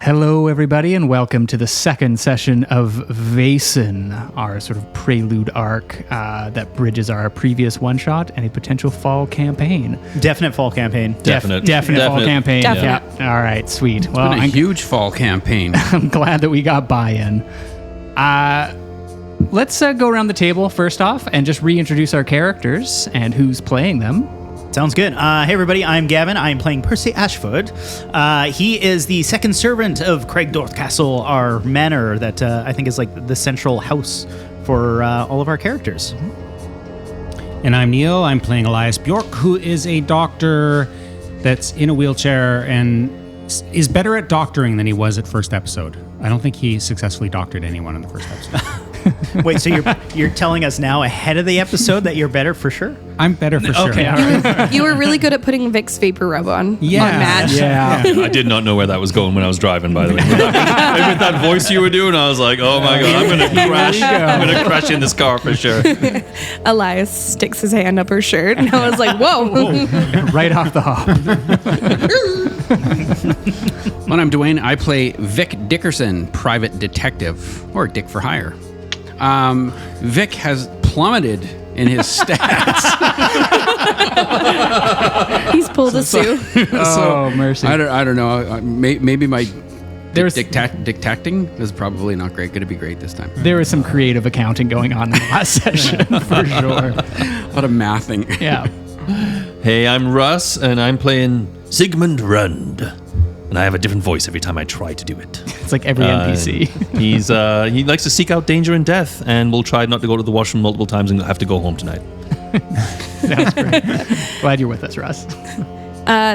Hello, everybody, and welcome to the second session of Vaesen, our sort of prelude arc that bridges our previous one-shot and a potential fall campaign. Definite fall campaign. Definite fall campaign. Definite. Yeah. All right, sweet. It's been a huge fall campaign. I'm glad that we got buy-in. Let's go around the table first off and just reintroduce our characters and who's playing them. Sounds good. Hey, everybody. I'm Gavin. I'm playing Percy Ashford. He is the second servant of Craigdorth Castle, our manor that I think is like the central house for all of our characters. And I'm Neil. I'm playing Elias Bjork, who is a doctor that's in a wheelchair and is better at doctoring than he was at first episode. I don't think he successfully doctored anyone in the first episode. Wait, so you're telling us now ahead of the episode that you're better for sure? I'm better for sure. Okay, all right. You were really good at putting Vicks Vapor Rub on Madge. Yeah. I did not know where that was going when I was driving, by the way. With that voice you were doing, I was like, oh my God, I'm going to crash. I'm going to crash in this car for sure. Elias sticks his hand up her shirt, and I was like, whoa. Right off the hop. Well, I'm Dwayne. I play Vic Dickerson, private detective, or Dick for hire. Vic has plummeted in his stats. He's pulled a Sue. Mercy. I don't know. Maybe my There's- dictating is probably not great. Going to be great this time. There was some creative accounting going on in the last session, for sure. A lot of mathing. Yeah. Hey, I'm Russ, and I'm playing Sigmund Rund. And I have a different voice every time I try to do it. It's like every NPC. He likes to seek out danger and death, and will try not to go to the washroom multiple times and have to go home tonight. Sounds great. Glad you're with us, Russ.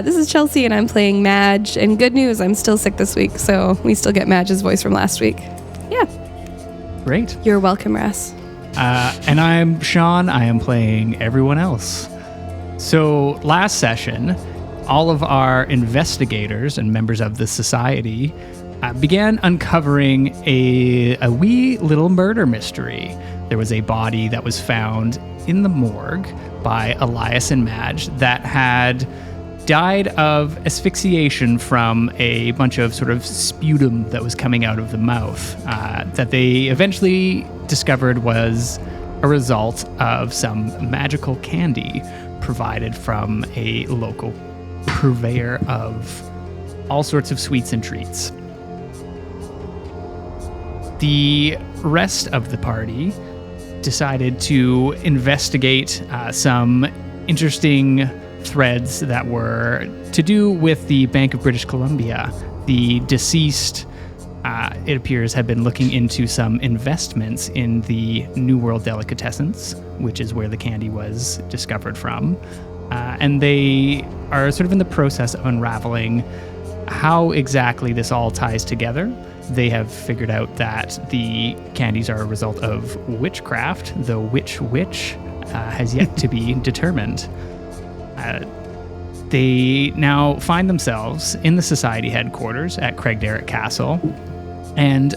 This is Chelsea, and I'm playing Madge. And good news, I'm still sick this week, so we still get Madge's voice from last week. Yeah. Great. You're welcome, Russ. And I'm Sean. I am playing everyone else. So last session, all of our investigators and members of the society began uncovering a wee little murder mystery. There was a body that was found in the morgue by Elias and Madge that had died of asphyxiation from a bunch of sort of sputum that was coming out of the mouth that they eventually discovered was a result of some magical candy provided from a local purveyor of all sorts of sweets and treats. The rest of the party decided to investigate some interesting threads that were to do with the Bank of British Columbia. The deceased, it appears, had been looking into some investments in the New World Delicatessens, which is where the candy was discovered from. And they are sort of in the process of unraveling how exactly this all ties together. They have figured out that the candies are a result of witchcraft, though which has yet to be determined. They now find themselves in the society headquarters at Craigdorth Castle, and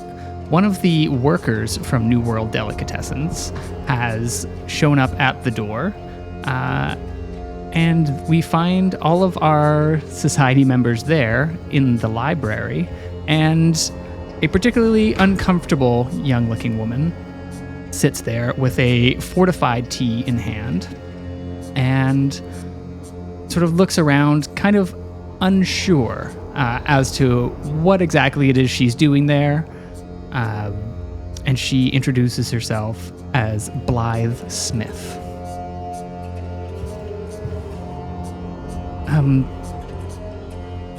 one of the workers from New World Delicatessens has shown up at the door, and we find all of our society members there in the library, and a particularly uncomfortable young-looking woman sits there with a fortified tea in hand and sort of looks around, kind of unsure as to what exactly it is she's doing there. And she introduces herself as Blythe Smith.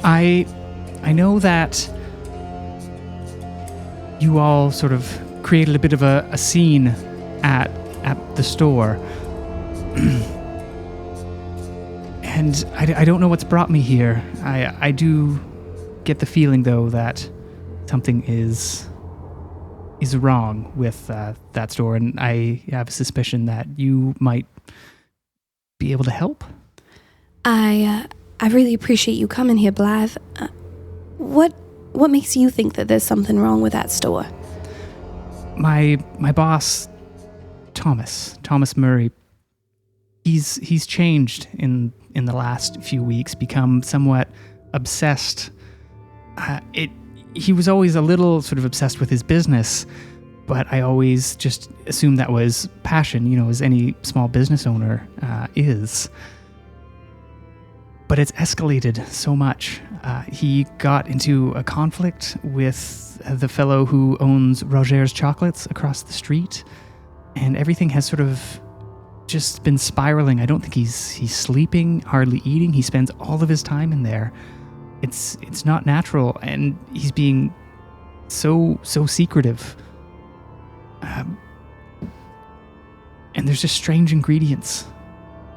I know that you all sort of created a bit of a scene at the store. And I don't know what's brought me here. I do get the feeling, though, that something is wrong with that store, and I have a suspicion that you might be able to help. I really appreciate you coming here, Blythe. What makes you think that there's something wrong with that store? My boss, Thomas Murray, he's changed in the last few weeks, become somewhat obsessed. he was always a little sort of obsessed with his business, but I always just assumed that was passion, as any small business owner is. But it's escalated so much. He got into a conflict with the fellow who owns Roger's Chocolates across the street, and everything has sort of just been spiraling. I don't think he's sleeping, hardly eating. He spends all of his time in there. It's not natural, and he's being so secretive. And there's just strange ingredients.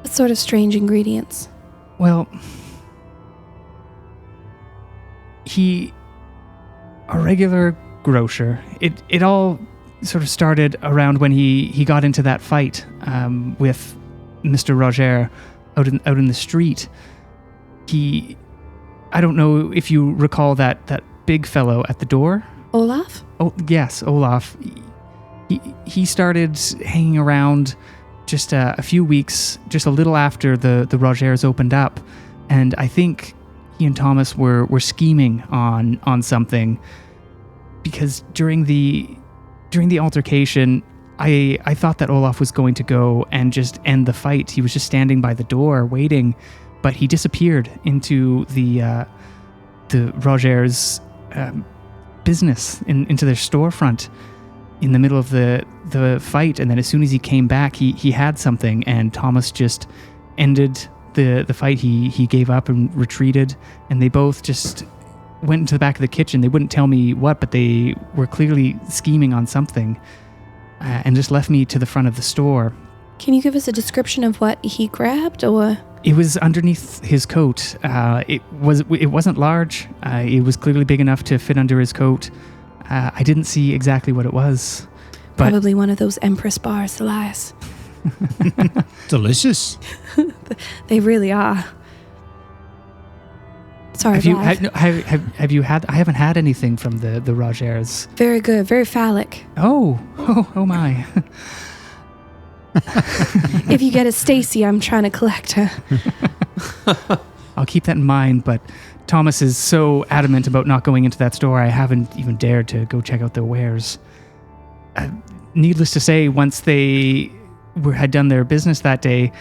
What sort of strange ingredients? Well, a regular grocer. It all sort of started around when he got into that fight with Mr. Roger out in the street. I don't know if you recall that big fellow at the door. Olaf? Oh yes, Olaf. He started hanging around just a few weeks, just a little after the Rogers opened up, and I think he and Thomas were scheming on something, because during the altercation, I thought that Olaf was going to go and just end the fight. He was just standing by the door waiting, but he disappeared into the Rogers business, into their storefront in the middle of the fight. And then as soon as he came back, he had something, and Thomas just ended the fight. He gave up and retreated, and they both just went into the back of the kitchen. They wouldn't tell me what, but they were clearly scheming on something, and just left me to the front of the store. Can you give us a description of what he grabbed, or? It was underneath his coat. It wasn't large. It was clearly big enough to fit under his coat. I didn't see exactly what it was. But probably one of those Empress bars, Elias. Delicious. They really are. Sorry, have you had? I haven't had anything from the Rogers. Very good. Very phallic. Oh my. If you get a Stacy, I'm trying to collect her. I'll keep that in mind, but Thomas is so adamant about not going into that store, I haven't even dared to go check out their wares. Needless to say, once they had done their business that day,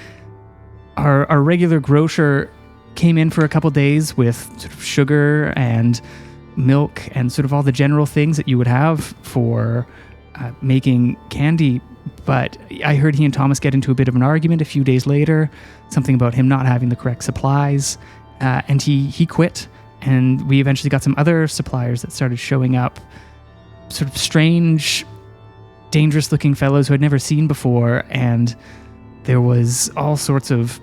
our regular grocer came in for a couple days with sort of sugar and milk and sort of all the general things that you would have for making candy. But I heard he and Thomas get into a bit of an argument a few days later, something about him not having the correct supplies, and he quit. And we eventually got some other suppliers that started showing up, sort of strange, dangerous-looking fellows who I'd never seen before, and there was all sorts of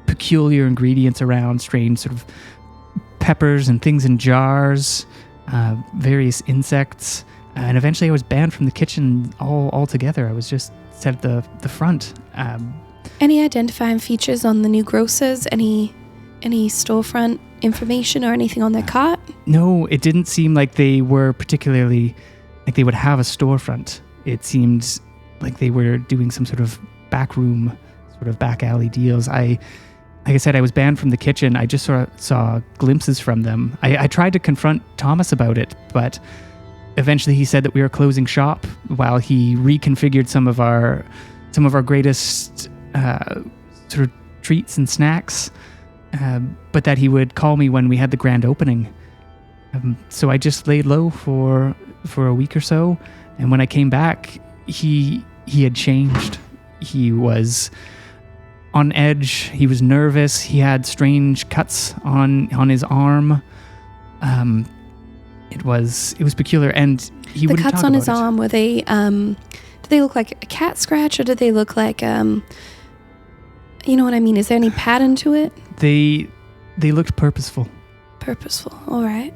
peculiar ingredients around, strange sort of peppers and things in jars, various insects. And eventually I was banned from the kitchen altogether. I was just set at the front. Any identifying features on the new grocers? Any storefront information or anything on their cart? No, it didn't seem like they were particularly, like they would have a storefront. It seemed like they were doing some sort of backroom, sort of back alley deals. Like I said, I was banned from the kitchen. I just sort of saw glimpses from them. I tried to confront Thomas about it, but eventually he said that we were closing shop while he reconfigured some of our greatest sort of treats and snacks, but that he would call me when we had the grand opening. So I just laid low for a week or so, and when I came back, he had changed. He was on edge. He was nervous. He had strange cuts on his arm. It was peculiar, and he wouldn't talk about it. The cuts on his arm, were they? Did they look like a cat scratch, or did they look like you know what I mean? Is there any pattern to it? They looked purposeful. Purposeful. All right.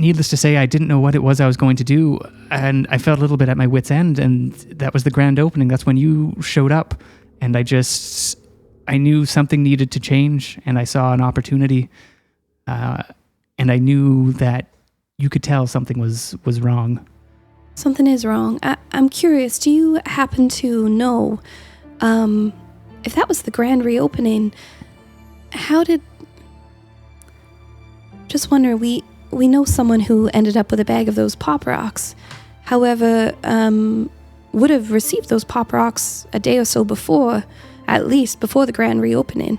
Needless to say, I didn't know what it was I was going to do, and I felt a little bit at my wit's end, and that was the grand opening. That's when you showed up, and I knew something needed to change, and I saw an opportunity, and I knew that you could tell something was wrong. Something is wrong. I'm curious, do you happen to know if that was the grand reopening, how did Just wonder, we know someone who ended up with a bag of those pop rocks. However, would have received those pop rocks a day or so before, at least before the grand reopening.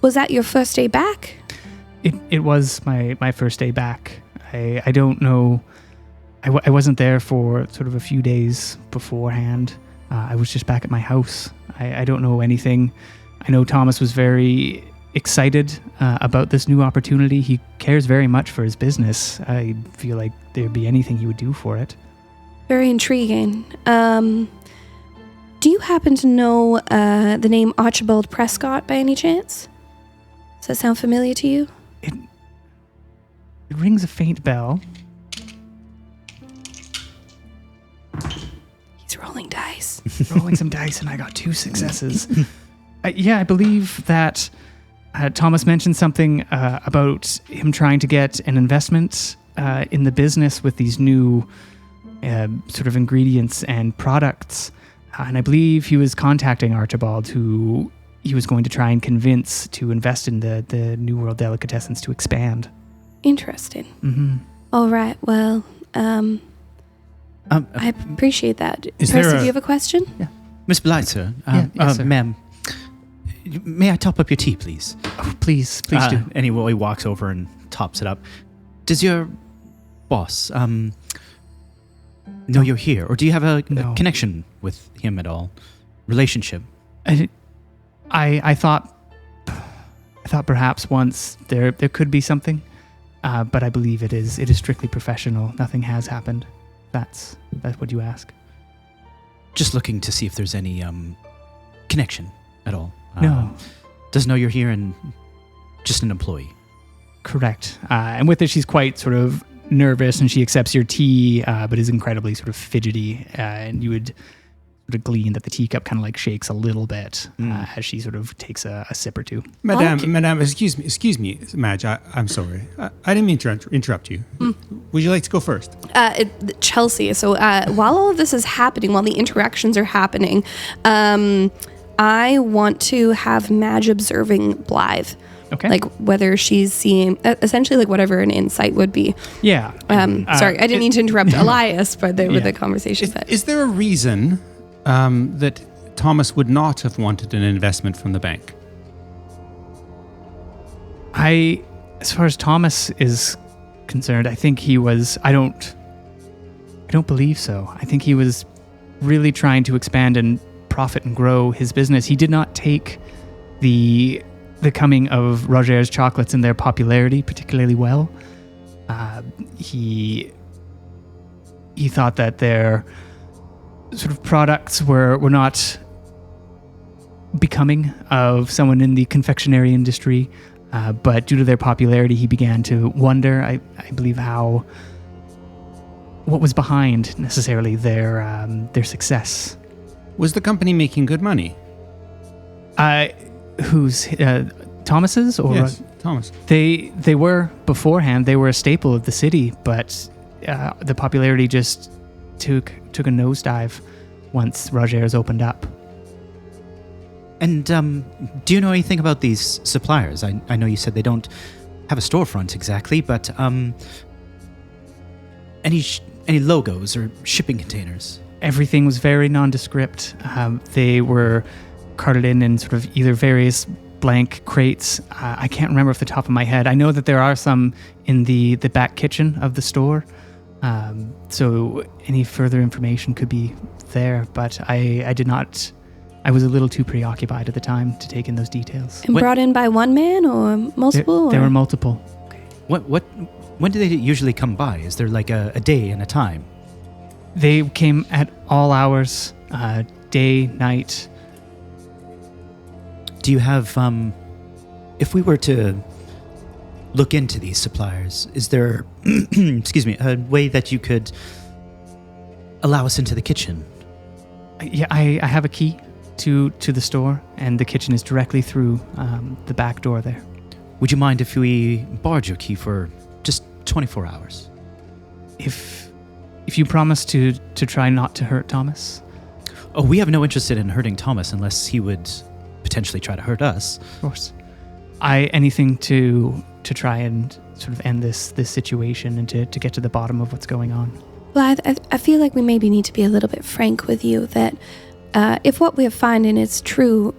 Was that your first day back? It was my first day back. I don't know. I wasn't there for sort of a few days beforehand. I was just back at my house. I don't know anything. I know Thomas was very excited about this new opportunity. He cares very much for his business. I feel like there'd be anything he would do for it. Very intriguing. Do you happen to know the name Archibald Prescott by any chance? Does that sound familiar to you? It rings a faint bell. He's rolling dice. Rolling some dice, and I got 2 successes. I believe that Thomas mentioned something about him trying to get an investment in the business with these new sort of ingredients and products. And I believe he was contacting Archibald, who he was going to try and convince to invest in the New World Delicatessens to expand. Interesting. Mm-hmm. All right, well, I appreciate that. Percy, do you have a question? Yeah. Miss Blyther, yes, sir. ma'am, may I top up your tea, please? Oh, please do. And he walks over and tops it up. Does your boss know you're here, or do you have a connection with him at all? Relationship? I thought perhaps once there could be something, but I believe it is strictly professional. Nothing has happened. That's what you ask. Just looking to see if there's any connection at all. No. Doesn't know you're here and just an employee. Correct. And with it, she's quite sort of nervous, and she accepts your tea, but is incredibly sort of fidgety. And you would sort of glean that the teacup kind of like shakes a little bit as she sort of takes a sip or two. Madame, excuse me, Madge. I'm sorry. I didn't mean to interrupt you. Would you like to go first? Chelsea. So while all of this is happening, while the interactions are happening, I want to have Madge observing Blythe. Okay. Like whether she's seeing, essentially like whatever an insight would be. Yeah. Sorry, I didn't mean to interrupt Elias, but with the conversation. Is there a reason that Thomas would not have wanted an investment from the bank? As far as Thomas is concerned, I think he was. I don't believe so. I think he was really trying to expand and profit and grow his business. He did not take the coming of Roger's chocolates and their popularity particularly well. He thought that their sort of products were not becoming of someone in the confectionery industry, but due to their popularity, he began to wonder, I believe, what was behind necessarily their success. Was the company making good money? Who's Thomas's or yes, Thomas? They were beforehand. They were a staple of the city, but the popularity just took a nosedive once Roger's opened up. And do you know anything about these suppliers? I know you said they don't have a storefront exactly, but any logos or shipping containers? Everything was very nondescript. They were carted in sort of either various blank crates. I can't remember off the top of my head. I know that there are some in the back kitchen of the store. So any further information could be there, but I did not. I was a little too preoccupied at the time to take in those details. And brought in by one man or multiple? There were multiple. Okay. When do they usually come by? Is there like a day and a time? They came at all hours, day, night. Do you have, if we were to look into these suppliers, is there, excuse me, a way that you could allow us into the kitchen? Yeah, I have a key to the store, and the kitchen is directly through the back door there. Would you mind if we borrowed your key for just 24 hours? If you promise to try not to hurt Thomas? Oh, we have no interest in hurting Thomas unless he would potentially try to hurt us. Of course. Anything to try and sort of end this situation and to get to the bottom of what's going on. Well, I feel like we maybe need to be a little bit frank with you that if what we're finding is true,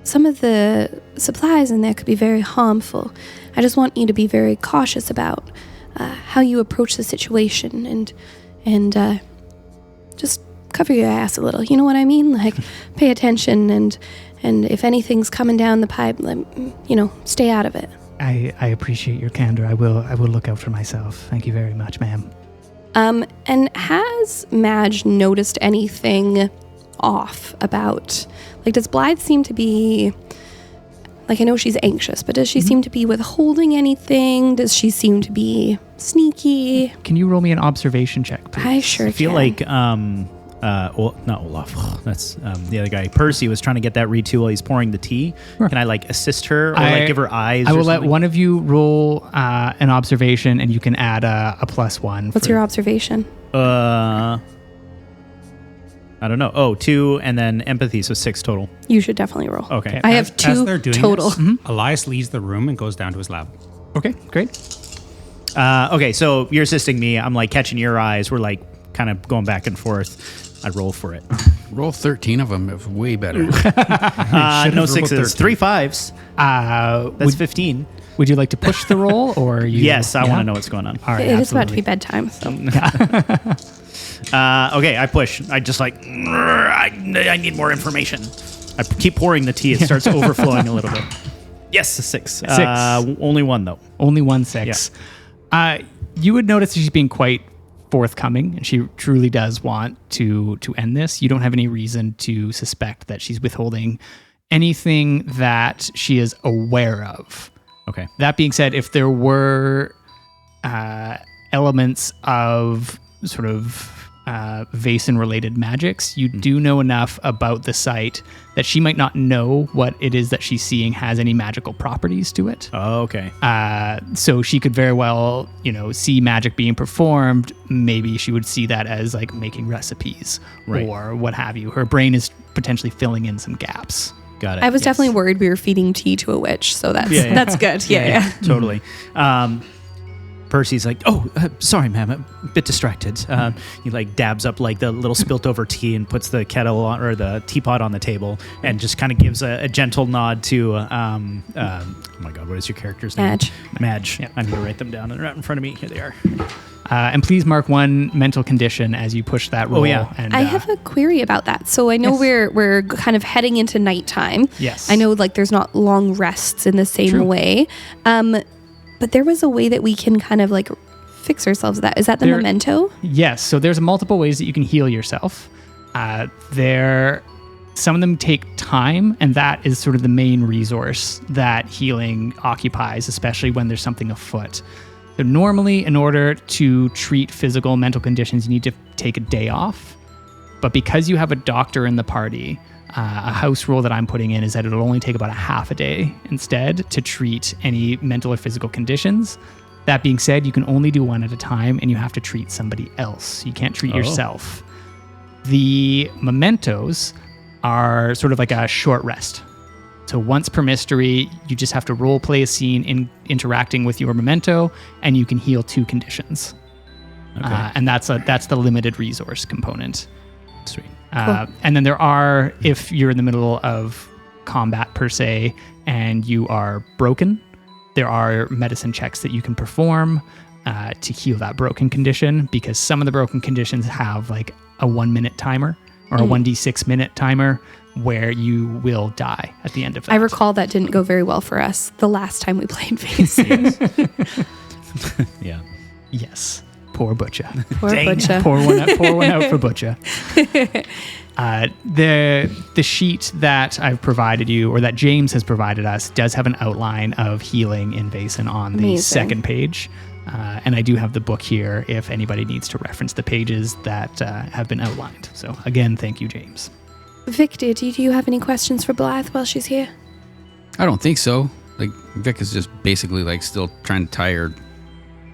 some of the supplies in there could be very harmful. I just want you to be very cautious about how you approach the situation and just cover your ass a little. You know what I mean? Like, pay attention and if anything's coming down the pipe, stay out of it. I appreciate your candor. I will look out for myself. Thank you very much, ma'am. And has Madge noticed anything off about, like, does Blythe seem to be, like, I know she's anxious, but does she seem to be withholding anything? Does she seem to be sneaky? Can you roll me an observation check, please? I sure I feel can. like not Olaf. That's the other guy. Percy was trying to get that read too while he's pouring the tea. Sure. Can I assist her or give her eyes? I or will let something? one of you roll an observation, and you can add a +1. What's your observation? I don't know. Oh, 2 and then empathy, so 6 total. You should definitely roll. Okay. I have As 2 they're doing total. this, Elias leaves the room and goes down to his lab. Okay, great. Okay, so you're assisting me. I'm catching your eyes. We're kind of going back and forth. I roll for it. Roll 13 of them. It's way better. No rolled 6s, 13. 3 5s. That's 15. Would you like to push the roll, or you? Yes, I Yeah? want to know what's going on. All right, It is about to be absolutely. bedtime, so. Okay, I push. I just I need more information. I keep pouring the tea. It starts overflowing a little bit. Yes, a 6. 6. Only 1 though. Only 1 6. You would notice that she's being quite forthcoming, and she truly does want to end this. You don't have any reason to suspect that she's withholding anything that she is aware of. Okay. That being said, if there were elements of sort of Vaesen-related magics, you do know enough about the site that she might not know what it is that she's seeing has any magical properties to it. Oh, okay. So she could very well, see magic being performed. Maybe she would see that as making recipes Right. or what have you. Her brain is potentially filling in some gaps. Got it. I was definitely worried we were feeding tea to a witch, so that's Yeah. that's good. Yeah. Totally. Percy's sorry, ma'am, a bit distracted. He dabs up the little spilt over tea and puts the kettle on, or the teapot on the table, and just kind of gives a gentle nod to, oh my God, what is your character's name? Madge. Madge. Yep. I need to write them down. They're right in front of me. Here they are. And please mark 1 mental condition as you push that roll. Oh, yeah. And, I have a query about that. So I know Yes. we're kind of heading into nighttime. Yes. I know there's not long rests in the same True. way. But there was a way that we can kind of fix ourselves with that. Is that the There- memento? Yes. So there's multiple ways that you can heal yourself. Some of them take time, and that is sort of the main resource that healing occupies, especially when there's something afoot. So normally, in order to treat physical and mental conditions, you need to take a day off. But because you have a doctor in the party, a house rule that I'm putting in is that it'll only take about a half a day instead to treat any mental or physical conditions. That being said, you can only do 1 at a time, and you have to treat somebody else. You can't treat yourself. The mementos are sort of like a short rest. So once per mystery, you just have to role play a scene in interacting with your memento, and you can heal 2 conditions. Okay. And that's the limited resource component. Sweet. And then there are, if you're in the middle of combat per se, and you are broken, there are medicine checks that you can perform to heal that broken condition, because some of the broken conditions have a 1-minute timer or a 1d6 minute timer where you will die at the end of that. I recall that didn't go very well for us the last time we played Vaesen. Yeah. Yes. Poor Butcha. Poor Butcha. pour one out for Butcha. The sheet that I've provided you, or that James has provided us, does have an outline of healing in Vaesen on the Amazing. second page. And I do have the book here if anybody needs to reference the pages that have been outlined. So again, thank you, James. Victor, do you have any questions for Blythe while she's here? I don't think so. Vic is just basically still trying to tie her,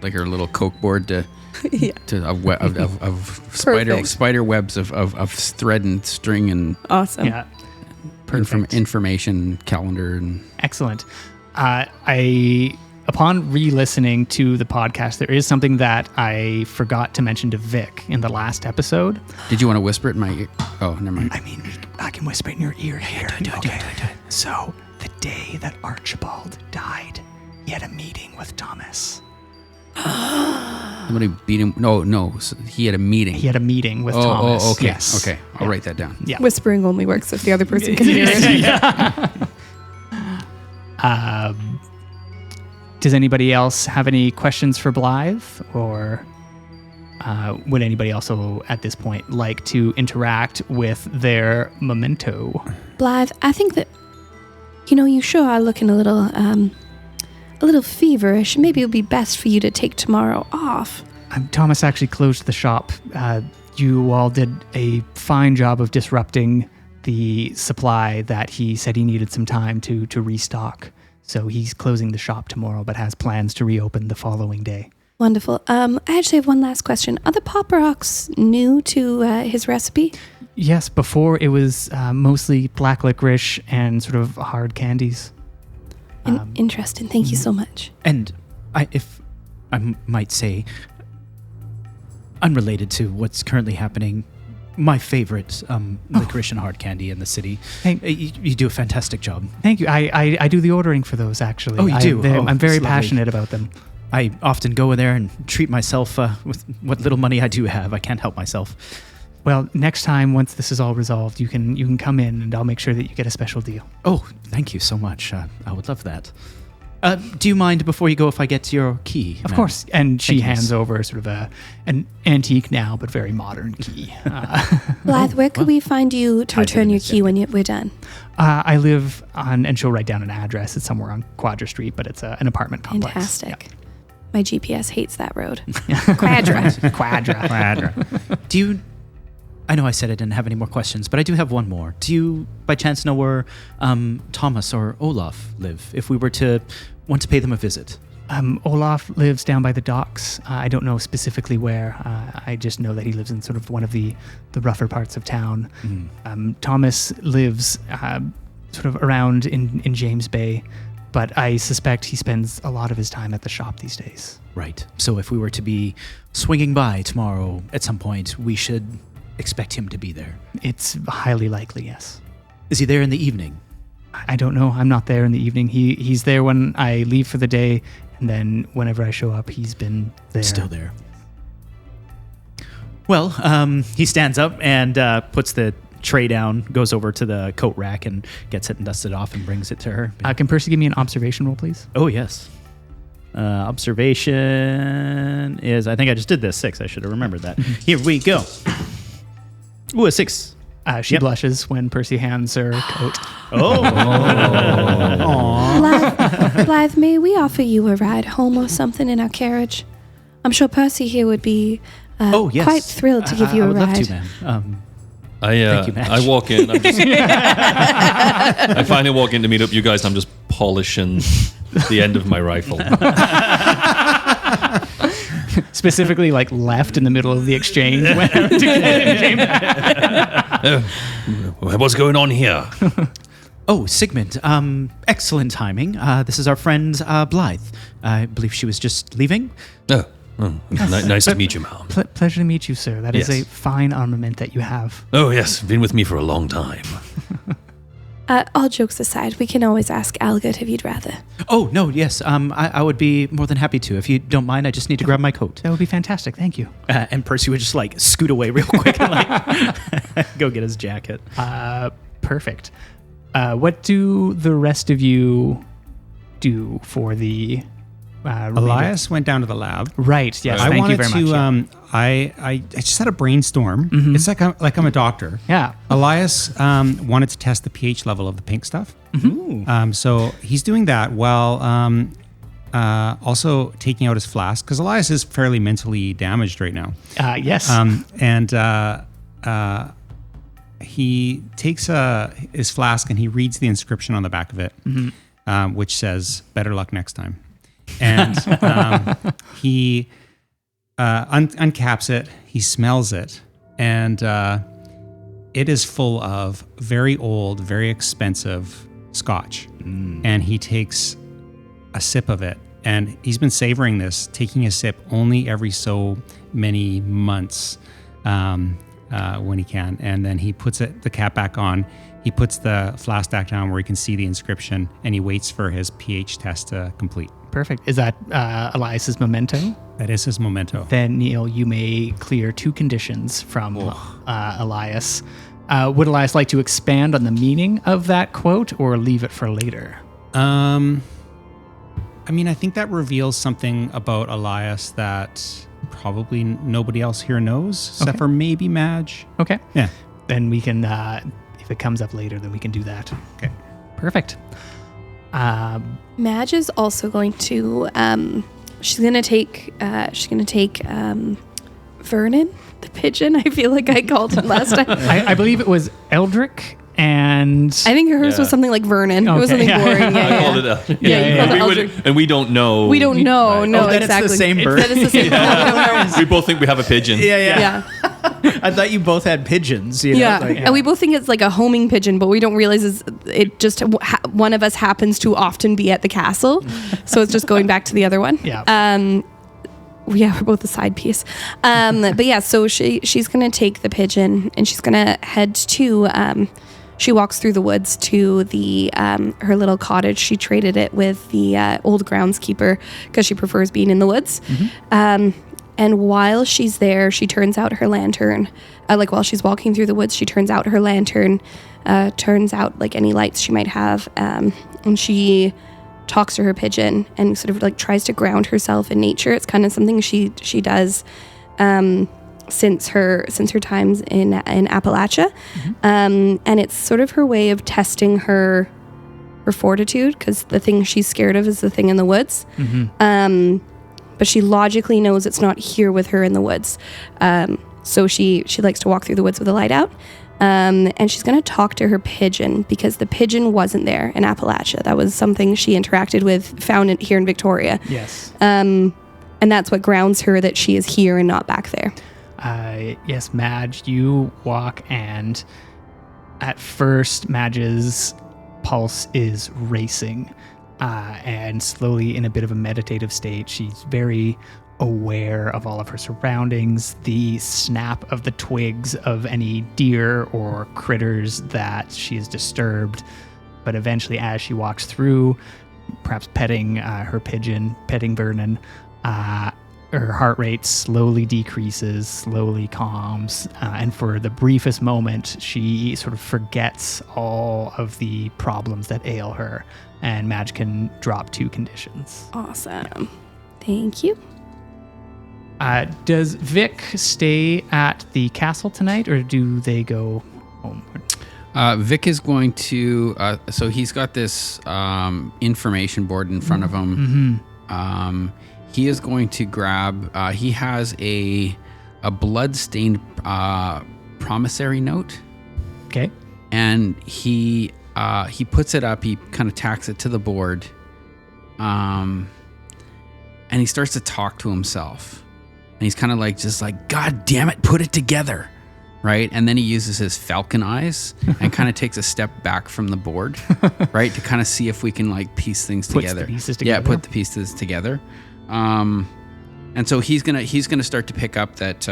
her little Coke board to Perfect. spider webs of thread and string and Awesome. Yeah. Perfect. information calendar and Excellent. Upon re-listening to the podcast, there is something that I forgot to mention to Vic in the last episode. Did you want to whisper it in my ear? Oh, never mind. I mean, I can whisper it in your ear here. Do it. So, the day that Archibald died, he had a meeting with Thomas. Somebody beat him. No. He had a meeting. He had a meeting with Thomas. Oh, okay. Yes. Okay. I'll write that down. Yeah. Whispering only works if the other person can hear it. Does anybody else have any questions for Blythe? Or would anybody also, at this point, like to interact with their memento? Blythe, I think that, you sure are looking a little feverish. Maybe it would be best for you to take tomorrow off. Thomas actually closed the shop. You all did a fine job of disrupting the supply that he said he needed some time to restock. So he's closing the shop tomorrow, but has plans to reopen the following day. Wonderful. I actually have one last question. Are the Pop Rocks new to his recipe? Yes, before it was mostly black licorice and sort of hard candies. Interesting. Thank you so much. And if I might say, unrelated to what's currently happening, my favorite licorice and hard candy in the city. Hey, you do a fantastic job. Thank you. I do the ordering for those, actually. Oh, you do? I'm very it's lovely. passionate about them. I often go in there and treat myself with what little money I do have. I can't help myself. Well, next time, once this is all resolved, you can come in and I'll make sure that you get a special deal. Oh, thank you so much. I would love that. Do you mind before you go if I get your key? Of ma'am? course. And she Thank you. hands over sort of an antique now, but very modern key. Blythe, where could we find you to I return didn't your miss key when we're done? I live on, and she'll write down an address. It's somewhere on Quadra Street, but it's an apartment complex. Fantastic. My GPS hates that road. Quadra. Quadra. Do you... I know I said I didn't have any more questions, but I do have one more. Do you, by chance, know where Thomas or Olaf live, if we were to want to pay them a visit? Olaf lives down by the docks. I don't know specifically where. I just know that he lives in sort of one of the rougher parts of town. Thomas lives sort of around in James Bay, but I suspect he spends a lot of his time at the shop these days. Right. So if we were to be swinging by tomorrow at some point, we should expect him to be there. It's highly likely, yes. Is he there in the evening? I don't know. I'm not there in the evening. He's there when I leave for the day, and then whenever I show up, he's been there. Still there. Well, he stands up and puts the tray down, goes over to the coat rack and gets it and dusts it off and brings it to her. Can Percy give me an observation roll, please? Oh, yes. Observation is, I think I just did this, 6. I should have remembered that. Here we go. Ooh, a 6. She blushes when Percy hands her coat. Blythe, may we offer you a ride home or something in our carriage? I'm sure Percy here would be yes. quite thrilled to give you I a would ride. love to, ma'am. Thank you, Madge. I walk in. I'm just, I finally walk in to meet up you guys. And I'm just polishing the end of my rifle. Specifically, like left in the middle of the exchange. What's going on here? Oh, Sigmund. Excellent timing. This is our friend Blythe. I believe she was just leaving. Nice to meet you, ma'am. Pleasure to meet you, sir. That is Yes. a fine armament that you have. Oh, yes. Been with me for a long time. All jokes aside, we can always ask Algert if you'd rather. Oh, no, yes. I would be more than happy to. If you don't mind, I just need to grab my coat. That would be fantastic. Thank you. And Percy would just scoot away real quick and go get his jacket. Perfect. What do the rest of you do for the Elias went down to the lab. Right. Yes. I Thank wanted you very to. much. I just had a brainstorm. It's like I'm a doctor. Yeah. Elias wanted to test the pH level of the pink stuff. So he's doing that while also taking out his flask because Elias is fairly mentally damaged right now. Yes. He takes his flask and he reads the inscription on the back of it, which says "Better luck next time." And he uncaps it, he smells it, and it is full of very old, very expensive scotch. And he takes a sip of it. And he's been savoring this, taking a sip only every so many months when he can. And then he puts the cap back on. He puts the flask back down where he can see the inscription, and he waits for his pH test to complete. Perfect. Is that Elias's memento? That is his memento. Then, Neil, you may clear 2 conditions from Elias. Would Elias like to expand on the meaning of that quote or leave it for later? I mean, I think that reveals something about Elias that probably nobody else here knows, except for maybe Madge. Okay. Yeah. Then we can, if it comes up later, then we can do that. Okay. Perfect. Madge is also going to she's gonna take Vernon, the pigeon. I feel like I called him last time. I believe it was Eldrick, and I think hers was something like Vernon. Okay. It was something boring. I called it out. You called it Eldrick. And we don't know. We don't know. Right. No, That exactly. it's the same bird. That it's the same. No, we don't know. We both think we have a pigeon. Yeah. I thought you both had pigeons. You know, Yeah. like- And we both think it's like a homing pigeon, but we don't realize it just one of us happens to often be at the castle, so it's just going back to the other one. Yeah. We're both a side piece. But yeah, so she's gonna take the pigeon and she's gonna head to. She walks through the woods to the her little cottage. She traded it with the old groundskeeper because she prefers being in the woods. And while she's there, she turns out her lantern. While she's walking through the woods, she turns out her lantern, turns out like any lights she might have, and she talks to her pigeon and sort of like tries to ground herself in nature. It's kind of something she does since her times in Appalachia, and it's sort of her way of testing her fortitude, because the thing she's scared of is the thing in the woods. But she logically knows it's not here with her in the woods. So she likes to walk through the woods with a light out. And she's going to talk to her pigeon, because the pigeon wasn't there in Appalachia. That was something she interacted with, found here in Victoria. Yes. And that's what grounds her that she is here and not back there. Yes, Madge, you walk, and at first Madge's pulse is racing. And slowly, in a bit of a meditative state, she's very aware of all of her surroundings, the snap of the twigs of any deer or critters that she is disturbed. But eventually, as she walks through, perhaps petting her pigeon, petting Vernon, her heart rate slowly decreases, slowly calms, and for the briefest moment, she sort of forgets all of the problems that ail her, and Madge can drop 2 conditions. Awesome. Thank you. Does Vic stay at the castle tonight, or do they go home? Vic is going to, so he's got this information board in front of him. He is going to grab, he has a blood-stained promissory note. Okay. And he puts it up, he kind of tacks it to the board, and he starts to talk to himself. And he's kind of like, just like, God damn it, put it together. Right? And then he uses his falcon eyes and kind of takes a step back from the board, right? To kind of see if we can like piece things together. The pieces together. Yeah, put the pieces together. And so he's gonna start to pick up that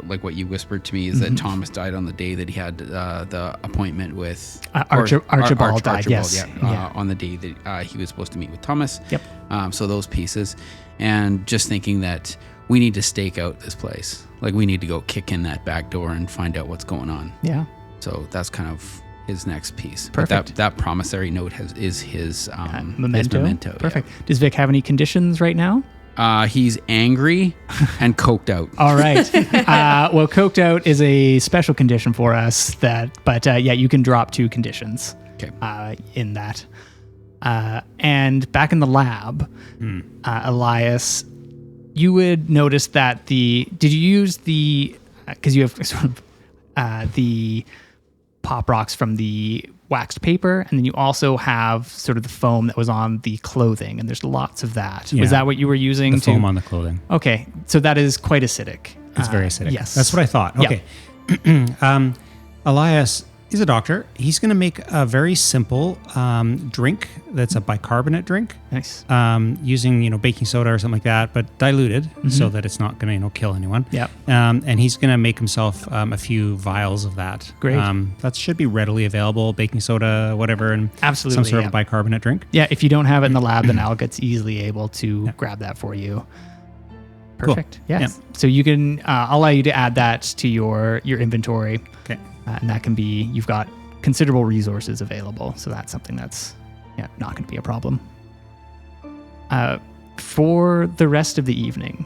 like what you whispered to me is that Thomas died on the day that he had the appointment with Archibald died. Yes, on the day that he was supposed to meet with Thomas. Yep. So those pieces, and just thinking that we need to stake out this place. Like we need to go kick in that back door and find out what's going on. Yeah. So that's kind of his next piece. Perfect. But that promissory note is his memento. His memento. Perfect. Does Vic have any conditions right now? He's angry and coked out. All right. Well, coked out is a special condition for us. But you can drop 2 conditions. Okay. In that. And back in the lab, Elias, you would notice that did you use because you have sort of the pop rocks from the waxed paper, and then you also have sort of the foam that was on the clothing, and there's lots of that. Yeah. Was that what you were using? The foam on the clothing. Okay, so that is quite acidic. It's very acidic. Yes. That's what I thought. Yeah. Okay. Elias, He's a doctor. He's going to make a very simple drink that's a bicarbonate drink. Nice. Using baking soda or something like that, but diluted so that it's not going to kill anyone. Yep. And he's going to make himself a few vials of that. Great. That should be readily available. Baking soda, whatever, and Absolutely, some sort yeah. of bicarbonate drink. Yeah, if you don't have it in the lab, then Alget's easily able to grab that for you. Perfect. Cool. Yes. So you can, I'll allow you to add that to your inventory. Okay. And that can be, you've got considerable resources available. So that's something that's not going to be a problem. For the rest of the evening,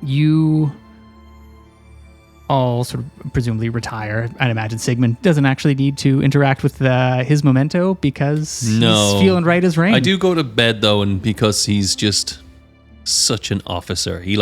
you all sort of presumably retire. I'd imagine Sigmund doesn't actually need to interact with his memento because he's feeling right as rain. I do go to bed though, and because he's just such an officer, he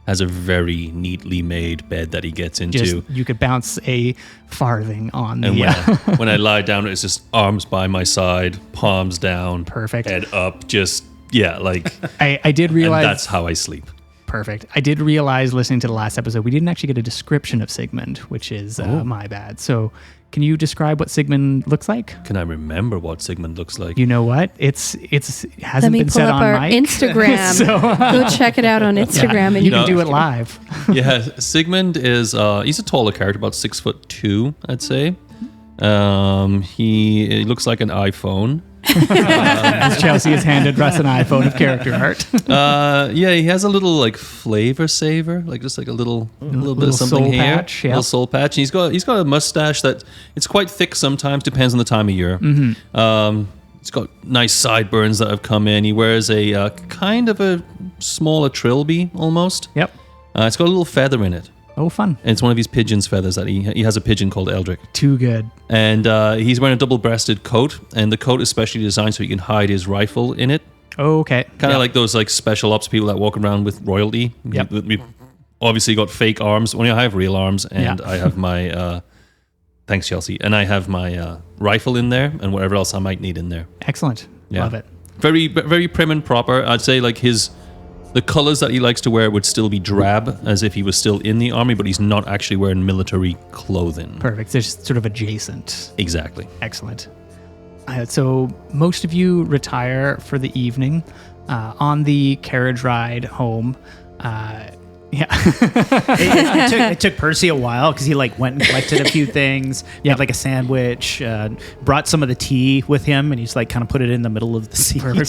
has a very neatly made bed that he gets into. You could bounce a farthing on And the... when I lie down, it's just arms by my side, palms down, Perfect. head up, I did realize... and that's how I sleep. Perfect. I did realize listening to the last episode, we didn't actually get a description of Sigmund, which is my bad. So can you describe what Sigmund looks like? Can I remember what Sigmund looks like? You know what? It hasn't Let me been pull said up on our mic. Instagram. Go check it out on Instagram. And You you can No. do it live. Yeah, Sigmund is he's a taller character, about 6'2", I'd say. He looks like an iPhone. As Chelsea has handed Russ an iPhone of character art. He has a little flavor saver, just a little bit Little of something soul here, patch, yeah. little soul patch. And he's got a mustache that it's quite thick sometimes, depends on the time of year. He's got nice sideburns that have come in. He wears a kind of a smaller trilby almost. Yep. It's got a little feather in it. Oh, fun. And it's one of his pigeon's feathers that he has a pigeon called Eldrick. Too good. And he's wearing a double-breasted coat, and the coat is specially designed so he can hide his rifle in it. Okay. Kind of like those special ops people that walk around with royalty. Yep. We obviously got fake arms. Only I have real arms, and Yeah. I have my thanks, Chelsea. And I have my rifle in there, and whatever else I might need in there. Excellent. Yeah. Love it. Very, very prim and proper. I'd say the colors that he likes to wear would still be drab, as if he was still in the army, but he's not actually wearing military clothing. Perfect. They're just sort of adjacent. Exactly. Excellent. So most of you retire for the evening. On the carriage ride home, It took Percy a while because he went and collected a few things. He had a sandwich, brought some of the tea with him, and he's kind of put it in the middle of the seat. I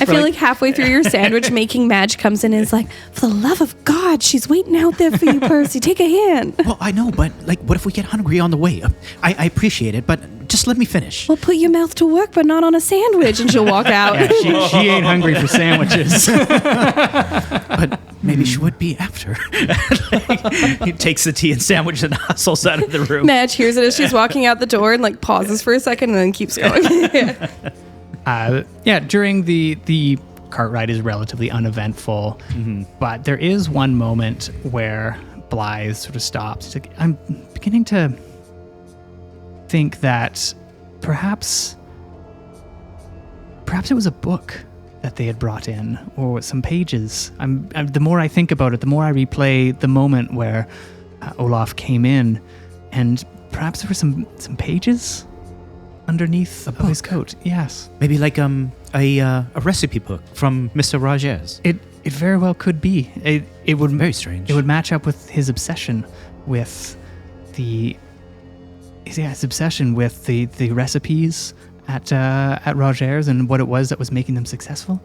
feel like halfway through your sandwich making, Madge comes in and is like, for the love of God, she's waiting out there for you, Percy. Take a hand. Well, I know, but what if we get hungry on the way? I appreciate it, but just let me finish. Well, put your mouth to work, but not on a sandwich. And she'll walk out. she ain't hungry for sandwiches. But maybe she would be after. He takes the tea and sandwich and hustles out of the room. Madge hears it as she's walking out the door and pauses for a second and then keeps going. During the cart ride is relatively uneventful, but there is one moment where Blythe sort of stops. He's like, I'm beginning to think that perhaps it was a book that they had brought in, or some pages. The more I think about it, the more I replay the moment where Olaf came in, and perhaps there were some pages underneath his coat. Yes, Maybe a recipe book from Mr. Rajes. it very well could be. It would Very strange. It would match up with his obsession with his obsession with the recipes at Roger's and what it was that was making them successful.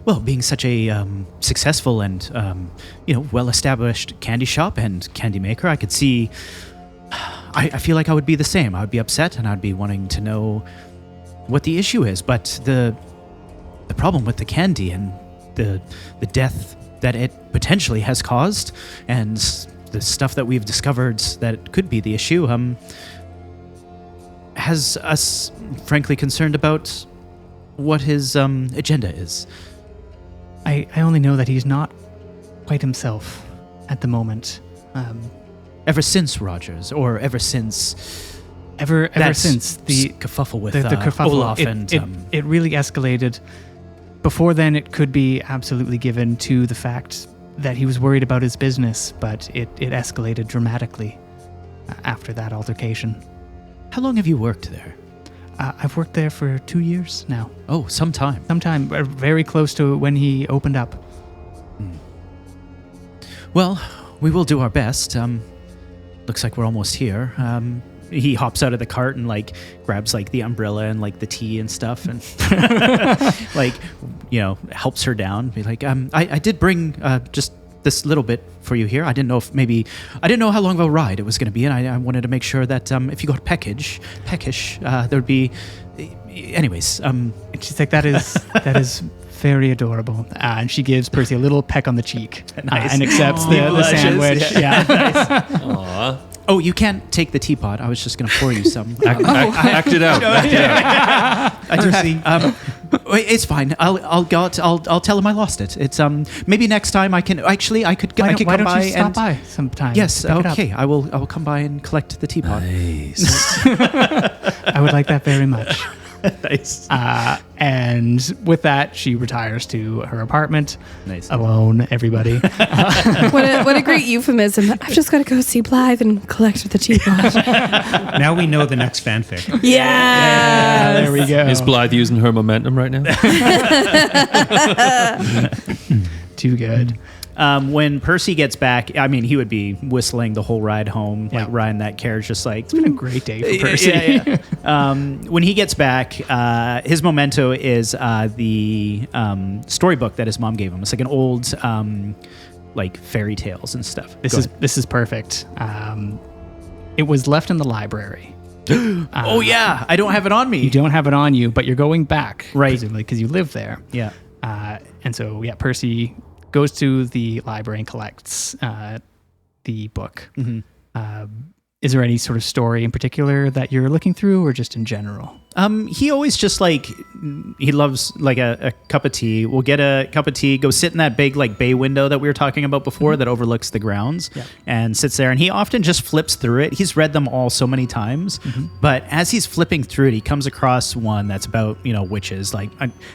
Well, being such a successful and well-established candy shop and candy maker, I could see. I feel like I would be the same. I would be upset, and I'd be wanting to know what the issue is. But the problem with the candy and the death that it potentially has caused, and the stuff that we've discovered that could be the issue, has us frankly concerned about what his agenda is. I only know that he's not quite himself at the moment. Ever since Rogers, or ever since Ever since the kerfuffle with the kerfuffle, Olaf it really escalated. Before then, it could be absolutely given to the fact that he was worried about his business, but it escalated dramatically after that altercation. How long have you worked there? I've worked there for 2 years now. Oh, some time. Sometime very close to when he opened up. Well, we will do our best. Looks like we're almost here. He hops out of the cart and like grabs like the umbrella and like the tea and stuff, and like, you know, helps her down. Be like, I did bring just this little bit for you here. I didn't know how long of a ride it was going to be, and I wanted to make sure that if you got peckish, there'd be. Anyways, And she's like, that is very adorable. And she gives Percy a little peck on the cheek. Nice. And accepts the sandwich. Yeah. Aw. oh, you can't take the teapot. I was just going to pour you some. Act it out. I just, it's fine. I'll tell him I lost it. It's maybe next time I can. Actually, I could Why come don't by you stop and by sometime? yes. Pick it up. Okay, I will come by and collect the teapot. Nice. I would like that very much. Nice. And with that, she retires to her apartment. Nice. Alone, everybody. What a great euphemism. I've just got to go see Blythe and collect the teapot. Now we know the next fanfic. Yeah. There we go. Is Blythe using her momentum right now? Too good. When Percy gets back, I mean, he would be whistling the whole ride home, Yeah. like riding that carriage, just like It's been a great day for Percy. Yeah. When he gets back, his memento is the storybook that his mom gave him. It's like an old, like fairy tales and stuff. Go ahead. This is perfect. It was left in the library. Oh yeah, I don't have it on me. You don't have it on you, but you're going back, Right. presumably, because you live there. Yeah. And so, yeah, Percy goes to the library and collects the book. Is there any sort of story in particular that you're looking through, or just in general? He always just like, he loves like a cup of tea. We'll get a cup of tea, go sit in that big like bay window that we were talking about before that overlooks the grounds, and sits there. And he often just flips through it. He's read them all so many times, but as he's flipping through it, he comes across one that's about, you know, witches. Like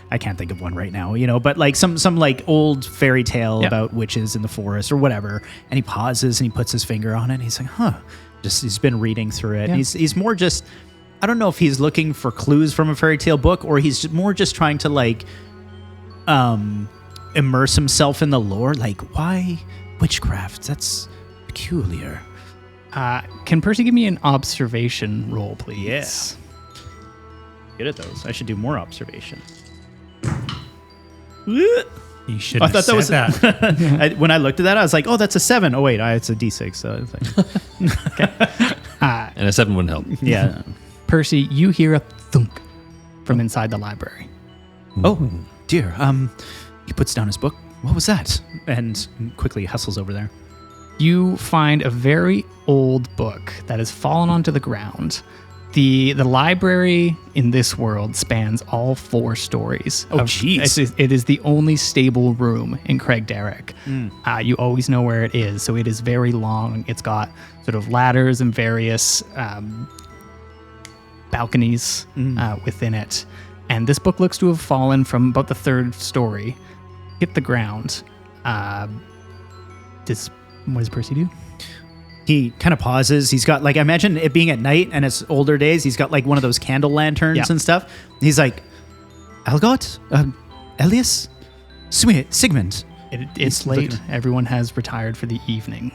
I can't think of one right now, you know, but like some like old fairy tale about witches in the forest or whatever. And he pauses and he puts his finger on it and he's like, huh. Just he's been reading through it. Yeah. And he's more just, I don't know if he's looking for clues from a fairy tale book or he's more just trying to like immerse himself in the lore. Like, why witchcraft? That's peculiar. Can Percy give me an observation roll, please? Good at those. I should do more observation. You should I have thought that said was that. when I looked at that, I was like, oh, that's a 7. Oh, wait, it's a D6. So it's like, And a 7 wouldn't help. yeah. Percy, you hear a thunk from inside the library. Oh, dear. He puts down his book. What was that? And quickly hustles over there. You find a very old book that has fallen onto the ground. The library in this world spans all 4 stories. Oh, jeez. It is the only stable room in Craig Derrick. You always know where it is, so it is very long. It's got sort of ladders and various balconies within it. And this book looks to have fallen from about the 3rd story, hit the ground. What does Percy do? He kind of pauses. He's got like, I imagine it being at night and it's older days. He's got like one of those candle lanterns and stuff. He's like, Algot, Elias, Sigmund. It's late. Everyone has retired for the evening.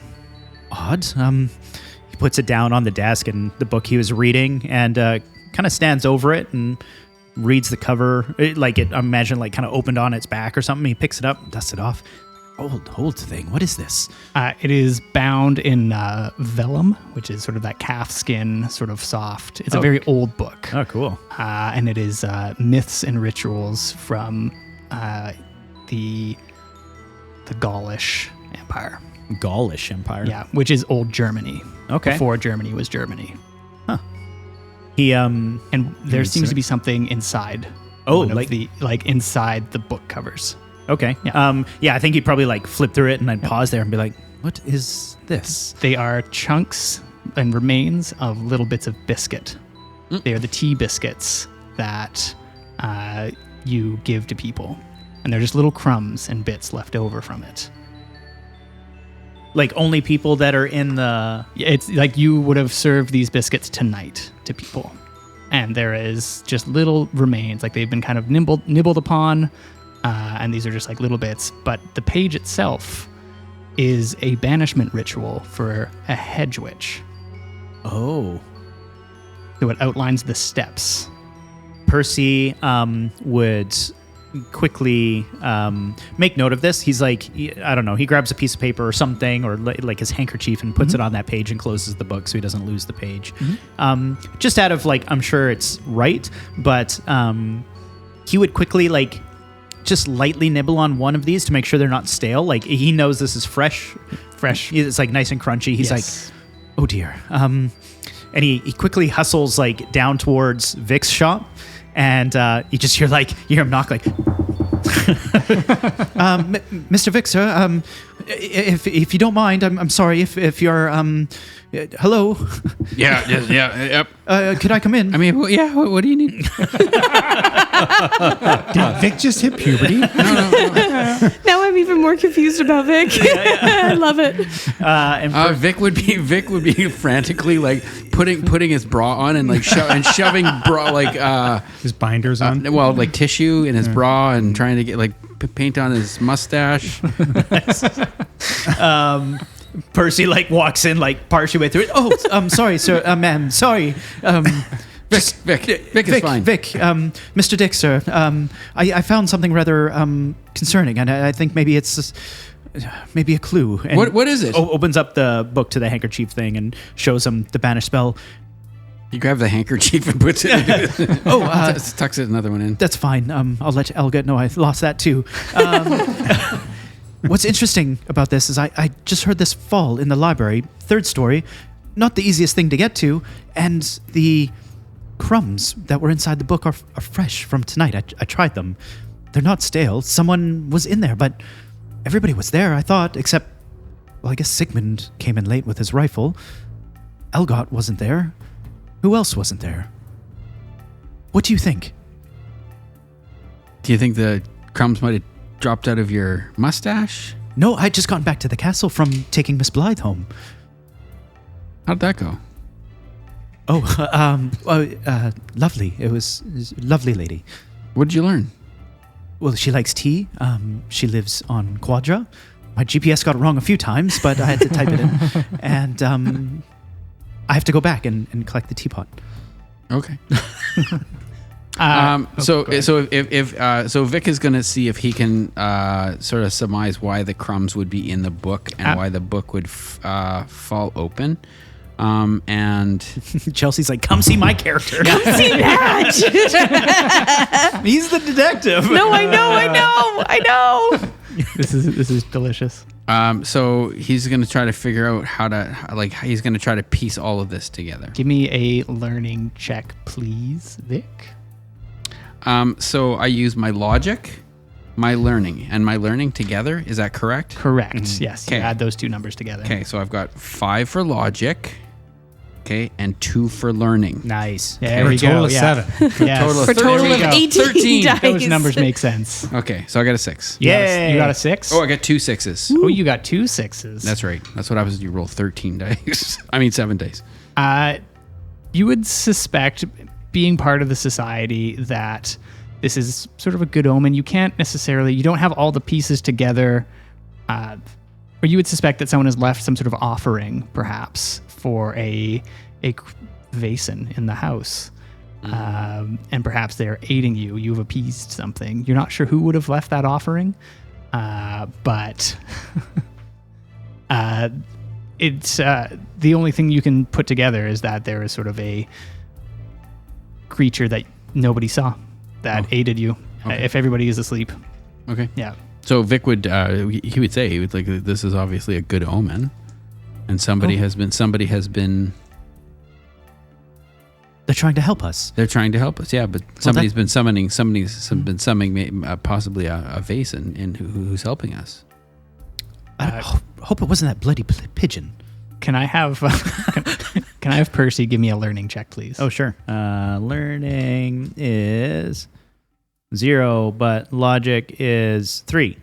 Odd. He puts it down on the desk and the book he was reading and kind of stands over it and reads the cover. I imagine like kind of opened on its back or something. He picks it up, dusts it off. Old thing. What is this? It is bound in vellum, which is sort of that calf skin, sort of soft. It's a very old book. Oh, cool. And it is myths and rituals from the Gaulish Empire. Gaulish Empire. Yeah, which is old Germany. Okay. Before Germany was Germany. He And there Yes, seems sir. to be something inside. Oh, one of like- the inside the book covers. Okay. Yeah. Yeah, I think he'd probably like flip through it and I'd pause there and be like, what is this? They are chunks and remains of little bits of biscuit. They are the tea biscuits that you give to people. And they're just little crumbs and bits left over from it. Like only people that are in the... It's like you would have served these biscuits tonight to people. And there is just little remains, like they've been kind of nibbled upon, and these are just like little bits. But the page itself is a banishment ritual for a hedge witch. Oh. So it outlines the steps. Percy would quickly make note of this. He's like, I don't know, he grabs a piece of paper or something, or like his handkerchief, and puts it on that page and closes the book so he doesn't lose the page. Just out of like, I'm sure it's right, but he would quickly like just lightly nibble on one of these to make sure they're not stale. Like he knows this is fresh. It's like nice and crunchy. He's like, oh dear. And he quickly hustles like down towards Vic's shop. And you hear him knock like, Mr. Vic, sir, if you don't mind, I'm sorry if you're, hello? Yep. Could I come in? I mean, what do you need? Did Vic just hit puberty? No. Now I'm even more confused about Vic. I love it. And Vic would be frantically like putting his bra on and like shoving bra like His binders on? like tissue in his bra and trying to get like paint on his mustache. Percy like walks in like partially way through it. Oh, I'm sorry, sir. Ma'am, sorry. Vic is fine. Vic, Mr. Dick, sir. I found something rather concerning, and I think maybe it's maybe a clue. And What is it? Opens up the book to the handkerchief thing and shows him the banish spell. He grabs the handkerchief and puts it. Tucks it another one in. That's fine. I'll let Elga know I lost that too. What's interesting about this is I just heard this fall in the library, 3rd story. Not the easiest thing to get to, and the crumbs that were inside the book are fresh from tonight. I tried them. They're not stale. Someone was in there, but everybody was there, I thought, except, well, I guess Sigmund came in late with his rifle. Elgot wasn't there. Who else wasn't there? What do you think? Do you think the crumbs might have dropped out of your mustache? No, I'd just gotten back to the castle from taking Miss Blythe home. How'd that go? Lovely. It was a lovely lady. What did you learn? Well, she likes tea. She lives on Quadra. My GPS got it wrong a few times, but I had to type it in. And I have to go back and collect the teapot. Okay. So So Vic is going to see if he can sort of surmise why the crumbs would be in the book and why the book would fall open. And Chelsea's like, come see my character. Come see that. He's the detective. No, I know. This is delicious. So he's going to try to figure out he's going to try to piece all of this together. Give me a learning check, please, Vic. So I use my logic, my learning together. Is that correct? Correct. Yes. You Okay. add those two numbers together. Okay, so I've got 5 for logic, okay, and 2 for learning. Nice. There For we a total go. of Yeah. 7. Yes. Total of For a total There of we go. 18 13. dice. Those numbers make sense. Okay, so I got a 6. You got a 6? Oh, I got 2 6s. Oh, you got 2 6s. That's right. That's what happens when you roll 13 dice. I mean 7 dice. You would suspect, being part of the society, that this is sort of a good omen. You don't have all the pieces together, or you would suspect that someone has left some sort of offering, perhaps, for a Vaesen in the house. And perhaps they're aiding you. You've appeased something. You're not sure who would have left that offering, but it's the only thing you can put together is that there is sort of a creature that nobody saw that aided you. Okay. If everybody is asleep. Okay. Yeah. So Vic would he would say like, this is obviously a good omen, and somebody has been They're trying to help us. they're trying to help us. Yeah, but somebody's been summoning possibly a Vaesen in who's helping us. I hope it wasn't that bloody pigeon. Can I have can I have Percy give me a learning check, please? Oh, sure. Learning is 0, but logic is 3.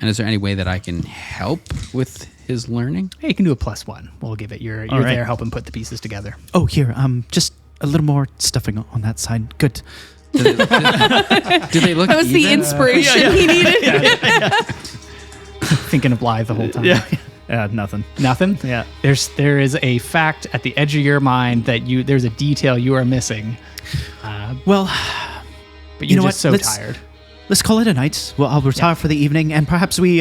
And is there any way that I can help with his learning? Hey, you can do a +1. We'll give it. You're right. there helping put the pieces together. Oh, here, just a little more stuffing on that side. Good. Do they look That was the even? inspiration he needed. Thinking of Blythe the whole time. Nothing. Nothing? Yeah. There is a fact at the edge of your mind that there's a detail you are missing. Well, But You you're know just what? so tired. let's call it a night. Well, I'll retire for the evening, and perhaps we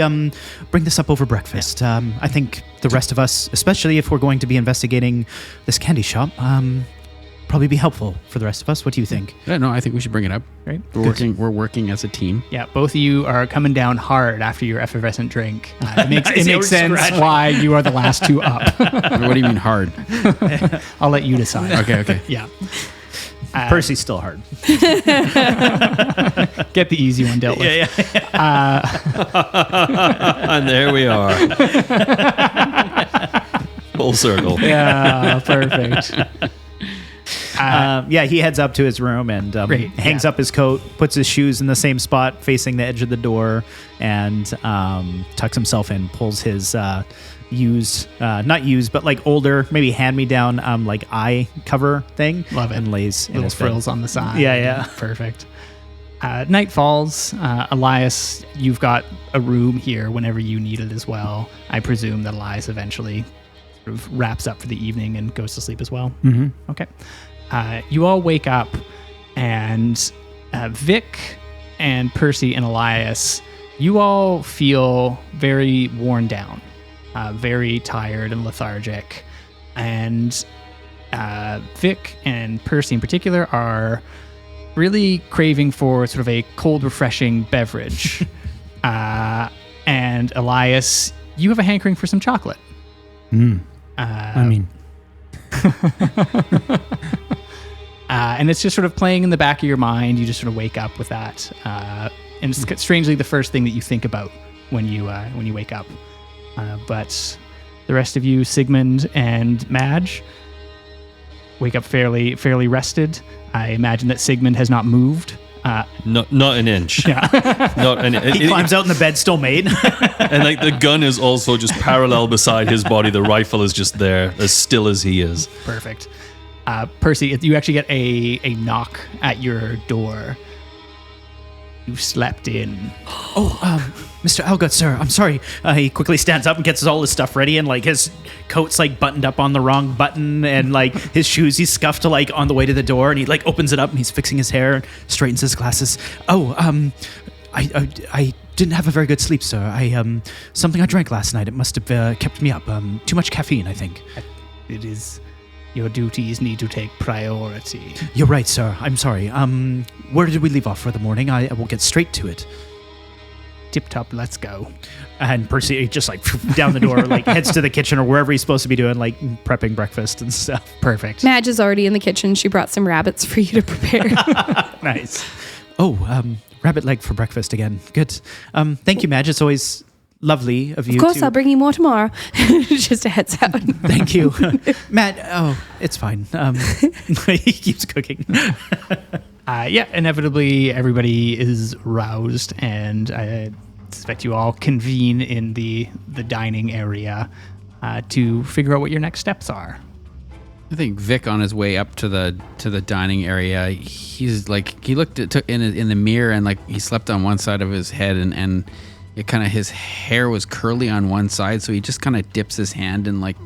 bring this up over breakfast. I think the rest of us, especially if we're going to be investigating this candy shop, probably be helpful for the rest of us. What do you think? Yeah, no, I think we should bring it up. Right? We're working as a team. Yeah, both of you are coming down hard after your effervescent drink. It makes, I it see makes we're sense scratching. why you are the last two up. What do you mean hard? I'll let you decide. Okay. Yeah. Percy's still hard. Get the easy one dealt with. And there we are. Full circle. Yeah, perfect. He heads up to his room and Great, hangs yeah. up his coat, puts his shoes in the same spot facing the edge of the door, and tucks himself in, pulls his not used, but like older, maybe hand-me-down like eye cover thing. Love it. And lays in Little his bed. frills on the side. Yeah. Perfect. Night falls. Elias, you've got a room here whenever you need it as well. I presume that Elias eventually sort of wraps up for the evening and goes to sleep as well. Mm-hmm. Okay. You all wake up, and Vic and Percy and Elias, you all feel very worn down, very tired and lethargic. And Vic and Percy in particular are really craving for sort of a cold, refreshing beverage. And Elias, you have a hankering for some chocolate. And it's just sort of playing in the back of your mind. You just sort of wake up with that, and it's strangely the first thing that you think about when you wake up. But the rest of you, Sigmund and Madge, wake up fairly rested. I imagine that Sigmund has not moved. Not an inch. Yeah. Not an He climbs out and the bed's still made. And like the gun is also just parallel beside his body. The rifle is just there, as still as he is. Perfect. Percy, you actually get a knock at your door. You slept in. Mr. Algot, sir, I'm sorry. He quickly stands up and gets all his stuff ready, and like his coat's like buttoned up on the wrong button, and like his shoes he's scuffed to like on the way to the door, and he like opens it up and he's fixing his hair, straightens his glasses. I didn't have a very good sleep, sir. Something I drank last night. It must have kept me up. Too much caffeine, I think. It is. Your duties need to take priority. You're right, sir. I'm sorry. Where did we leave off for the morning? I will get straight to it. Tip top, let's go. And Percy just like down the door, like heads to the kitchen or wherever he's supposed to be doing, like prepping breakfast and stuff. Perfect. Madge is already in the kitchen. She brought some rabbits for you to prepare. Nice. Oh, rabbit leg for breakfast again. Good. Thank you, Madge. It's always lovely of you. Of course, to... I'll bring you more tomorrow. Just a heads out. Thank you, Matt. Oh, it's fine. He keeps cooking. Inevitably, everybody is roused, and I expect you all convene in the dining area to figure out what your next steps are. I think Vic, on his way up to the dining area, he's like, he looked in the mirror, and like he slept on one side of his head, and it kind of, his hair was curly on one side, so he just kind of dips his hand in like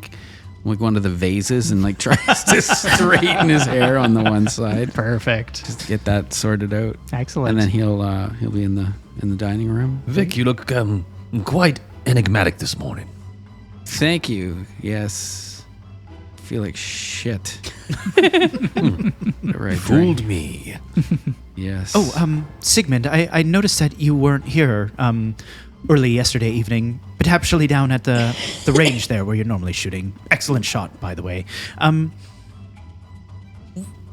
one of the vases and like tries to straighten his hair on the one side. Perfect. Just get that sorted out. Excellent. And then he'll be in the dining room. Vic, you look quite enigmatic this morning. Thank you. Yes. I feel like shit. Right, Fooled me. Yes. Oh, Sigmund, I noticed that you weren't here early yesterday evening, but actually down at the range there where you're normally shooting. Excellent shot, by the way.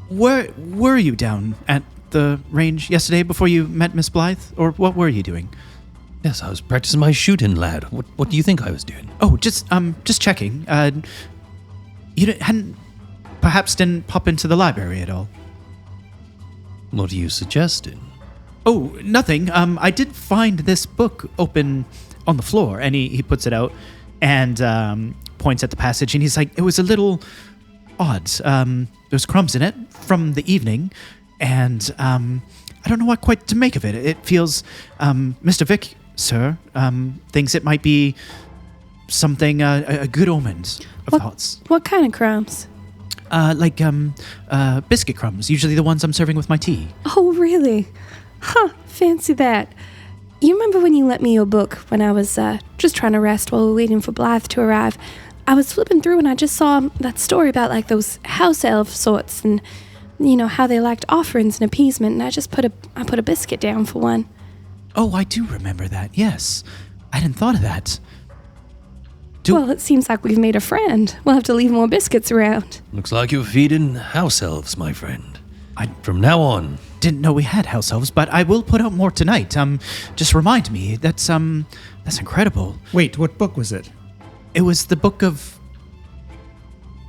Where were you down at the range yesterday before you met Miss Blythe, or what were you doing? Yes, I was practicing my shooting, lad. What do you think I was doing? Oh, just checking. You didn't pop into the library at all. What are you suggesting? Oh, nothing. I did find this book open on the floor, and he puts it out and points at the passage, and he's like, it was a little odd. There's crumbs in it from the evening, and I don't know what quite to make of it. It feels, Mr. Vic, sir, thinks it might be something, a good omen of thoughts. What kind of crumbs? Like biscuit crumbs, usually the ones I'm serving with my tea. Oh, really? Huh, fancy that. You remember when you lent me your book when I was just trying to rest while we were waiting for Blythe to arrive? I was flipping through and I just saw that story about like those house elf sorts and, you know, how they liked offerings and appeasement, and I just put a biscuit down for one. Oh, I do remember that, yes. I hadn't thought of that. Well, it seems like we've made a friend. We'll have to leave more biscuits around. Looks like you're feeding house elves, my friend. From now on. Didn't know we had house elves, but I will put out more tonight. Just remind me. That's incredible. Wait, what book was it? It was the book of...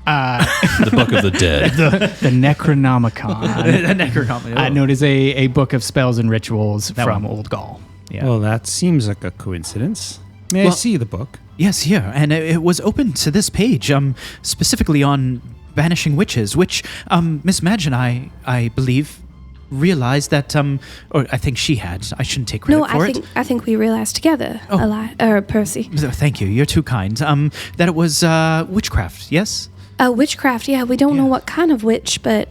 The Book of the Dead. The Necronomicon. the Necronomicon. No, it is a book of spells and rituals That from one. Old Gaul. Yeah. Well, that seems like a coincidence. May I Well- see the book? Yes, here. And it was open to this page, specifically on banishing witches, which Miss Madge and I believe, realized that, or I think she had. I shouldn't take credit No, for it. I think we realized together, Percy. Thank you. You're too kind. That it was witchcraft, yes? Witchcraft, yeah. We don't know Yeah. what kind of witch, but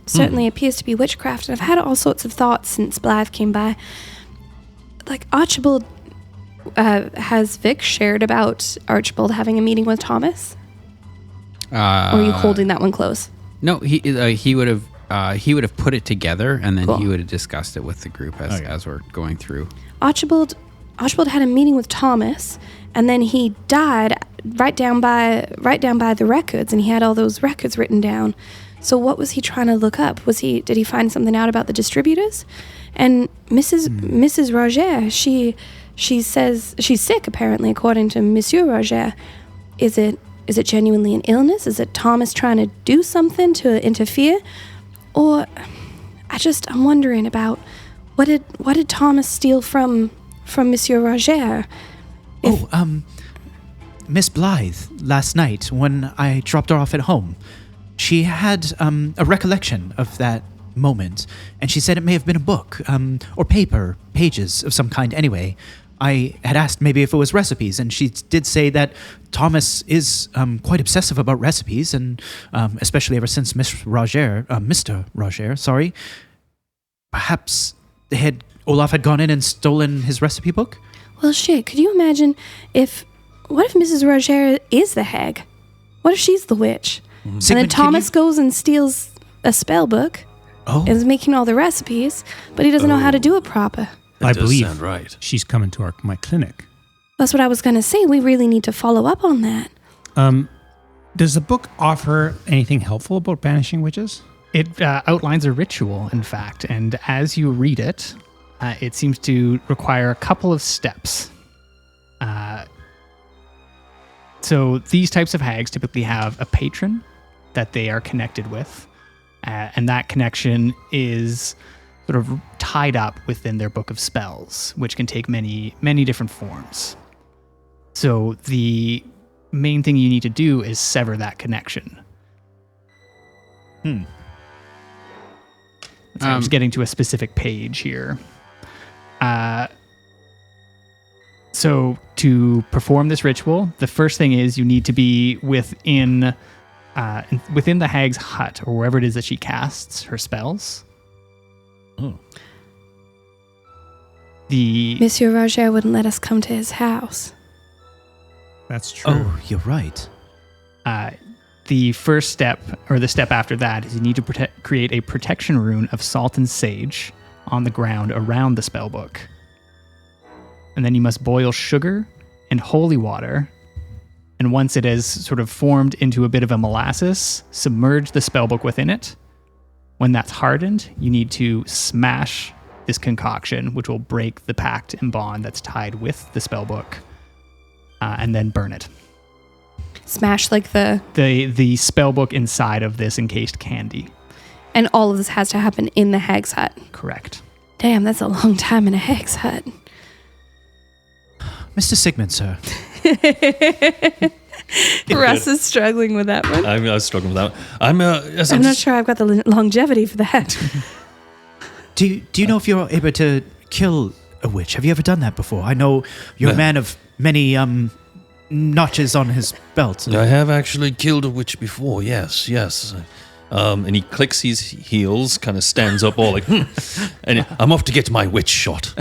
certainly appears to be witchcraft. And I've had all sorts of thoughts since Blythe came by. Like Archibald, has Vic shared about Archibald having a meeting with Thomas? Or are you holding that one close? No, he would have put it together, and then Cool. he would have discussed it with the group as we're going through. Archibald had a meeting with Thomas, and then he died right down by the records, and he had all those records written down. So what was he trying to look up? Did he find something out about the distributors? And Mrs. Roger, she says she's sick, apparently, according to Monsieur Roger. Is it genuinely an illness? Is it Thomas trying to do something to interfere? Or I'm wondering about what did Thomas steal from Monsieur Roger? Miss Blythe, last night, when I dropped her off at home, she had a recollection of that moment, and she said it may have been a book, or pages of some kind anyway. I had asked maybe if it was recipes, and she did say that Thomas is quite obsessive about recipes, and especially ever since Mr. Roger, sorry. Perhaps Olaf had gone in and stolen his recipe book? Well, shit, could you imagine what if Mrs. Roger is the hag? What if she's the witch? And then Sigmund, can Thomas you- goes and steals a spell book and is making all the recipes, but he doesn't know how to do it proper. That I does believe sound right. she's coming to my clinic. That's what I was going to say. We really need to follow up on that. Does the book offer anything helpful about banishing witches? It outlines a ritual, in fact, and as you read it, it seems to require a couple of steps. So these types of hags typically have a patron that they are connected with, and that connection is sort of tied up within their book of spells, which can take many, many different forms. So the main thing you need to do is sever that connection. So I'm just getting to a specific page here. So to perform this ritual, the first thing is you need to be within the hag's hut, or wherever it is that she casts her spells. Oh. Monsieur Roger wouldn't let us come to his house. That's true. Oh, you're right. The first step, or the step after that, is you need to create a protection rune of salt and sage on the ground around the spellbook. And then you must boil sugar and holy water. And once it has sort of formed into a bit of a molasses, submerge the spellbook within it. When that's hardened, you need to smash this concoction, which will break the pact and bond that's tied with the spellbook, and then burn it. Smash like the spellbook inside of this encased candy. And all of this has to happen in the hag's hut. Correct. Damn, that's a long time in a hag's hut. Mr. Sigmund, sir. Russ is struggling with that one. I was struggling with that one. I'm not sure I've got the longevity for that. Do you know if you're able to kill a witch? Have you ever done that before? I know you're a man of many notches on his belt. I have actually killed a witch before, yes. And he clicks his heels, kind of stands up all like, and I'm off to get my witch shot.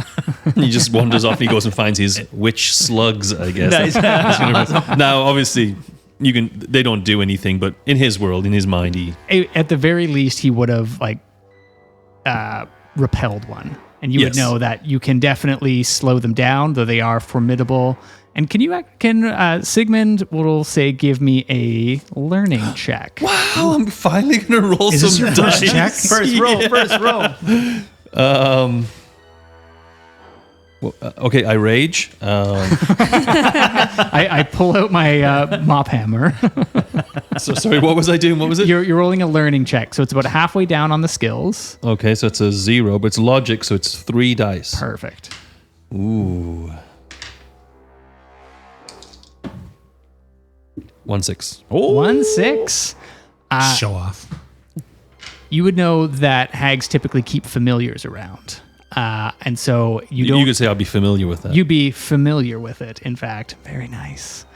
He just wanders off and he goes and finds his witch slugs, I guess. Now, obviously, they don't do anything, but in his world, in his mind, At the very least, he would have repelled one. And you would know that you can definitely slow them down, though they are formidable. And can Sigmund will say, give me a learning check. Wow, I'm finally going to roll some dice. Check? First roll. Okay, I rage. I pull out my mop hammer. So sorry, what was I doing? What was it? You're rolling a learning check, so it's about halfway down on the skills. Okay, so it's a 0, but it's logic, so it's 3 dice. Perfect. Ooh. 1 6. 1 6. Show off. You would know that hags typically keep familiars around. And so you could say I'll be familiar with that. You'd be familiar with it, in fact. Very nice.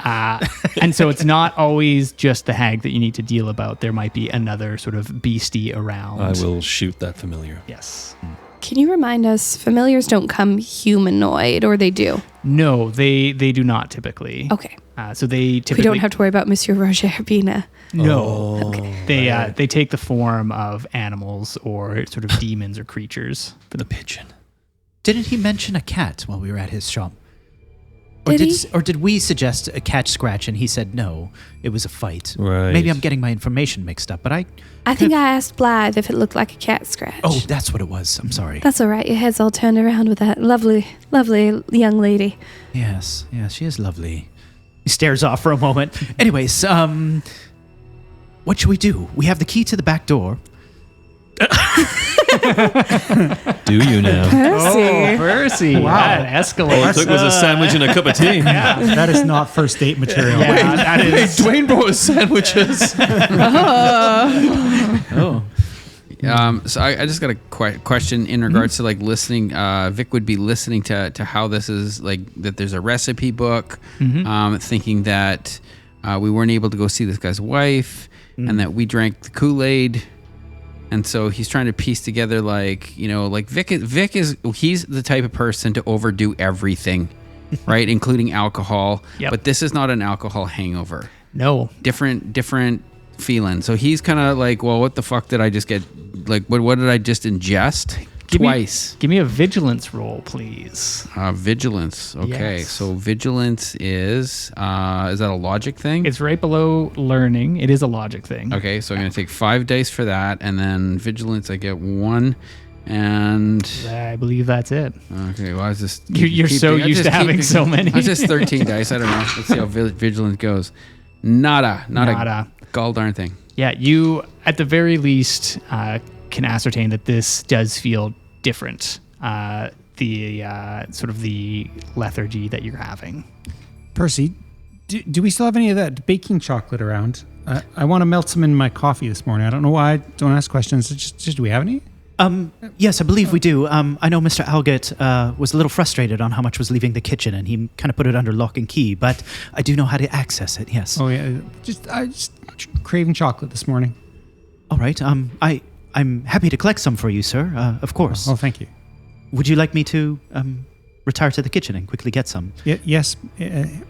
And so it's not always just the hag that you need to deal about. There might be another sort of beastie around. I will shoot that familiar. Yes. Can you remind us, familiars don't come humanoid, or they do? No, they do not typically. Okay. So they typically... We don't have to worry about Monsieur Roger being a... No. Okay. They take the form of animals or sort of demons or creatures. For the pigeon. Didn't he mention a cat while we were at his shop? Or did we suggest a cat scratch and he said no, it was a fight? Right. Maybe I'm getting my information mixed up, but I think I asked Blythe if it looked like a cat scratch. Oh, that's what it was. I'm sorry. That's all right. Your head's all turned around with that lovely, lovely young lady. Yes, she is lovely. He stares off for a moment. Anyways, what should we do? We have the key to the back door. Do you now? Percy. Wow. That escalates. All it took was a sandwich and a cup of tea. That is not first date material. Yeah, that is... Dwayne brought us sandwiches. So I just got a question in regards to like listening. Vic would be listening to how this is like that. There's a recipe book, thinking that we weren't able to go see this guy's wife, and that we drank the Kool-Aid. And so he's trying to piece together, like Vic is he's the type of person to overdo everything, right, including alcohol. Yep. But this is not an alcohol hangover. No. Different feeling. So he's kind of like, well, what the fuck did I just get? Like, what did I just ingest? Twice. Give me a vigilance roll, please. Vigilance. Okay, Yes. so vigilance is that a logic thing? It's right below learning. It is a logic thing. Okay, so I'm going to take 5 dice for that, and then vigilance I get 1, and I believe that's it. okay, well I was just You're so used to having so many. I was just 13 dice. I don't know. Let's see how vigilance goes. Nada, not Nada. a gall darn thing. Yeah, you at the very least can ascertain that this does feel different. The sort of the lethargy that you're having. Percy, do we still have any of that baking chocolate around? I want to melt some in my coffee this morning. I don't know why I don't ask questions. Just do we have any? Yes, I believe we do. I know Mr. Algett was a little frustrated on how much was leaving the kitchen, and he kind of put it under lock and key, but I do know how to access it, yes. Oh, yeah. I just craving chocolate this morning. All right. I'm happy to collect some for you, sir, of course. Oh, thank you. Would you like me to retire to the kitchen and quickly get some? Yes.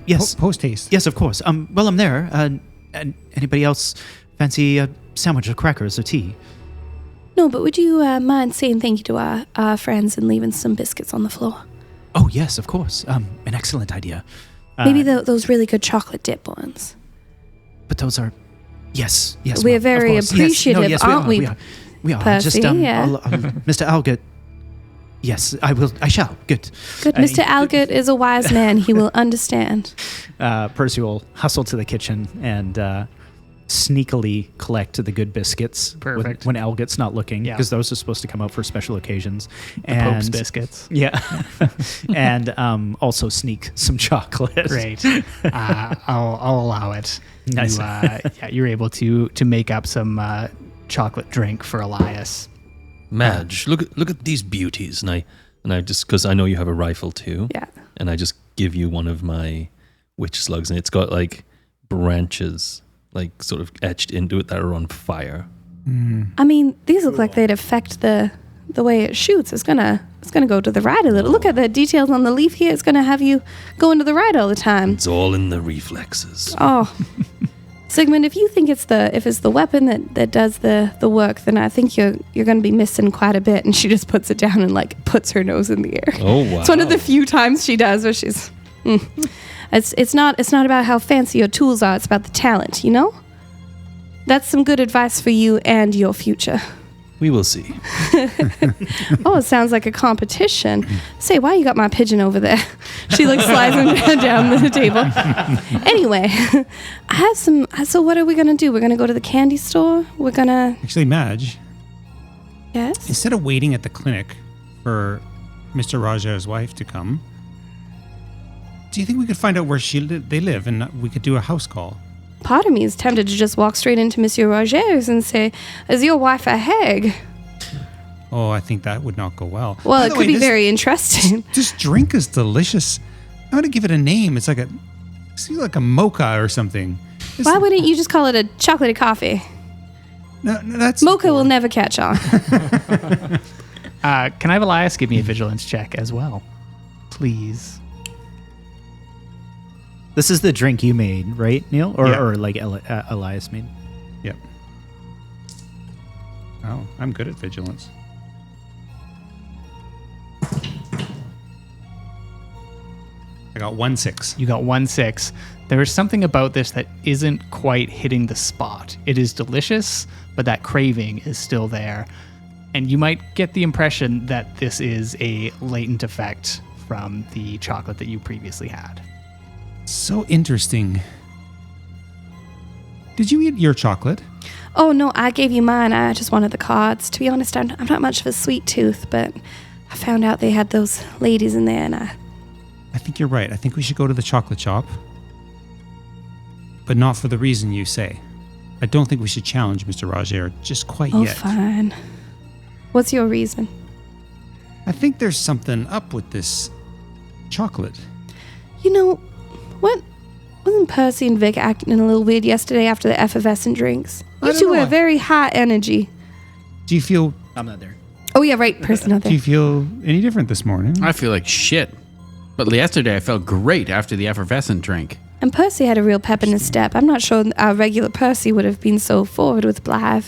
Yes. Post haste. Yes, of course. Well, I'm there. And anybody else fancy a sandwich or crackers or tea? No, but would you mind saying thank you to our friends and leaving some biscuits on the floor? Oh, yes, of course. An excellent idea. Maybe those really good chocolate dip ones. But those are... Yes. We're ma'am, very of course. appreciative, Yes, aren't we? We are. Percy, yeah. Mr. Algett. Yes, I will. I shall. Good. Good. Mr. Algett is a wise man. He will understand. Percy will hustle to the kitchen and sneakily collect the good biscuits Perfect. when Elgit's not looking, Yeah. because those are supposed to come out for special occasions. The Pope's biscuits. Yeah. And also sneak some chocolate. Great. I'll allow it. Nice. You're able to make up some chocolate drink for Elias. Madge, look at these beauties, and I just, because I know you have a rifle too. Yeah. And I just give you one of my witch slugs, and it's got like branches like sort of etched into it that are on fire. I mean, these look like they'd affect the way it shoots. It's gonna go to the right a little. Look at the details on the leaf here. It's gonna have you going to the right all the time. It's all in the reflexes. Oh, Sigmund, if you think it's the weapon that does the work, then I think you're gonna be missing quite a bit. And she just puts it down and like puts her nose in the air. Oh wow! It's one of the few times she does where she's. It's not about how fancy your tools are. It's about the talent. You know. That's some good advice for you and your future. We will see. Oh, it sounds like a competition. Say, why you got my pigeon over there? She like slides him down the table. Anyway, I have some. So what are we gonna do? We're gonna go to the candy store. We're gonna. Actually, Madge, Yes. instead of waiting at the clinic for Mr. Rajar's wife to come, do you think we could find out where they live and we could do a house call? Part of me is tempted to just walk straight into Monsieur Roger's and say, "Is your wife a hag?" Oh, I think that would not go well. Well, By it the could way, be very interesting. This drink is delicious. I'm going to give it a name. It's like a mocha or something. Why wouldn't you just call it a chocolatey coffee? No, that's Mocha will never catch on. Can I have Elias give me a vigilance check as well, please? This is the drink you made, right, Neil? Or, Yeah. or like Elias made? Yep. Oh, I'm good at vigilance. I got 1-6. You got 1-6. There is something about this that isn't quite hitting the spot. It is delicious, but that craving is still there. And you might get the impression that this is a latent effect from the chocolate that you previously had. So interesting. Did you eat your chocolate? Oh, no, I gave you mine. I just wanted the cards. To be honest, I'm not much of a sweet tooth, but I found out they had those ladies in there, and I think you're right. I think we should go to the chocolate shop. But not for the reason you say. I don't think we should challenge Mr. Rajer just quite Oh, yet. fine. What's your reason? I think there's something up with this chocolate. You know, what? Wasn't Percy and Vic acting a little weird yesterday after the effervescent drinks? I You don't two know. were very high energy. Do you feel I'm not there. Oh, yeah, right. Percy, not do you there. feel any different this morning? I feel like shit. But yesterday I felt great after the effervescent drink. And Percy had a real pep in his step. I'm not sure our regular Percy would have been so forward with Blythe.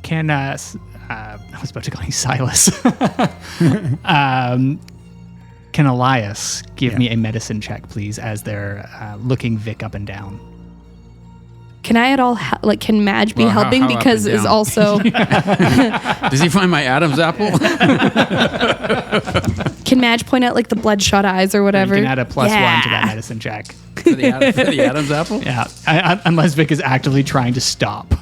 Can, I was about to call you Silas. Can Elias give me a medicine check, please, as they're looking Vic up and down? Can I at all, can Madge be Well, how- helping how up because and is down? also, Does he find my Adam's apple? can Madge point out like the bloodshot eyes or whatever? You can add a +1 to that Yeah. medicine check. for the Adam's apple? Yeah, unless Vic is actively trying to stop.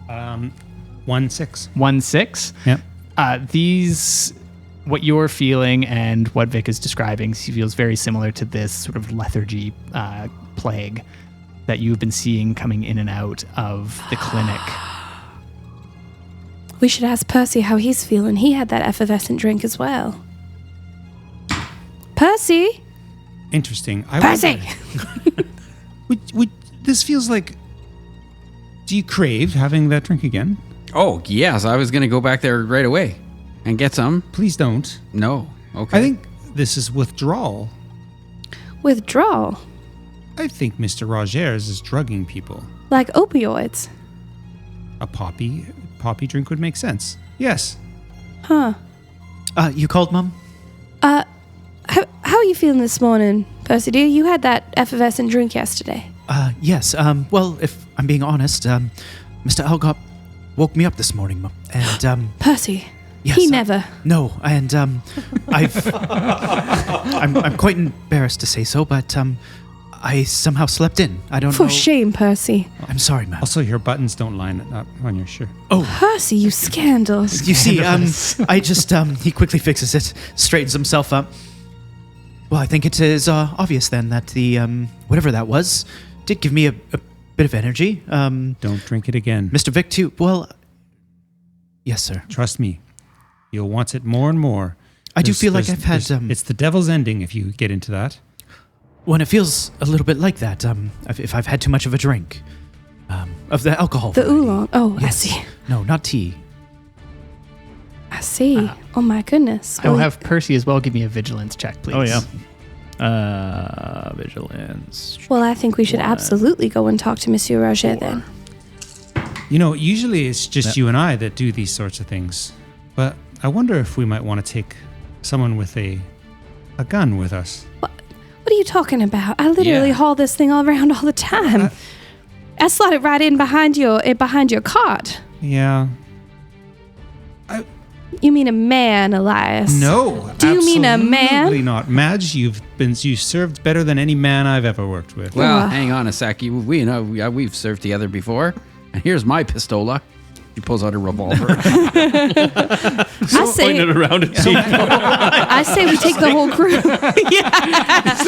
1-6. 1-6. Yep. These, what you're feeling and what Vic is describing, he feels very similar to this sort of lethargy plague that you've been seeing coming in and out of the clinic. We should ask Percy how he's feeling. He had that effervescent drink as well. Percy! Interesting. Percy! This feels like... Do you crave having that drink again? Oh, yes. I was going to go back there right away and get some. Please don't. No. Okay. I think this is withdrawal. Withdrawal? I think Mr. Rogers is drugging people. Like opioids? A poppy drink would make sense. Yes. Huh. You called, Mum? How are you feeling this morning, Percy dear? You had that effervescent drink yesterday. Yes. Well, if I'm being honest, Mr. Algop woke me up this morning, Mum. And, Percy. yes, He never. No, and, I'm quite embarrassed to say so, but, I somehow slept in. I don't know. For shame, Percy. I'm sorry, ma'am. Also, your buttons don't line up on your shirt. Percy, you scandals. You see, I just, he quickly fixes it, straightens himself up. Well, I think it is obvious then that the, whatever that was, did give me a bit of energy. Don't drink it again. Mr. Vic, too. Well, yes, sir. Trust me. You'll want it more and more. I do feel like I've had... it's the devil's ending if you get into that. When it feels a little bit like that, if I've had too much of a drink, of the alcohol. The variety. oolong. Oh, Yes. I see. No, not tea. I see. Oh my goodness. I'll have Percy as well give me a vigilance check, please. Oh, yeah. Vigilance. Well, I think we should absolutely go and talk to Monsieur Roger then. You know, usually it's just you and I that do these sorts of things. But I wonder if we might want to take someone with a gun with us. What are you talking about? I literally haul this thing all around all the time. I slide it right in behind your cart. Yeah. You mean a man, Elias? No. Do you mean a man? Absolutely not. Madge, you served better than any man I've ever worked with. Well, hang on a sec. We've served together before. And here's my pistola. He pulls out a revolver. I Pointing it around at people. I say we take the whole crew. It's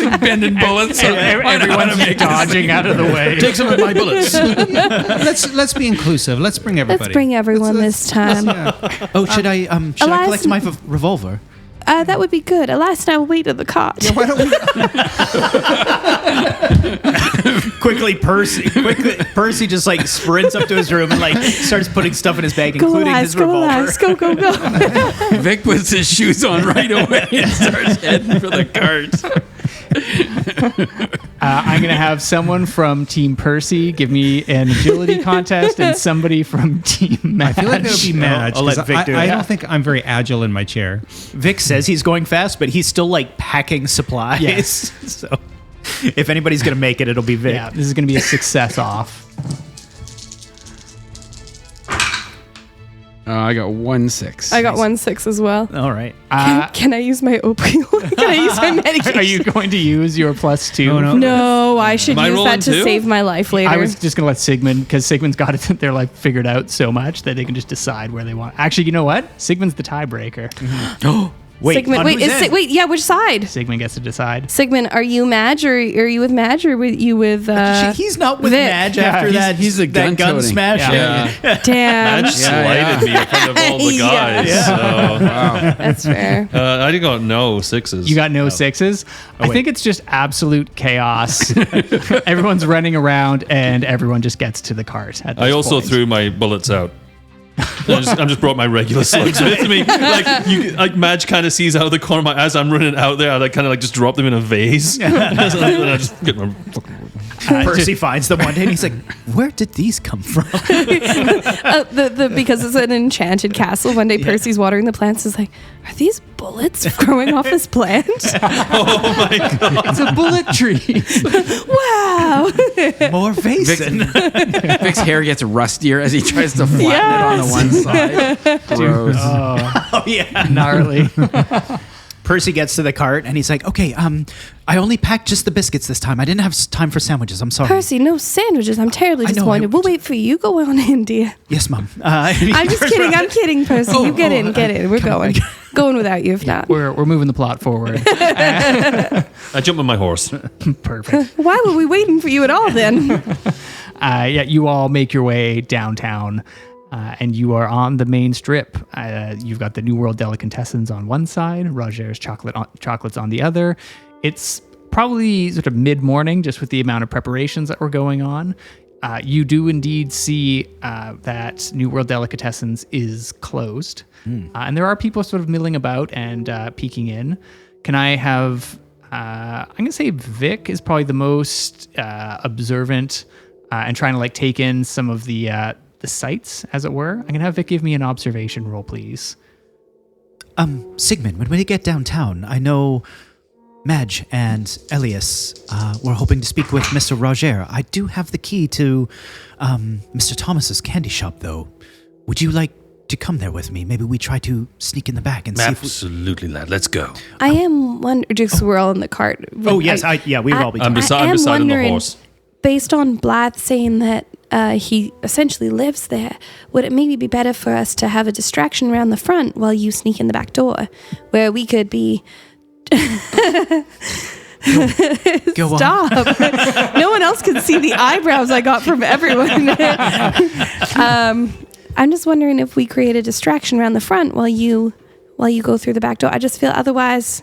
like bending bullets. Everyone's dodging out of the way. Take some of my bullets. Let's be inclusive. Let's bring everybody. Let's bring everyone this time. Oh, should I Elias- collect my revolver? That would be good. Elias and I will wait at the cart. Why don't we? Quickly, Percy just like sprints up to his room and like starts putting stuff in his bag, Go, including Elias, his go, revolver. Elias, go, go, go. Vic puts his shoes on right away and starts heading for the cart. I'm going to have someone from Team Percy give me an agility contest and somebody from Team Madge. I feel like that would be Madge. I'll let 'cause Vic do it. I don't think I'm very agile in my chair. Vic says he's going fast, but he's still like packing supplies. Yes. So if anybody's gonna make it, it'll be Vic. Yeah, this is going to be a success off. I got 1-6. I got 1-6 as well. All right. Can I use my opioid? Can I use my medication? Are you going to use your +2? Oh, no. No, I should Am I use rolling that to too? save my life later. I was just going to let Sigmund, because Sigmund's got it, they're like figured out so much that they can just decide where they want. Actually, you know what? Sigmund's the tiebreaker. Wait. Sigmund, on wait, whose end? yeah, which side? Sigmund gets to decide. Sigmund, are you Madge or are you with Madge or with you with He's not with Vic? Madge Yeah, after he's- that. he's a that gun gun-toting. smash. Yeah. Damn. Madge slighted me in front of all the Yeah. guys. So, That's fair. I didn't got no 6s. You got no 6s? I think it's just absolute chaos. Everyone's running around and everyone just gets to the cart. At this I also point. threw my bullets out. I'm just brought my regular slugs with me. Like Madge kind of sees out of the corner of my as I'm running out there. I like kind of like just drop them in a vase. And I just get my fucking. Percy finds them one day and he's like, "Where did these come from?" Because it's an enchanted castle. One day Percy's watering the plants. Is like, are these bullets growing off this plant? Oh my god! It's a bullet tree. Wow. More Vaesen. Vic's hair gets rustier as he tries to flatten it on the one side. Gross. Oh yeah. Gnarly. Percy gets to the cart and he's like, "Okay, I only packed just the biscuits this time. I didn't have time for sandwiches. I'm sorry." Percy, no sandwiches. I'm terribly I know, disappointed. We'll wait for you. Go on in, dear. Yes, Mom. I'm just kidding. I'm kidding, Percy. You get in. We're going. Going without you if not. We're moving the plot forward. I jump on my horse. Perfect. Why were we waiting for you at all then? Yeah, you all make your way downtown. And you are on the main strip. You've got the New World Delicatessens on one side, Roger's chocolates on the other. It's probably sort of mid-morning, just with the amount of preparations that were going on. You do indeed see that New World Delicatessens is closed. And there are people sort of milling about and peeking in. Can I have... I'm going to say Vic is probably the most observant and trying to like take in some of the sights, as it were. I'm going to have Vic give me an observation roll, please. Sigmund, when we get downtown, I know Madge and Elias were hoping to speak with Mr. Roger. I do have the key to Mr. Thomas's candy shop, though. Would you like to come there with me? Maybe we try to sneak in the back and see if Absolutely, lad. Let's go. I am wondering, just we're all in the cart. Oh, yes. We will all be I'm talking. beside on the wondering, horse. based on Blythe saying that he essentially lives there, would it maybe be better for us to have a distraction around the front while you sneak in the back door, where we could be... Go on. Stop. No one else can see the eyebrows I got from everyone. I'm just wondering if we create a distraction around the front while you go through the back door. I just feel otherwise...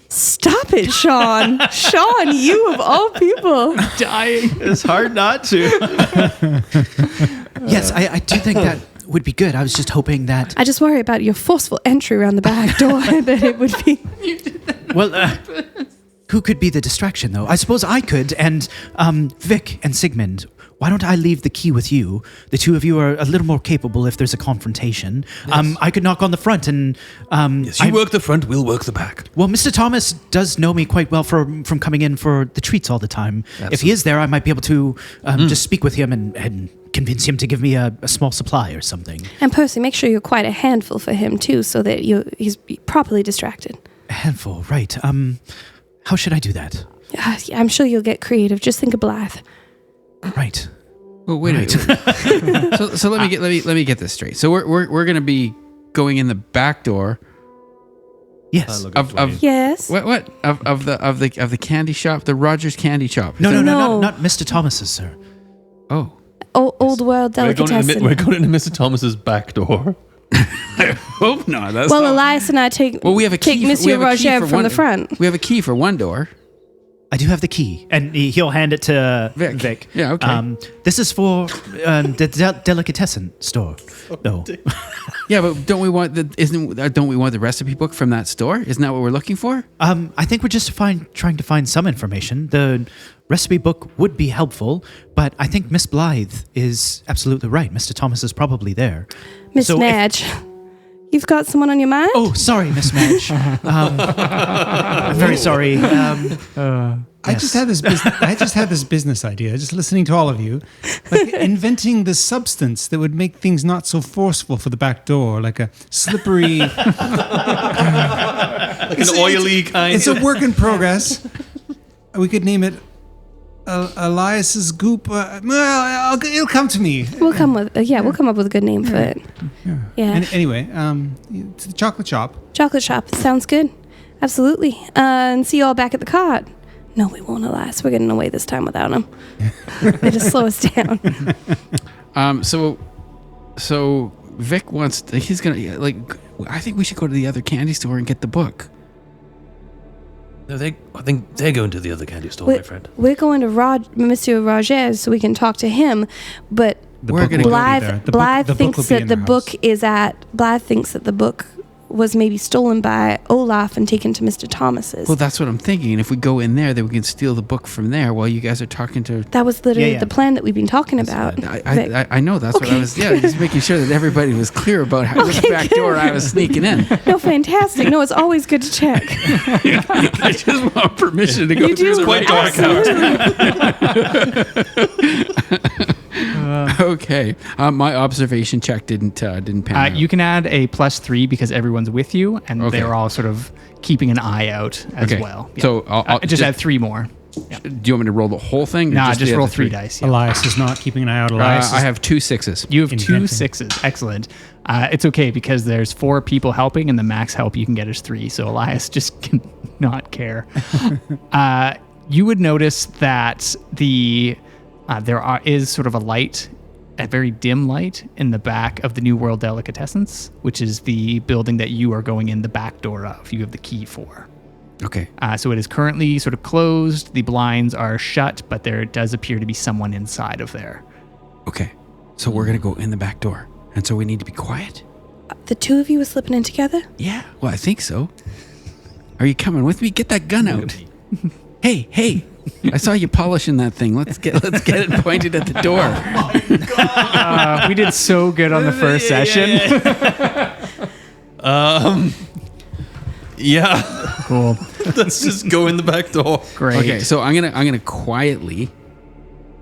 Stop it, Sean. Sean, you of all people. Dying. It's hard not to. Yes, I do think that would be good. I was just hoping that... I just worry about your forceful entry around the back door, that it would be... Well, who could be the distraction, though? I suppose I could, and Vic and Sigmund. Why don't I leave the key with you? The two of you are a little more capable if there's a confrontation. Yes. I could knock on the front and... yes, you work the front, we'll work the back. Well, Mr. Thomas does know me quite well from coming in for the treats all the time. Absolutely. If he is there, I might be able to just speak with him and convince him to give me a small supply or something. And Percy, make sure you're quite a handful for him, too, so that he's properly distracted. A handful, right. How should I do that? I'm sure you'll get creative. Just think of Blythe. Right. Well, wait. So let me get this straight. So we're gonna be going in the back door. Yes. Of yes. What of the candy shop, the Rogers Candy Shop. No, not Mr. Thomas's, sir. Oh. Old World Delicatessen. We're going into Mr. Thomas's back door. I hope not. Elias and I take Monsieur Roger from the front. We have a key for one door. I do have the key, and he'll hand it to Vic. Yeah, okay. This is for the delicatessen store. No. Yeah, but don't we want the recipe book from that store? Isn't that what we're looking for? I think we're just trying to find some information. The recipe book would be helpful, but I think Miss Blythe is absolutely right. Mr. Thomas is probably there. Miss Madge. You've got someone on your mind? Oh, sorry, Miss Madge. I'm very sorry. I just had this business idea, just listening to all of you, like inventing the substance that would make things not so forceful for the back door, like a slippery, like an oily kind. It's a work in progress. We could name it Elias's Goop. It'll come to me. We'll come up with a good name for it. Yeah. Anyway, to the chocolate shop. Chocolate shop sounds good. Absolutely. And see you all back at the cart. No, we won't, Elias. We're getting away this time without him. They just slow us down. So Vic wants. He's gonna I think we should go to the other candy store and get the book. No, I think they're going to the other candy store, my friend. We're going to Monsieur Roger's so we can talk to him, but Blythe thinks that the book was maybe stolen by Olaf and taken to Mr. Thomas's. Well, that's what I'm thinking. And if we go in there, then we can steal the book from there while you guys are talking to... That was literally the plan that we've been talking about. I know. That's what I was... Yeah, just making sure that everybody was clear about which back door I was sneaking in. No, fantastic. No, it's always good to check. I just want permission to go through the quite dark out. Okay. My observation check didn't pan out. You can add a +3 because everyone's with you, and they're all sort of keeping an eye out as well. Yeah. So I'll just add 3 more. Yeah. Do you want me to roll the whole thing? Nah, just roll 3 dice. Yeah. Elias is not keeping an eye out. Elias I have 2 6s. You have 2 6s. Excellent. It's okay because there's 4 people helping, and the max help you can get is 3. So Elias just can not care. You would notice that there is sort of a light, a very dim light in the back of the New World Delicatessens, which is the building that you are going in the back door of. You have the key for. Okay. So it is currently sort of closed. The blinds are shut, but there does appear to be someone inside of there. Okay. So we're going to go in the back door. And so we need to be quiet? The two of you are slipping in together? Yeah. Well, I think so. Are you coming with me? Get that gun out. Hey. I saw you polishing that thing. Let's get it pointed at the door. We did so good on the first session. Yeah. Cool. Let's just go in the back door. Great. Okay, so I'm gonna quietly.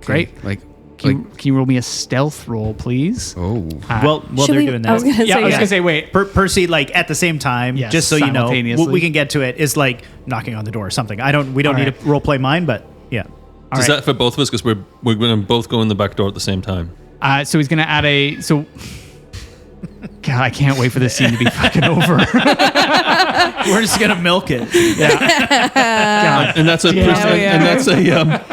Great. Like Can you roll me a stealth roll, please? Oh. While Should they're we- doing that, I was gonna Yeah, say, I was gonna say, wait. Percy, like at the same time, Yes, just so you know, simultaneously. we can get to it. Is like knocking on the door or something. We don't All need right. to role play mine, but yeah. All Is right. that for both of us? Because we're going to both go in the back door at the same time. So he's gonna add a God, I can't wait for this scene to be fucking over. We're just gonna milk it. God. And that's a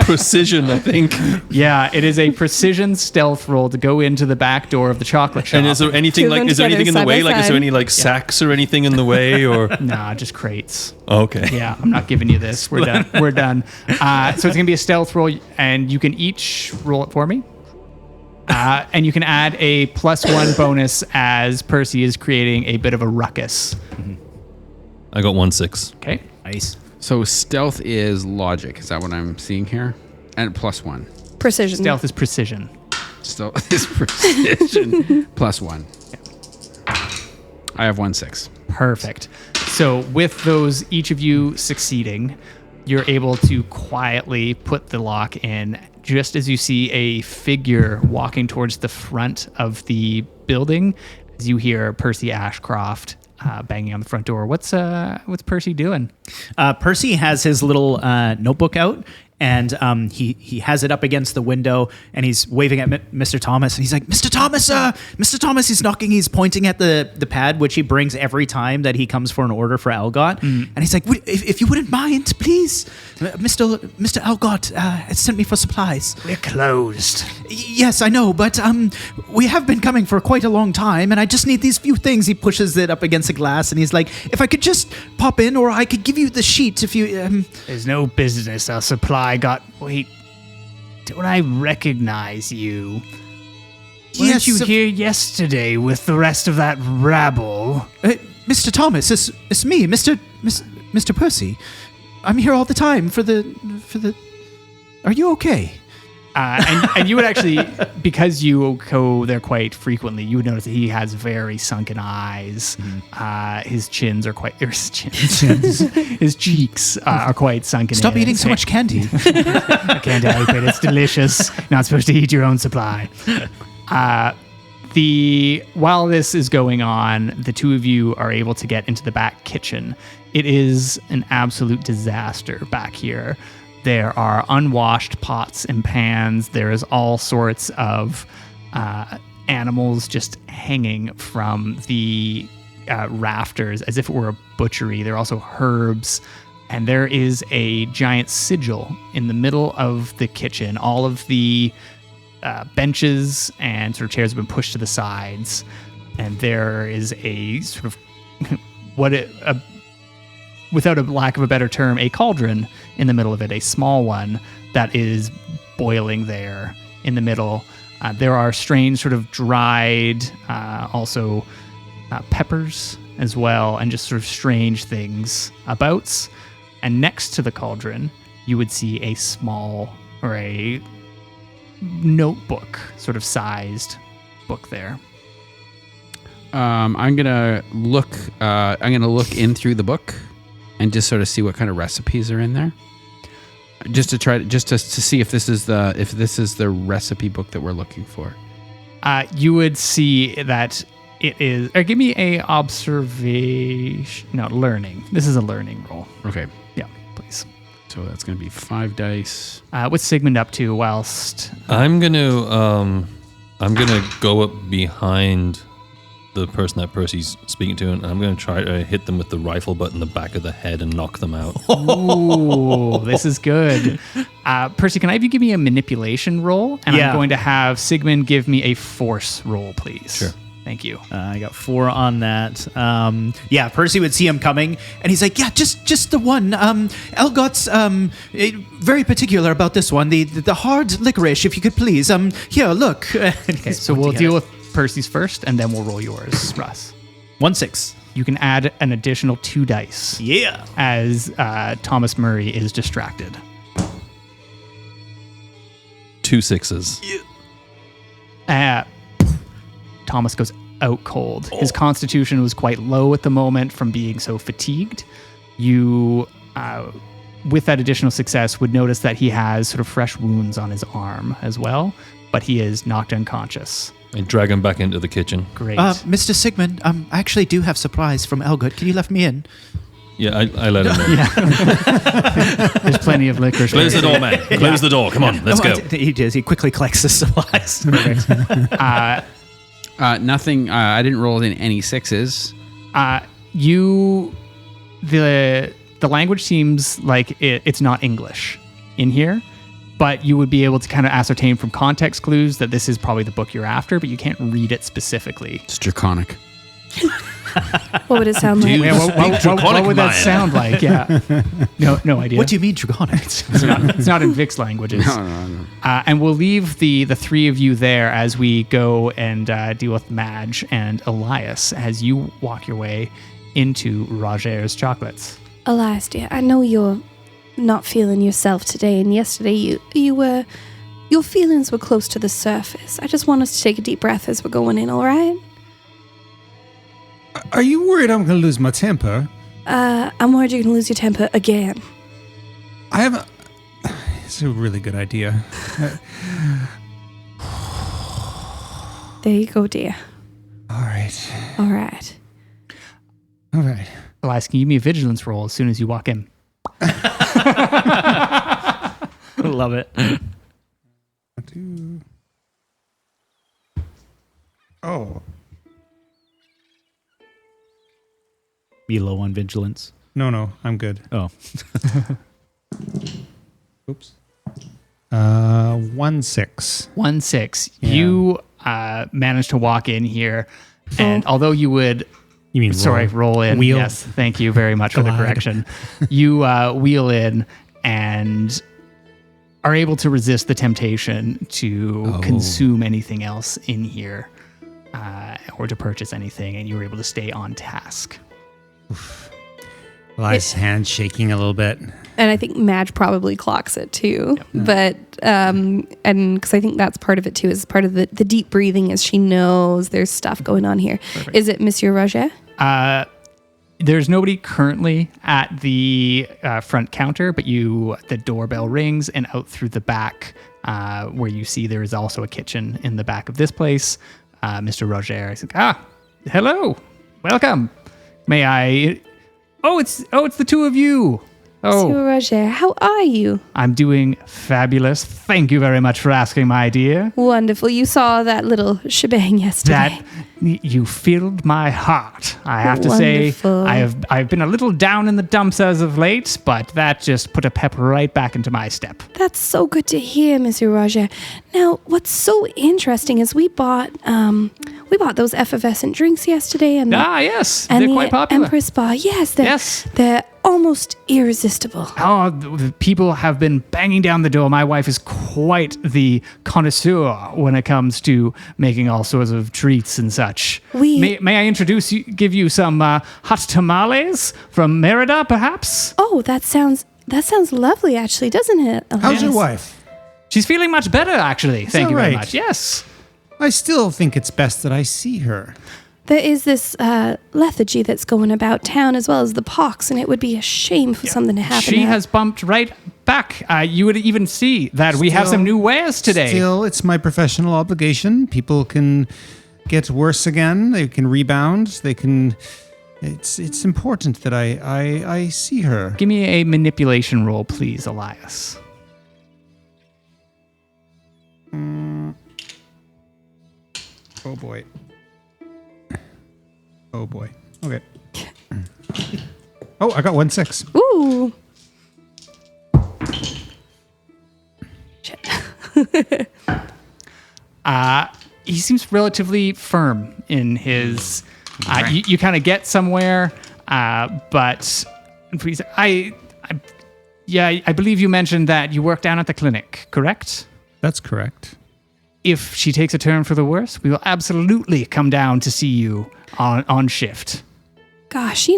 precision, I think. Yeah, it is a precision stealth roll to go into the back door of the chocolate shop. And is there anything Two of them is there anything in the together, way? side by Like, is there side. any like sacks or anything in the way? Or Nah, just crates. okay. Yeah, I'm not giving you this. We're done. We're done. So it's gonna be a stealth roll, and you can each roll it for me. And you can add a +1 bonus as Percy is creating a bit of a ruckus. I got 1-6. Okay. Nice. So stealth is logic. Is that what I'm seeing here? And +1. Precision. Stealth is precision. Stealth is precision. +1. I have 1-6. Perfect. So with those, each of you succeeding, you're able to quietly put the lock in just as you see a figure walking towards the front of the building. As you hear Percy Ashcroft banging on the front door. What's Percy doing? Percy has his little notebook out, and he has it up against the window, and he's waving at Mr. Thomas, and he's like, Mr. Thomas, Mr. Thomas, he's knocking, he's pointing at the pad, which he brings every time that he comes for an order for Algot, and he's like, if you wouldn't mind, please, Mr. Algot has sent me for supplies. We're closed. Yes, I know, but we have been coming for quite a long time, and I just need these few things. He pushes it up against the glass, and he's like, if I could just pop in, or I could give you the sheet if you... There's no business. Our supply got... Wait. Don't I recognize you? Weren't Yes, you here yesterday with the rest of that rabble? Mr. Thomas, it's me, Mr. Percy. I'm here all the time for the... Are you okay? And you would actually, because you go there quite frequently, you would notice that he has very sunken eyes. His chins are quite... His cheeks are quite sunken. Stop in. eating so much candy. I can't help it. It's delicious. Not supposed to eat your own supply. While this is going on, the two of you are able to get into the back kitchen. It is an absolute disaster back here. There are unwashed pots and pans. There is all sorts of animals just hanging from the rafters as if it were a butchery. There are also herbs. And there is a giant sigil in the middle of the kitchen. All of the benches and sort of chairs have been pushed to the sides. And there is a sort of without a lack of a better term, a cauldron in the middle of it, a small one that is boiling there in the middle. There are strange sort of dried, also peppers as well, and just sort of strange things abouts. And next to the cauldron, you would see a small or a notebook sort of sized book there. I'm gonna look in through the book and just sort of see what kind of recipes are in there. Just to see if this is the recipe book that we're looking for. You would see that it is. Or give me a observation. No, learning. This is a learning roll. Okay. Yeah, please. So that's gonna be 5 dice. What's Sigmund up to whilst? I'm gonna go up behind the person that Percy's speaking to, and I'm going to try to hit them with the rifle butt in the back of the head and knock them out. Ooh, this is good. Percy, can I have you give me a manipulation roll? And Yeah. I'm going to have Sigmund give me a force roll, please. Sure. Thank you. I got 4 on that. Percy would see him coming, and he's like, "Yeah, just the one. Elgot's very particular about this one. The hard licorice, if you could please. Here, look." Okay, so we'll deal with Percy's first, and then we'll roll yours, Russ. 1-6. You can add an additional 2 dice Yeah. as Thomas Murray is distracted. 2 6s. Thomas goes out cold. His constitution was quite low at the moment from being so fatigued. You, with that additional success, would notice that he has sort of fresh wounds on his arm as well. but he is knocked unconscious. And drag him back into the kitchen. Great. Mr. Sigmund, I actually do have supplies from Elgood. Can you let me in? Yeah, I let him in. There's plenty of liquor. Close the door, man. Close the door. Come on, let's go. He does. He quickly collects the supplies. Nothing. I didn't roll in any sixes. The language seems like it's not English in here, but you would be able to kind of ascertain from context clues that this is probably the book you're after, but you can't read it specifically. It's draconic. What would it sound like? Yeah, what would that sound like? Yeah. No idea. What do you mean draconic? It's not in Vic's languages. No. And we'll leave the three of you there as we go and deal with Madge and Elias as you walk your way into Roger's Chocolates. Elias, dear, I know you're not feeling yourself today, and yesterday you were... Your feelings were close to the surface. I just want us to take a deep breath as we're going in, all right? Are you worried I'm going to lose my temper? I'm worried you're going to lose your temper again. I haven't... It's a really good idea. There you go, dear. All right. All right. All right. Elias, can you give me a vigilance roll as soon as you walk in? Love it. Oh. Be low on vigilance. No, I'm good. Oh. Oops. 1-6. 1-6. Yeah. You managed to walk in here, and although you would... You mean roll in. Wheel. Yes, thank you very much for the Glide. correction. You wheel in and are able to resist the temptation to consume anything else in here or to purchase anything, and you were able to stay on task. Elias' hand shaking a little bit. And I think Madge probably clocks it too. But, and because I think that's part of it too, is part of the deep breathing as she knows there's stuff going on here. Perfect. Is it Monsieur Roger? There's nobody currently at the front counter, but the doorbell rings, and out through the back, where you see there is also a kitchen in the back of this place. Mr. Roger is like, hello, welcome. May I? Oh, it's the two of you. Monsieur Roger, how are you? I'm doing fabulous. Thank you very much for asking, my dear. Wonderful. You saw that little shebang yesterday. You filled my heart. I have to Wonderful. say, I've been a little down in the dumps as of late, but that just put a pep right back into my step. That's so good to hear, Monsieur Roger. Now, what's so interesting is we bought those effervescent drinks yesterday, and Yes, and they're the quite popular. Empress Bar. Yes, Yes. they're almost irresistible. Oh, the people have been banging down the door. My wife is quite the connoisseur when it comes to making all sorts of treats and such. May I give you some hot tamales from Merida, perhaps? Oh, that sounds lovely, actually, doesn't it? How's your wife? She's feeling much better, actually. Thank you very right? much. Yes. I still think it's best that I see her. There is this lethargy that's going about town, as well as the pox, and it would be a shame for something to happen. She has bumped right back. You would even see that we have some new wares today. Still, it's my professional obligation. People can get worse again. They can rebound. They can... It's important that I see her. Give me a manipulation roll, please, Elias. Oh, boy. Oh, boy. Okay. Oh, I got 1-6. Ooh. Shit. He seems relatively firm in his... you kind of get somewhere, but... I believe you mentioned that you work down at the clinic, correct? That's correct. If she takes a turn for the worse, we will absolutely come down to see you on shift. Gosh,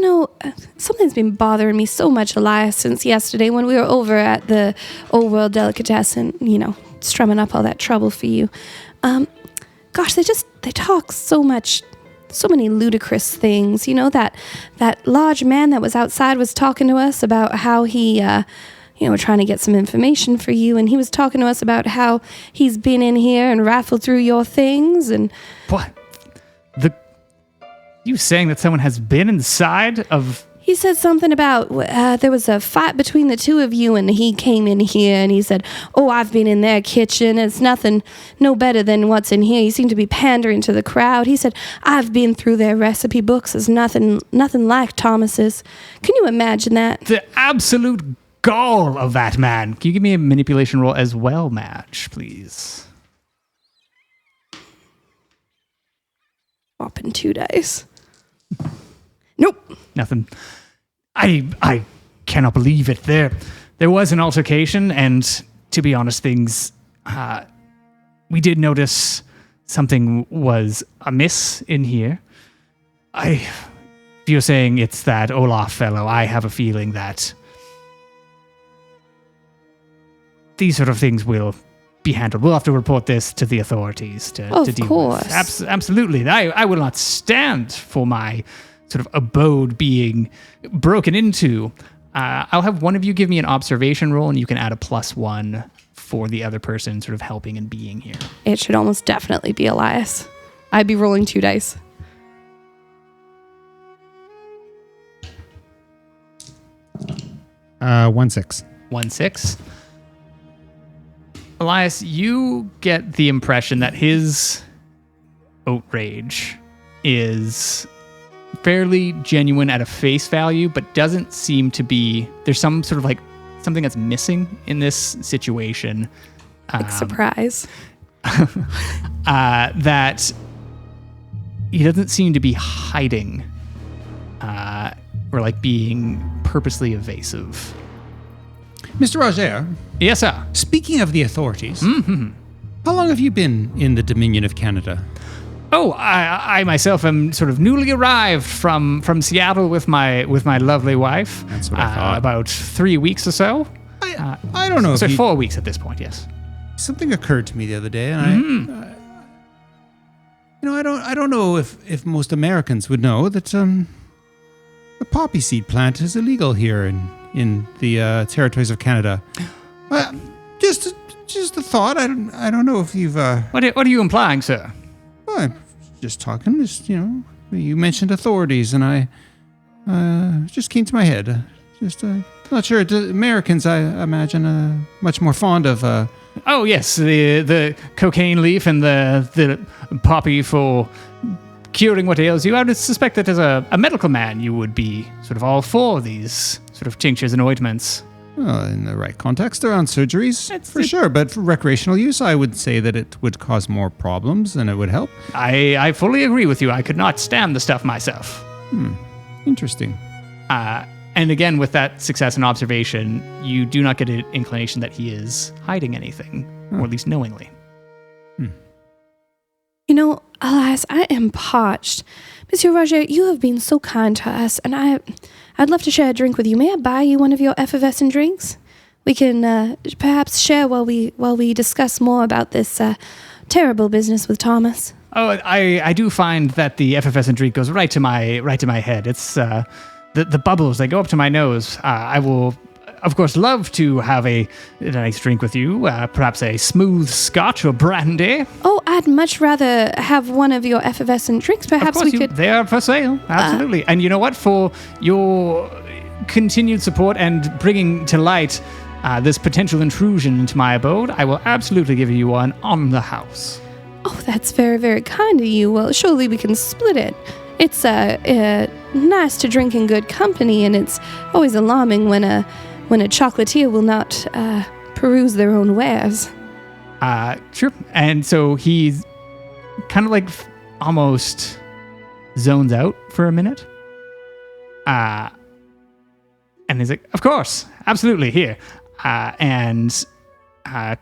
something's been bothering me so much, Elias, since yesterday when we were over at the Old World Delicatessen, strumming up all that trouble for you. Gosh, they talk so many ludicrous things. That large man that was outside was talking to us about how he we're trying to get some information for you. And he was talking to us about how he's been in here and raffled through your things. And What? You saying that someone has been inside of... he said something about there was a fight between the two of you, and he came in here and he said, "Oh, I've been in their kitchen. It's no better than what's in here." He seemed to be pandering to the crowd. He said, "I've been through their recipe books. It's nothing like Thomas's." Can you imagine that? The absolute gall of that man. Can you give me a manipulation roll as well, Madge, please? Whopping 2 dice. Nope. Nothing. I cannot believe it. There was an altercation, and to be honest, we did notice something was amiss in here. If you're saying it's that Olaf fellow, I have a feeling that these sort of things will be handled. We'll have to report this to the authorities to deal course. with. Absolutely. I will not stand for my sort of abode being broken into. I'll have one of you give me an observation roll, and you can add a +1 for the other person sort of helping and being here. It should almost definitely be Elias. I'd be rolling 2 dice. Uh, 1-6. 1-6. Elias, you get the impression that his outrage is fairly genuine at a face value, but doesn't seem to be... There's some sort of like something that's missing in this situation. Like surprise. That he doesn't seem to be hiding or like being purposely evasive. Mr. Roger, Yes, sir. speaking of the authorities, how long have you been in the Dominion of Canada? Oh, I myself am sort of newly arrived from Seattle with my lovely wife. That's what I thought. About 3 weeks or so. I don't know So if you, 4 weeks at this point, yes. something occurred to me the other day, and I don't know if most Americans would know that the poppy seed plant is illegal here in the territories of Canada. Just a thought. I don't know if you've. What are you implying, sir? Well, I'm just talking. You mentioned authorities, and I just came to my head. Not sure. Americans, I imagine, much more fond of. Oh yes, the cocaine leaf and the poppy for curing what ails you. I would suspect that as a medical man, you would be sort of all for these sort of tinctures and ointments. Well, in the right context, around surgeries, for sure. But for recreational use, I would say that it would cause more problems than it would help. I fully agree with you. I could not stand the stuff myself. Interesting. And again, with that success and observation, you do not get an inclination that he is hiding anything, or at least knowingly. Elias, I am parched. Monsieur Roger, you have been so kind to us, and I'd love to share a drink with you. May I buy you one of your effervescent drinks? We can perhaps share while we discuss more about this terrible business with Thomas. Oh, I do find that the effervescent drink goes right to my head. It's the bubbles, they go up to my nose. I will, of course, love to have a nice drink with you, perhaps a smooth scotch or brandy. Oh, I'd much rather have one of your effervescent drinks. Perhaps we could... They are for sale, absolutely. And you know what? For your continued support and bringing to light this potential intrusion into my abode, I will absolutely give you one on the house. Oh, that's very, very kind of you. Well, surely we can split it. It's nice to drink in good company, and it's always alarming when a chocolatier will not peruse their own wares. Sure. And so he's kind of like almost zones out for a minute. And he's like, of course, absolutely, here. And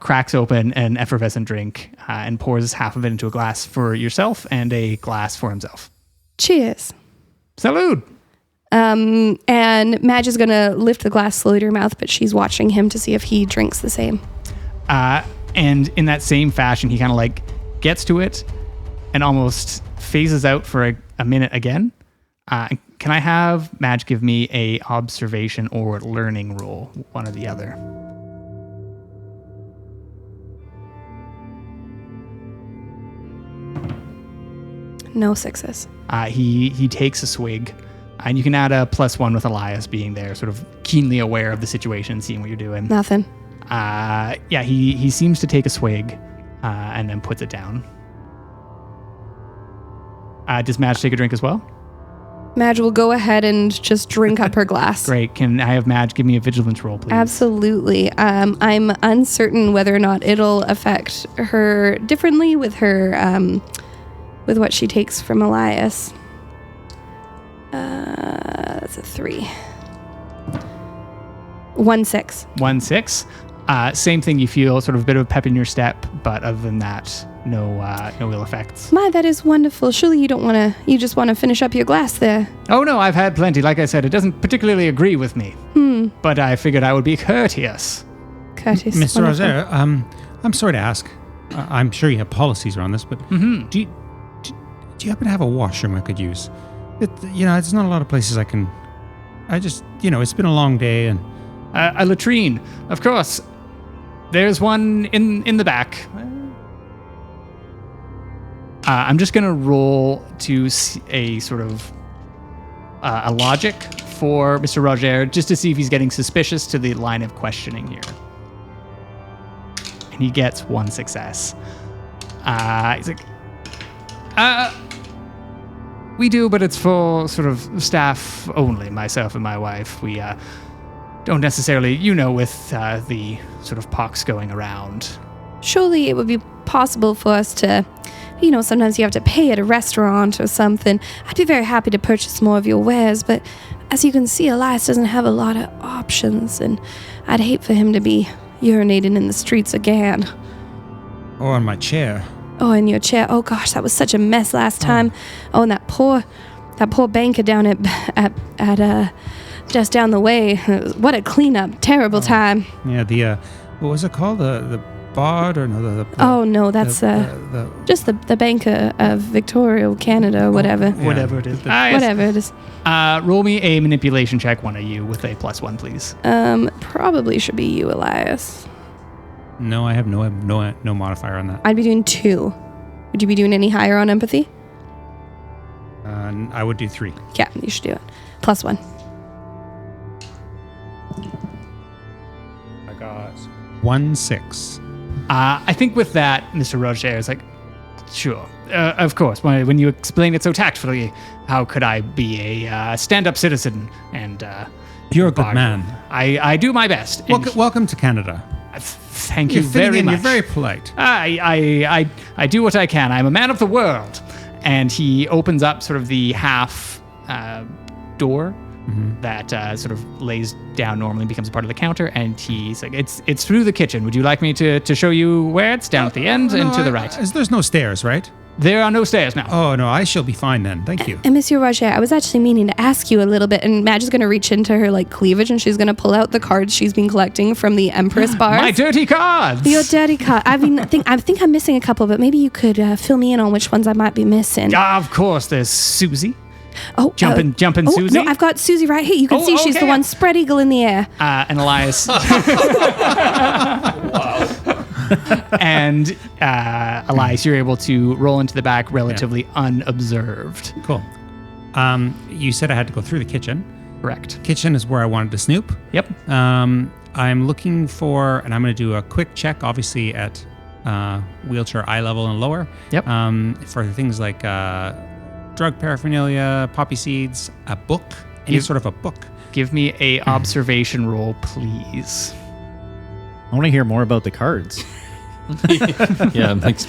cracks open an effervescent drink and pours half of it into a glass for yourself and a glass for himself. Cheers. Salud. And Madge is going to lift the glass slowly to her mouth, but she's watching him to see if he drinks the same. And in that same fashion, he kind of like gets to it and almost phases out for a minute again, and Can I have Madge give me a observation or learning roll, one or the other? No sixes. He takes a swig, and you can add a +1 with Elias being there, sort of keenly aware of the situation, seeing what you're doing. Nothing. He seems to take a swig and then puts it down. Does Madge take a drink as well? Madge will go ahead and just drink up her glass. Great. Can I have Madge give me a vigilance roll, please? Absolutely. I'm uncertain whether or not it'll affect her differently with her, with what she takes from Elias. That's a 3. 1-6. 1-6. Same thing. You feel sort of a bit of a pep in your step, but other than that, no ill effects. My, that is wonderful. Surely you don't want to. You just want to finish up your glass there. Oh no, I've had plenty. Like I said, it doesn't particularly agree with me. But I figured I would be courteous. Courteous. Mr. Wonderful. Rosaire, I'm sorry to ask. I'm sure you have policies around this, but do you happen to have a washroom I could use? It's not a lot of places I can. It's been a long day and. A latrine, of course. There's one in the back. I'm just going to roll to a sort of a logic for Mr. Roger, just to see if he's getting suspicious to the line of questioning here. And he gets 1 success. He's like, we do, but it's for sort of staff only, myself and my wife. We don't necessarily, with the sort of pox going around. Surely it would be possible for us to, sometimes you have to pay at a restaurant or something. I'd be very happy to purchase more of your wares, but as you can see, Elias doesn't have a lot of options, and I'd hate for him to be urinating in the streets again. Or on my chair. Oh, in your chair. Oh gosh, that was such a mess last time. Oh, and that poor banker down at just down the way. What a cleanup. Terrible time. Yeah, what was it called? The bard or no? Oh no, that's just the banker of Victoria, Canada, or whatever. Yeah. Whatever it is. Whatever it is. Roll me a manipulation check, one of you, with a +1, please. Probably should be you, Elias. No, I have no modifier on that. I'd be doing 2. Would you be doing any higher on empathy? I would do 3. Yeah, you should do it. +1. I got 1-6. I think with that, Mr. Roger is like, sure, of course. When you explain it so tactfully, how could I be a stand-up citizen and You're a good man. I do my best. Welcome to Canada. Thank you very much. You're very polite. I do what I can. I'm a man of the world. And he opens up sort of the half door that sort of lays down normally and becomes a part of the counter. And he's like, it's through the kitchen. Would you like me to show you where? It's down at the end and to the right. There's no stairs, right? There are no stairs now. Oh, no, I shall be fine then. Thank you. And Monsieur Roger, I was actually meaning to ask you a little bit, and Madge is going to reach into her cleavage, and she's going to pull out the cards she's been collecting from the Empress bars. My dirty cards! Your dirty card. I think I'm missing a couple, but maybe you could fill me in on which ones I might be missing. Of course, there's Susie. Oh, Jumpin' Susie? No, I've got Susie right here. You can see she's the one spread eagle in the air. And Elias. And Elias, you're able to roll into the back relatively unobserved. Cool. You said I had to go through the kitchen. Correct. Kitchen is where I wanted to snoop. Yep. I'm looking for, and I'm going to do a quick check, obviously at wheelchair eye level and lower. Yep. For things like drug paraphernalia, poppy seeds, a book, any sort of a book. Give me a observation roll, please. I want to hear more about the cards. Yeah, thanks.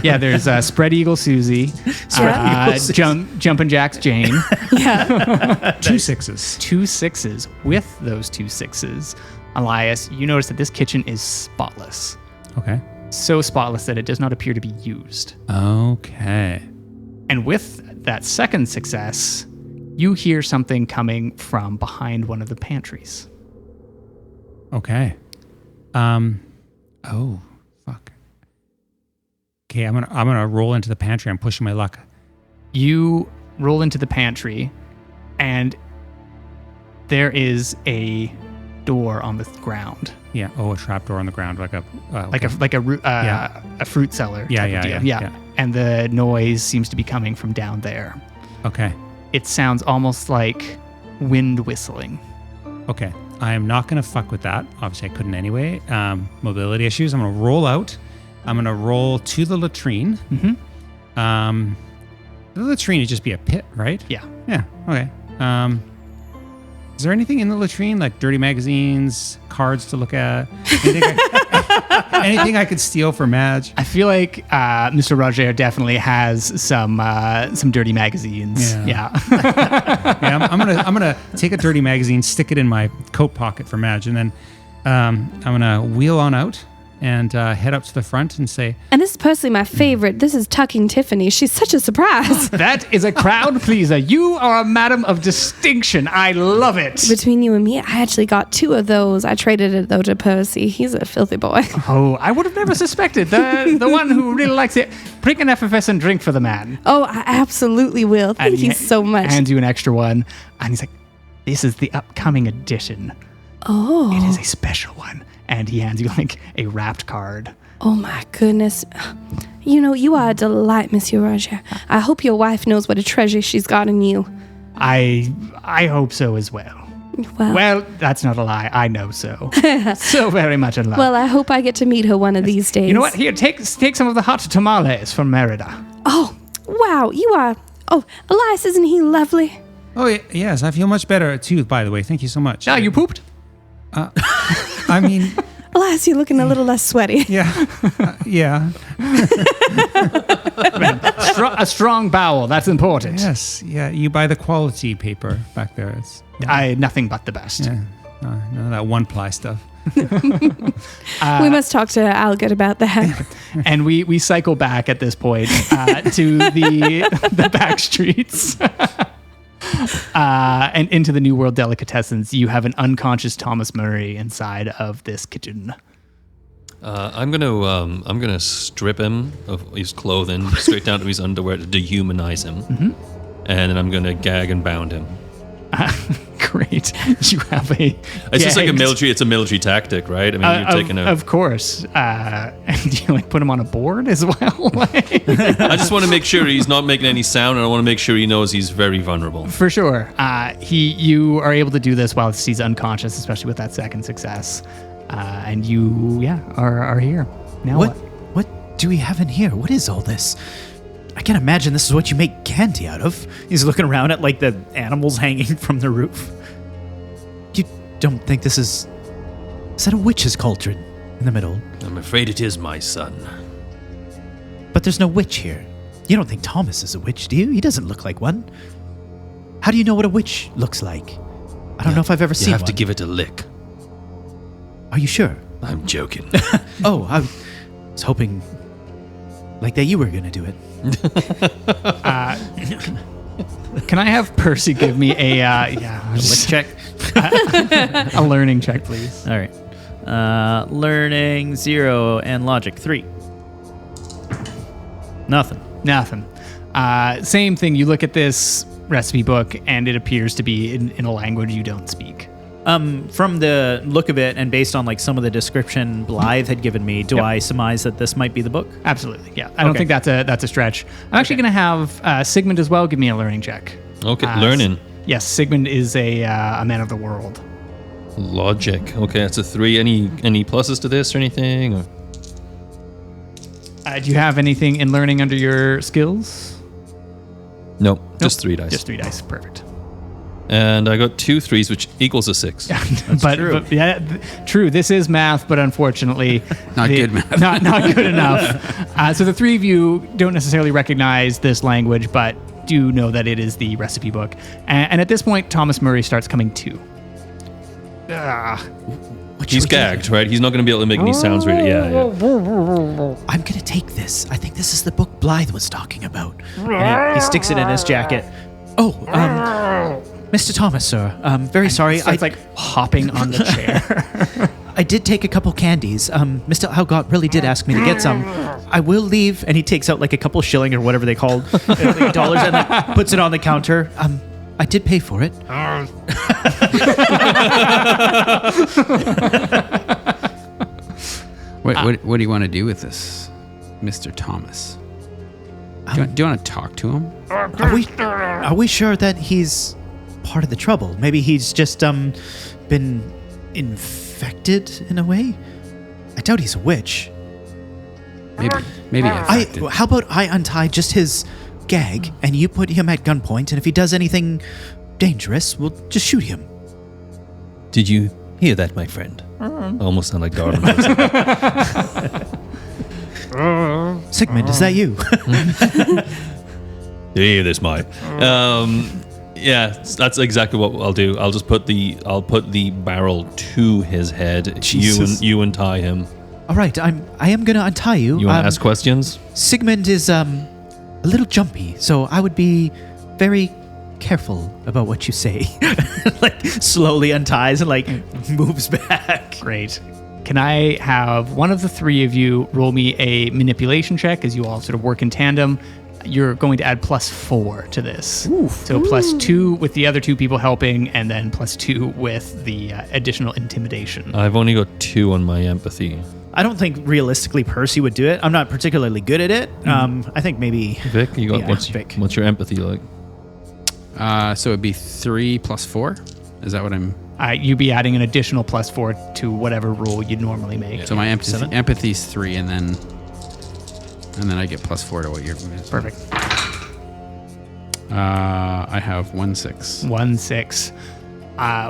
Yeah, there's Spread Eagle Susie, Jumpin' Jacks Jane. Yeah. 2 6s. 2 6s. With those 2 6s, Elias, you notice that this kitchen is spotless. Okay. So spotless that it does not appear to be used. Okay. And with that second success, you hear something coming from behind one of the pantries. Okay. Oh, fuck. Okay, I'm gonna roll into the pantry. I'm pushing my luck. You roll into the pantry, and there is a door on the ground. Yeah. Oh, a trapdoor on the ground, like a A fruit cellar. Yeah, type of yeah, deal. yeah. And the noise seems to be coming from down there. Okay. It sounds almost like wind whistling. Okay. I am not going to fuck with that. Obviously, I couldn't anyway. Mobility issues. I'm going to roll out. I'm going to roll to the latrine. Mm-hmm. The latrine would just be a pit, right? Yeah. Yeah. Okay. Is there anything in the latrine, like dirty magazines, cards to look at? Anything I could steal for Madge? I feel like Mr. Roger definitely has some dirty magazines. Yeah. Yeah, I'm gonna take a dirty magazine, stick it in my coat pocket for Madge, and then I'm gonna wheel on out and head up to the front and say, And this is personally my favorite. This is Tucking Tiffany. She's such a surprise. That is a crowd pleaser. You are a madam of distinction. I love it. Between you and me, I actually got 2 of those. I traded it, though, to Percy. He's a filthy boy. Oh, I would have never suspected. The one who really likes it. Bring an effervescent drink for the man. Oh, I absolutely will. And Thank he you so much. Hands you an extra one. And he's like, this is the upcoming edition. Oh. It is a special one. And he hands you like a wrapped card. Oh, my goodness. You know, you are a delight, Monsieur Roger. I hope your wife knows what a treasure she's got in you. I hope so as well. Well, that's not a lie. I know so. So very much in love. Well, I hope I get to meet her one of these days. You know what? Here, take some of the hot tamales from Merida. Oh, wow. You are... Oh, Elias, isn't he lovely? "Oh yes, I feel much better too. By the way, thank you so much." Ah, you pooped? I mean, Elias, you're looking a little less sweaty. yeah, yeah. A strong bowel. That's important. Yes, yeah. You buy the quality paper back there. It's Nothing but the best. yeah, none of that one-ply stuff. We must talk to Algot about that. And we cycle back at this point to the back streets. And into the New World Delicatessens. You have an unconscious Thomas Murray inside of this kitchen. I'm gonna strip him of his clothing straight down to his underwear to dehumanize him, and then I'm gonna gag and bound him. Great. You have a. It's just like it's a military tactic, right? I mean, you're taking Of course. And do you like put him on a board as well? I just want to make sure he's not making any sound, and I want to make sure he knows he's very vulnerable. For sure. You are able to do this while he's unconscious, especially with that second success. And you, are here. Now What do we have in here? What is all this? I can't imagine this is what you make candy out of. He's looking around at like the animals hanging from the roof. You don't think this is that a witch's cauldron in the middle? I'm afraid it is, my son. But there's no witch here. You don't think Thomas is a witch, do you? He doesn't look like one. How do you know what a witch looks like? I don't know if I've ever seen one. You have to give it a lick. Are you sure? I'm joking. Oh, I was hoping like that you were going to do it. Can I have Percy give me a Lick check. a learning check, please? All right. Learning 0 and logic 3. Nothing. Same thing. You look at this recipe book, and it appears to be in a language you don't speak. From the look of it, and based on like some of the description Blythe had given me, do I surmise that this might be the book? Absolutely, yeah. I don't think that's a stretch. I'm actually going to have Sigmund as well give me a learning check. Okay, learning. Yes, Sigmund is a man of the world. Logic. Okay, that's a 3. Any pluses to this or anything? Or? Do you have anything in learning under your skills? Nope, just 3 dice. Just 3 dice, perfect. And I got 2 3s, which equals a 6. But yeah, true. This is math, but unfortunately, Not good math. Not good enough. So the 3 of you don't necessarily recognize this language, but do know that it is the recipe book. And at this point, Thomas Murray starts coming to. He's gagged, right? He's not going to be able to make any sounds. Really. Yeah. I'm going to take this. I think this is the book Blythe was talking about. And he sticks it in his jacket. Oh, Mr. Thomas, sir. Very sorry. It's like hopping on the chair. I did take a couple candies. Mr. Algot really did ask me to get some. I will leave. And he takes out like a couple shilling or whatever they called, like dollars, and like, puts it on the counter. I did pay for it. What do you want to do with this, Mr. Thomas? Do you want to talk to him? Are we sure that he's part of the trouble? Maybe he's just been infected in a way? I doubt he's a witch. Maybe affected. How about I untie just his gag and you put him at gunpoint, and if he does anything dangerous, we'll just shoot him. Did you hear that, my friend? Almost sound like Darwin. Sigmund, is that you? Did you hear this, Mike? Yeah, that's exactly what I'll do. I'll just put the barrel to his head. Jesus. You untie him. All right, I am gonna untie you. You want to ask questions? Sigmund is a little jumpy, so I would be very careful about what you say. Like slowly unties and like moves back. Great. Can I have one of the three of you roll me a manipulation check as you all sort of work in tandem? You're going to add +4 to this. Oof. So +2 with the other two people helping, and then +2 with the additional intimidation. I've only got 2 on my empathy. I don't think realistically Percy would do it. I'm not particularly good at it. I think maybe Vic, you got Vic. what's your empathy like? So it'd be 3 + 4. Is that what I'm? You'd be adding an additional +4 to whatever roll you'd normally make. So my empathy's 3, and then I get +4 to what you're. Perfect. I have 1 6. 1 6.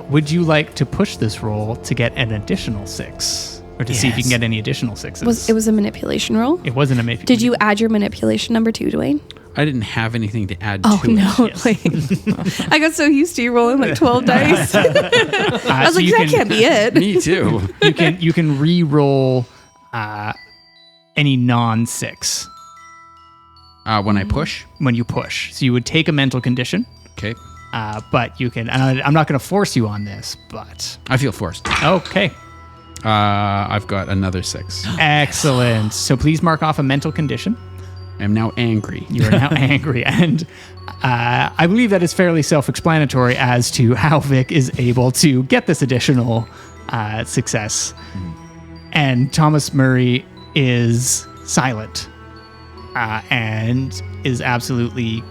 Would you like to push this roll to get an additional 6? Or to see if you can get any additional 6s? It was a manipulation roll? It wasn't a manipulation. Did you add your manipulation number 2, Dwayne? I didn't have anything to add Oh, to no. it. Like, I got so used to you rolling like 12 dice. I was so like, you that can- can't be it. Me too. You can re-roll any non-6 When I push. when you push. So you would take a mental condition, Okay. but you can. And I'm not going to force you on this, but I feel forced. okay, I've got another 6. excellent. So please mark off a mental condition. I'm now angry. You are now angry, and I believe that is fairly self-explanatory as to how Vic is able to get this additional success. And Thomas Murray is silent and is absolutely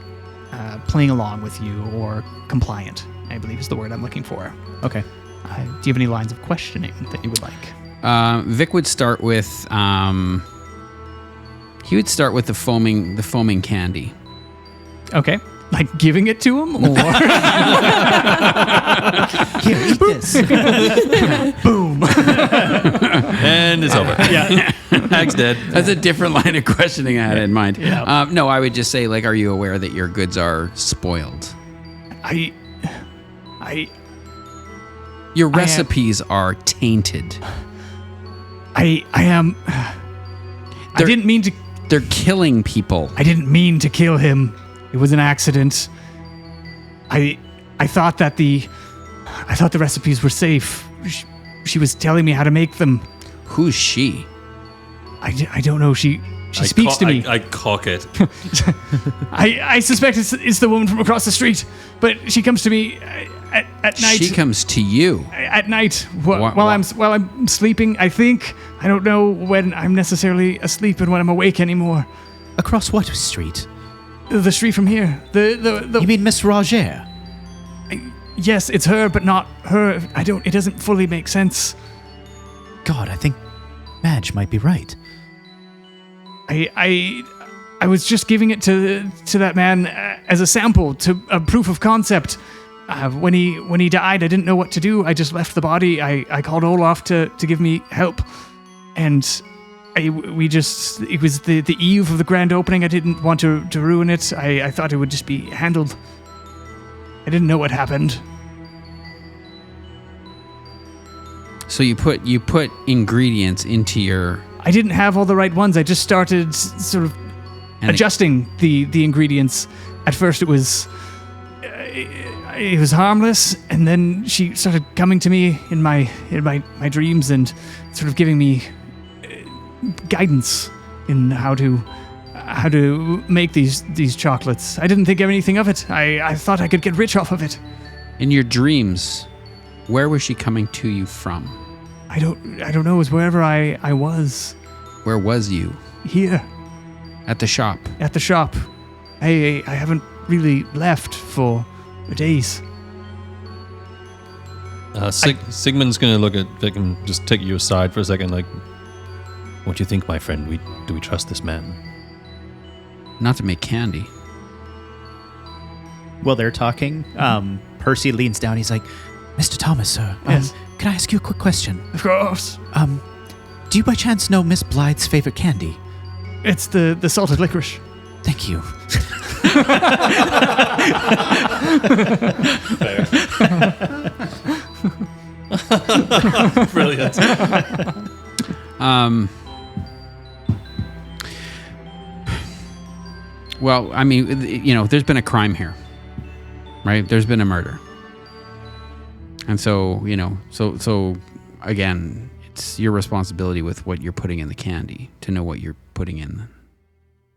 playing along with you, or compliant, I believe is the word I'm looking for. Okay. Do you have any lines of questioning that you would like? Vic would start with the foaming candy. Okay. Like giving it to him, or Here, eat this. boom. And it's over. Yeah. Hag's dead. That's a different line of questioning I had in mind. Yeah. No, I would just say, like, are you aware that your goods are spoiled? Your recipes are tainted. I am. I didn't mean to. They're killing people. I didn't mean to kill him. It was an accident. I thought that the recipes were safe. She was telling me how to make them. Who's she? I don't know. She speaks to me. I cock it. I suspect it's the woman from across the street, but she comes to me at night. She comes to you. At night while I'm sleeping. I think. I don't know when I'm necessarily asleep and when I'm awake anymore. Across what street? The street from here. The You mean Miss Roger? Yes, it's her, but not her. It doesn't fully make sense. God, I think Madge might be right. I was just giving it to that man as a sample, to a proof of concept. When he died, I didn't know what to do. I just left the body. I called Olaf to give me help, and it was the eve of the grand opening. I didn't want to ruin it. I thought it would just be handled. I didn't know what happened. So you put ingredients into your. I didn't have all the right ones. I just started sort of adjusting the ingredients. At first, it was harmless, and then she started coming to me in my dreams and sort of giving me guidance in how to how to make these chocolates. I didn't think of anything of it. I thought I could get rich off of it. In your dreams, where was she coming to you from? I don't know. It was wherever I was. Where was you? Here. At the shop. At the shop. I haven't really left for days. Sigmund's going to look at Vic and just take you aside for a second, like, what do you think, my friend? Do we trust this man? Not to make candy. While they're talking, Percy leans down. He's like, Mr. Thomas, sir, Yes. can I ask you a quick question? Of course. Do you by chance know Miss Blythe's favorite candy? It's the salted licorice. Thank you. Brilliant. Well, I mean, there's been a crime here, right? There's been a murder. And so, so again, it's your responsibility with what you're putting in the candy to know what you're putting in.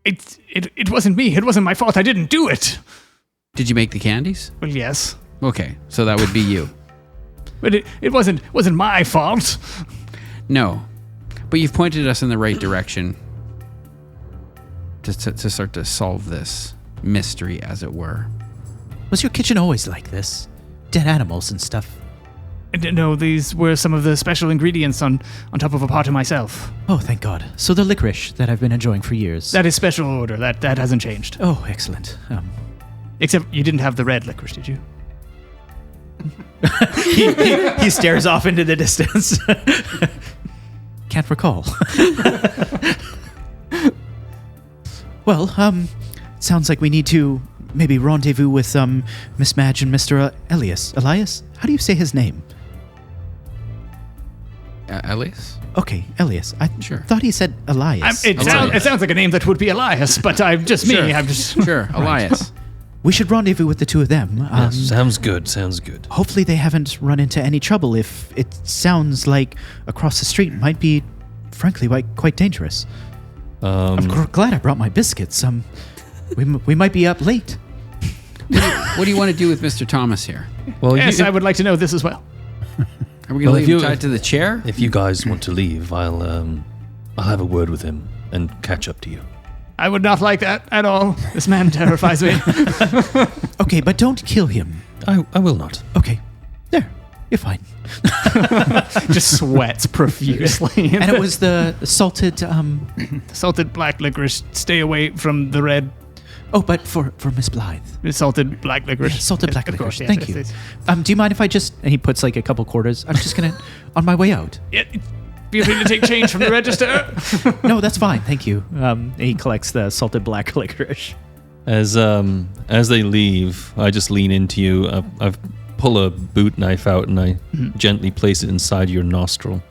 It wasn't me. It wasn't my fault. I didn't do it. Did you make the candies? Well, yes. Okay, so that would be you. But it wasn't my fault. No, but you've pointed us in the right direction to start to solve this mystery, as it were. Was your kitchen always like this? Dead animals and stuff? No, these were some of the special ingredients on top of a pot of myself. Oh, thank God. So the licorice that I've been enjoying for years. That is special order. That hasn't changed. Oh, excellent. Except you didn't have the red licorice, did you? he stares off into the distance. Can't recall. Well, sounds like we need to maybe rendezvous with Miss Madge and Mr. Elias. Elias? How do you say his name? Elias? Okay, Elias. I Sure. thought he said Elias. It sounds like a name that would be Elias, but I'm just me. Sure. I'm just Sure, Elias. We should rendezvous with the two of them. Sounds good. Hopefully they haven't run into any trouble. If it sounds like across the street might be, frankly, quite dangerous. I'm glad I brought my biscuits. We might be up late. What do you want to do with Mr. Thomas here? Well, yes, I would like to know this as well. Are we going to leave him tied to the chair? If you guys want to leave, I'll have a word with him and catch up to you. I would not like that at all. This man terrifies me. Okay, but don't kill him. I will not. Okay, there. You're fine. Just sweats profusely. And it was the salted... salted black licorice. Stay away from the red. Oh, but for Miss Blythe. Salted black licorice. Yeah, salted black Of licorice. course, yes, Thank yes, you. yes. Do you mind if I just... And he puts like a couple quarters. I'm just going to... On my way out. Yeah, feel free to take change from the register. No, that's fine. Thank you. And he collects the salted black licorice. As they leave, I just lean into you. I've pull a boot knife out and I gently place it inside your nostril.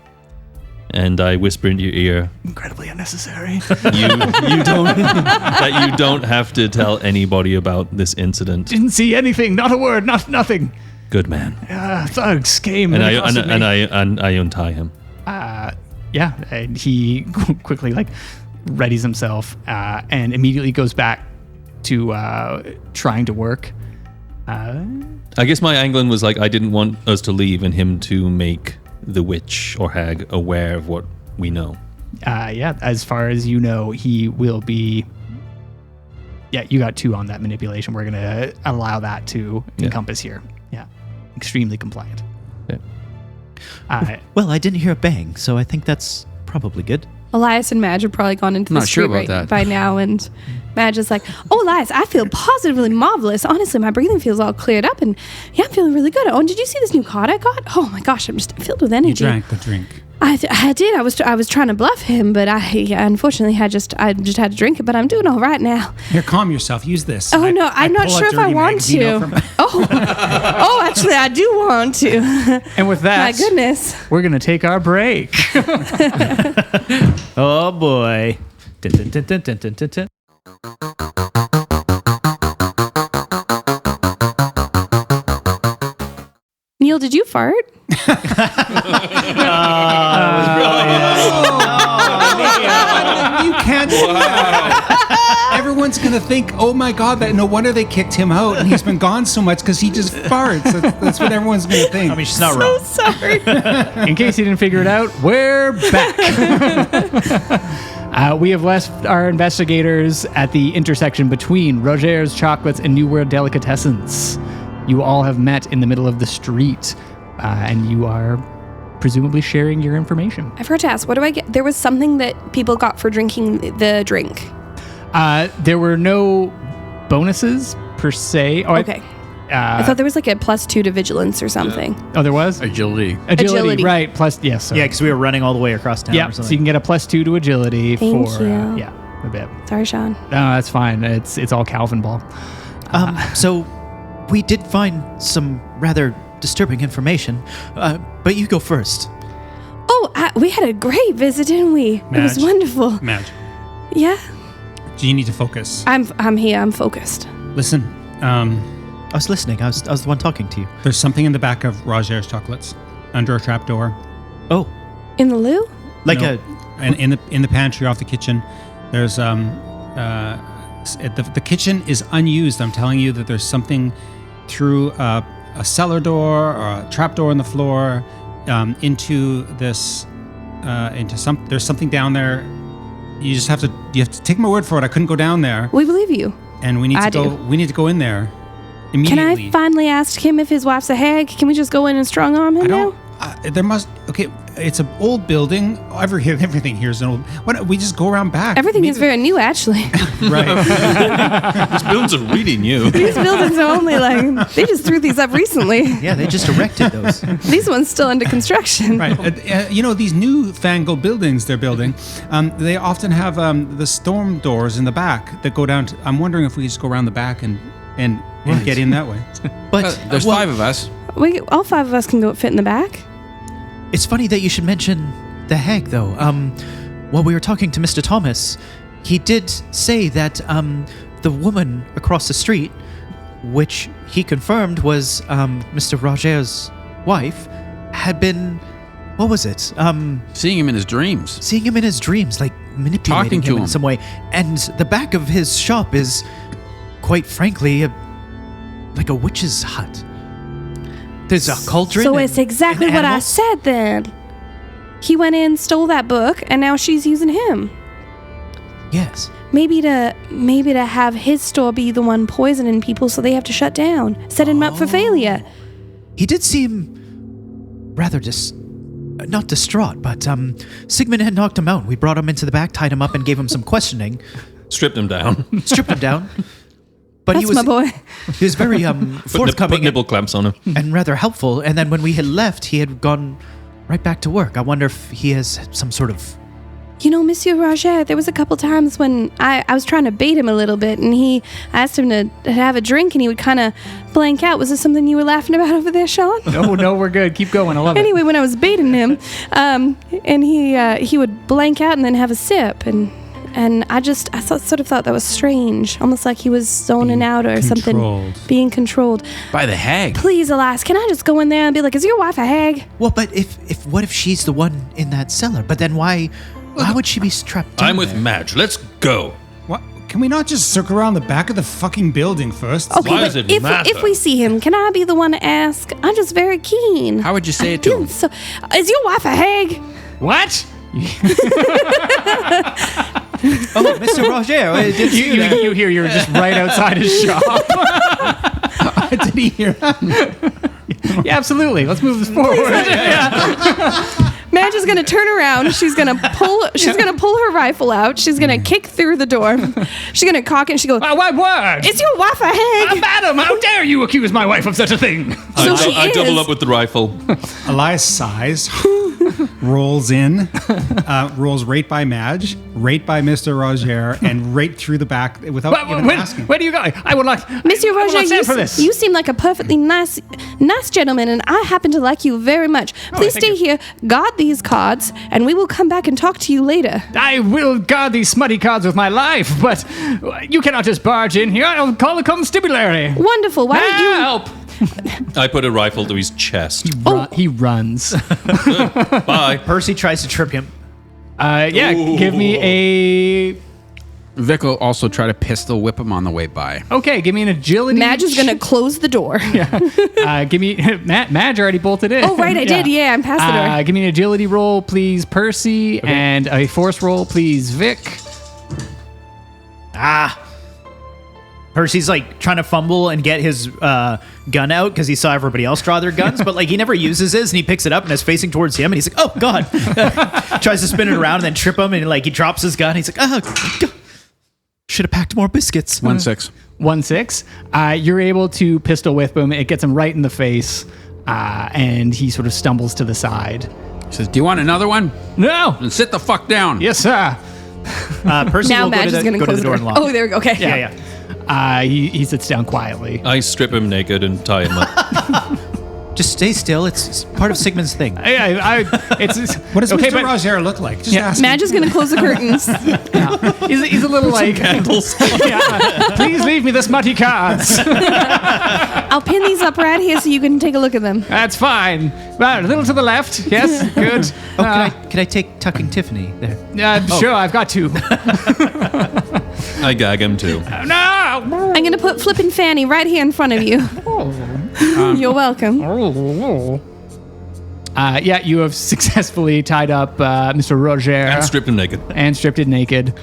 And I whisper into your ear, Incredibly unnecessary. you don't have to tell anybody about this incident. Didn't see anything. Not a word. Nothing. Good man. Thugs came And accosted me. I untie him. Yeah, and he quickly readies himself and immediately goes back to trying to work. I guess my angling was I didn't want us to leave and him to make the witch or hag aware of what we know. Yeah, as far as you know, he will be... Yeah, you got 2 on that manipulation. We're going to allow that to encompass here. Yeah, extremely compliant. Yeah. Well, I didn't hear a bang, so I think that's probably good. Elias and Madge have probably gone into the Not sure street about that. by now, and Madge is like, "Oh, Elias, I feel positively marvelous. Honestly, my breathing feels all cleared up, and yeah, I'm feeling really good. Oh, and did you see this new card I got? Oh my gosh, I'm just filled with energy." You drank the drink. I did. I was trying to bluff him, but unfortunately I just had to drink it. But I'm doing all right now. Here, calm yourself. Use this. Oh no, I'm not pull a sure if I dirty want Magazino to. from- Oh, actually, I do want to. And with that, My goodness. we're going to take our break. Oh boy. Dun, dun, dun, dun, dun, dun, dun, dun. Neil, did you fart? You can't do that. everyone's going to think, oh my God, that no wonder they kicked him out and he's been gone so much because he just farts. That's what everyone's going to think. I mean, she's not wrong. Sorry. In case you didn't figure it out, we're back. We have left our investigators at the intersection between Roger's Chocolates and New World Delicatessens. You all have met in the middle of the street, and you are presumably sharing your information. I forgot to ask, what do I get? There was something that people got for drinking the drink. There were no bonuses per se. Oh, Okay. I thought there was like a +2 to vigilance or something. Oh, there was? Agility. Agility, right. Plus, yes. Sorry. Yeah, because we were running all the way across town. Yeah, or so something. you can get a +2 to agility Thank for, you. yeah, a bit. Sorry, Sean. No, that's fine. It's all Calvin ball. So we did find some rather disturbing information, but you go first. Oh, we had a great visit, didn't we? It was Madge. wonderful. Madge, Yeah, do you need to focus? I'm here. I'm focused. Listen, I was listening. I was the one talking to you. there's something in the back of Roger's Chocolates under a trapdoor. Oh, In the loo? like No. And in the pantry off the kitchen, there's the kitchen is unused. I'm telling you that there's something through a cellar door or a trap door in the floor into this there's something down there. You have to take my word for it. I couldn't go down there, We believe you. and we need I to go. do. We need to go in there Can immediately. I finally ask him if his wife's a hag? Can we just go in and strong arm him I now? don't. There must. Okay, it's an old building. Everything here is an old. Why don't we just go around back? Everything is Maybe- very new, actually. right. These buildings are really new. These buildings are only like, they just threw these up recently. yeah, they just erected those. These ones still under construction. Right. These newfangled buildings they're building, they often have the storm doors in the back that go down to. I'm wondering if we just go around the back and get in that way. But There's well, 5 of us. All 5 of us can go fit in the back. It's funny that you should mention the hag, though. While we were talking to Mr. Thomas, he did say that the woman across the street, which he confirmed was Mr. Roger's wife, had been, what was it? Seeing him in his dreams. Seeing him in his dreams, like manipulating Talking to him in him. some way. And the back of his shop is, quite frankly, like a witch's hut. There's a cauldron. So and- it's exactly and what I animals. said then. He went in, stole that book, and now she's using him. Yes. Maybe to have his store be the one poisoning people so they have to shut down, setting them up for failure. He did seem rather not distraught, but Sigmund had knocked him out. We brought him into the back, tied him up, and gave him some questioning, Stripped them down. stripped him down. But That's he was my boy. he was very Put forthcoming nipple clamps on him. and rather helpful. And then when we had left, he had gone right back to work. I wonder if he has some sort of. You know, Monsieur Roger, there was a couple times when I was trying to bait him a little bit, and I asked him to have a drink, and he would kind of blank out. Was this something you were laughing about over there, Sean? No, we're good. Keep going. I love it. Anyway, when I was baiting him, and he would blank out and then have a sip, and I sort of thought that was strange, almost like he was zoning out or something, being controlled. By the hag. Please, alas, can I just go in there and be like, is your wife a hag? Well, but what if she's the one in that cellar? But then why would she be strapped? I'm in with there? Madge. Let's go. What? Can we not just circle around the back of the fucking building first? Okay, Why but does it if matter? we see him, can I be the one to ask? I'm just very keen. How would you say it to him? So, is your wife a hag? What? Oh, Mr. Roger, did You hear you're just right outside his shop. Did he hear that? Yeah, absolutely. Let's move this forward. Madge is gonna turn around. She's gonna pull her rifle out. She's gonna kick through the door. She's gonna cock it. And she goes, What word? "Is your wife a hag?" Madam, how dare you accuse my wife of such a thing? So she I is. double up with the rifle. Elias sighs, rolls in, rolls right by Madge, right by Mr. Roger, and right through the back without even asking. Where do you go? I would like, Monsieur I will Roger, not stand for this. you seem like a perfectly nice gentleman, and I happen to like you very much. Please thank stay here, guard these cards, and we will come back and talk to you later. I will guard these smutty cards with my life, but you cannot just barge in here. I'll call the constabulary. Wonderful. Why don't you? Help! I put a rifle to his chest. He runs. Bye. Percy tries to trip him. Yeah, give me a Vic will also try to pistol whip him on the way by. Okay, give me an agility. Madge is gonna close the door. Give me Madge already bolted in. Oh right, I did. Yeah, I'm past the door. Give me an agility roll, please, Percy, and a force roll, please, Vic. Percy's like trying to fumble and get his gun out because he saw everybody else draw their guns, but like he never uses his, and he picks it up and is facing towards him, and he's like, "Oh God!" Tries to spin it around and then trip him, and like he drops his gun. He's like, "Oh, God. Should have packed more biscuits." 1-6. 1-6. You're able to pistol whip him. It gets him right in the face, and he sort of stumbles to the side. He says, "Do you want another one? No. Then sit the fuck down." Yes, sir. Percy Now will Madge is gonna go to close the the door door. and lock. Oh, there we go. Okay. Yeah. He sits down quietly. I strip him naked and tie him up. Just stay still. It's part of Sigmund's thing. It's What does okay, Mr. but Rozier look like? Just ask. Madge is gonna close the curtains. he's a little like Candles. please leave me the smutty cards. I'll pin these up right here so you can take a look at them. That's fine. Well, a little to the left. Yes, good. Oh, can I take Tucking Tiffany there? Sure, I've got to. I gag him too. No. I'm gonna put Flippin' Fanny right here in front of you. You're welcome. You have successfully tied up Mr. Roger And stripped him naked. and stripped it naked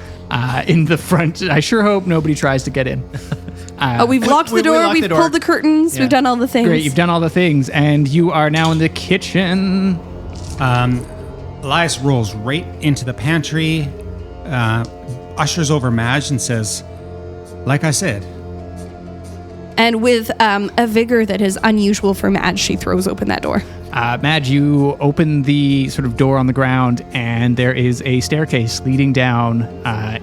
in the front. I sure hope nobody tries to get in. We've locked the door. locked We've the door. pulled the curtains. Yeah. We've done all the things. Great, you've done all the things, and you are now in the kitchen. Elias rolls right into the pantry, ushers over Madge and says, "Like I said." And with a vigor that is unusual for Madge, she throws open that door. Madge, you open the sort of door on the ground, and there is a staircase leading down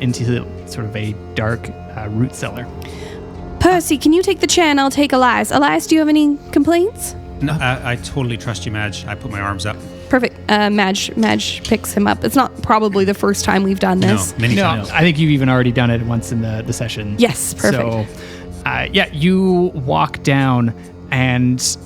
into sort of a dark root cellar. Percy, can you take the chair and I'll take Elias? Elias, do you have any complaints? No, I totally trust you, Madge. I put my arms up. Perfect. Madge picks him up. It's not probably the first time we've done this. No, many No, times. I think you've even already done it once in the session. Yes, perfect. So, you walk down, and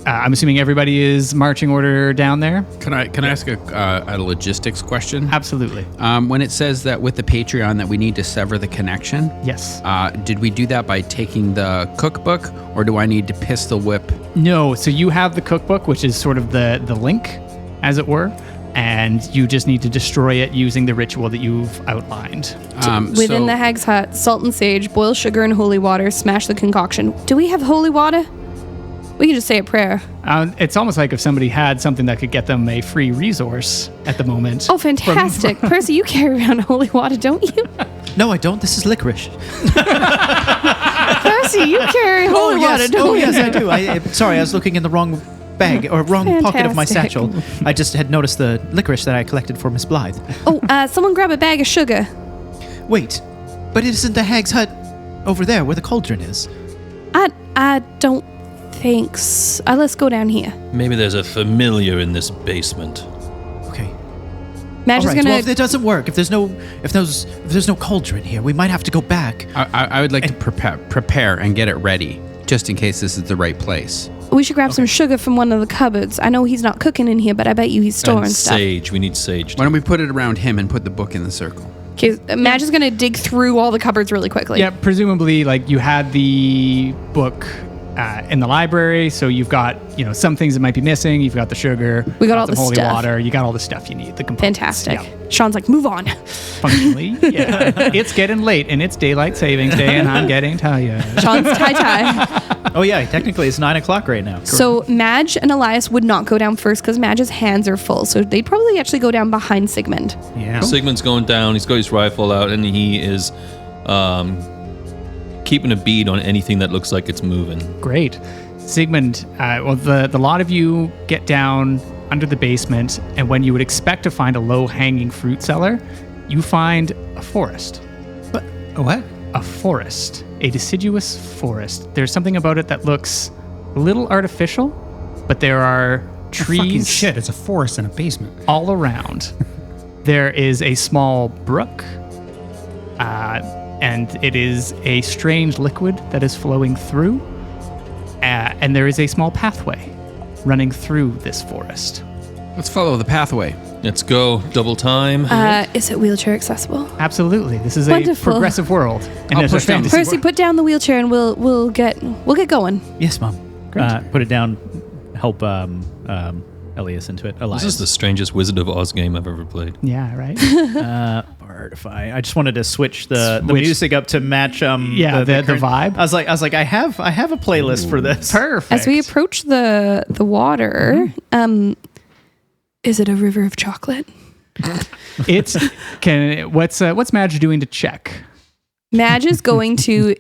I'm assuming everybody is marching order down there? Can I ask a logistics question? Absolutely. When it says that with the Patreon that we need to sever the connection, Yes. did we do that by taking the cookbook, or do I need to pistol whip? No, so you have the cookbook, which is sort of the link, as it were, and you just need to destroy it using the ritual that you've outlined. Within the hag's hut, salt and sage, boil sugar and holy water, smash the concoction. Do we have holy water? We can just say a prayer. It's almost like if somebody had something that could get them a free resource at the moment. Oh, fantastic. Percy, you carry around holy water, don't you? No, I don't. This is licorice. Percy, you carry holy water, don't you? yes, I do. Sorry, I was looking in the wrong bag or wrong pocket of my Fantastic. satchel. I just had noticed the licorice that I collected for Miss Blythe. Oh, someone grab a bag of sugar. Wait, but it isn't the hag's hut over there where the cauldron is. I don't think so. Let's go down here. Maybe there's a familiar in this basement. Okay. Madge All is right. gonna. Well, if it doesn't work, if there's no cauldron here, we might have to go back. I would like to prepare and get it ready, just in case this is the right place. We should grab some sugar from one of the cupboards. I know he's not cooking in here, but I bet you he's storing And stuff. sage. We need sage. Why don't we put it around him and put the book in the circle? Okay, Madge is gonna dig through all the cupboards really quickly. Yeah, presumably, like you had the book in the library, so you've got some things that might be missing. You've got the sugar. We got all some the holy stuff. water. You got all the stuff you need. The components. Fantastic. Yeah, Sean's like, move on. functionally, yeah. It's getting late, and it's daylight savings day, and I'm getting tired. Sean's tie. Oh yeah, technically it's 9 o'clock right now. So Madge and Elias would not go down first because Madge's hands are full. So they'd probably actually go down behind Sigmund. Yeah. Sigmund's going down. He's got his rifle out, and he is keeping a bead on anything that looks like it's moving. Great. Sigmund, the lot of you get down under the basement, and when you would expect to find a low-hanging fruit cellar, you find a forest. A what? A forest. A deciduous forest. There's something about it that looks a little artificial, but there are Fucking trees shit. It's a forest in a basement. all around. There is a small brook, and it is a strange liquid that is flowing through. And there is a small pathway running through this forest. Let's follow the pathway. Let's go. Double time. Is it wheelchair accessible? Absolutely. This is a Wonderful. progressive world. And I'll there's a push down the fantasy Percy, put down the wheelchair and we'll get going. Yes, Mom. Put it down. Help Elias into it. Elias. This is the strangest Wizard of Oz game I've ever played. Yeah, right? Bardify. I just wanted to switch the music up to match the current- vibe. I was like, I have a playlist for this. Perfect. As we approach the water, is it a river of chocolate? What's Madge doing to check? Madge is going to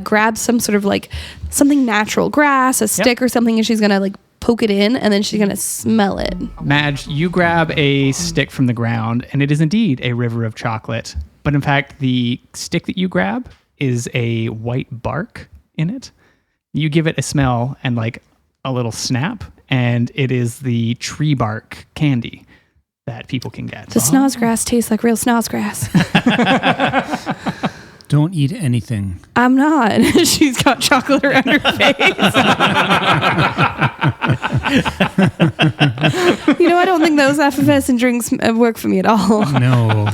grab some sort of like something natural, grass, a stick or something, and she's gonna like poke it in, and then she's gonna smell it. Madge, you grab a stick from the ground, and it is indeed a river of chocolate. But in fact, the stick that you grab is a white bark in it. You give it a smell and like a little snap, and it is the tree bark candy that people can get. The snozgrass tastes like real snozgrass. Don't eat anything. I'm not. She's got chocolate around her face. I don't think those effervescent drinks work for me at all. No.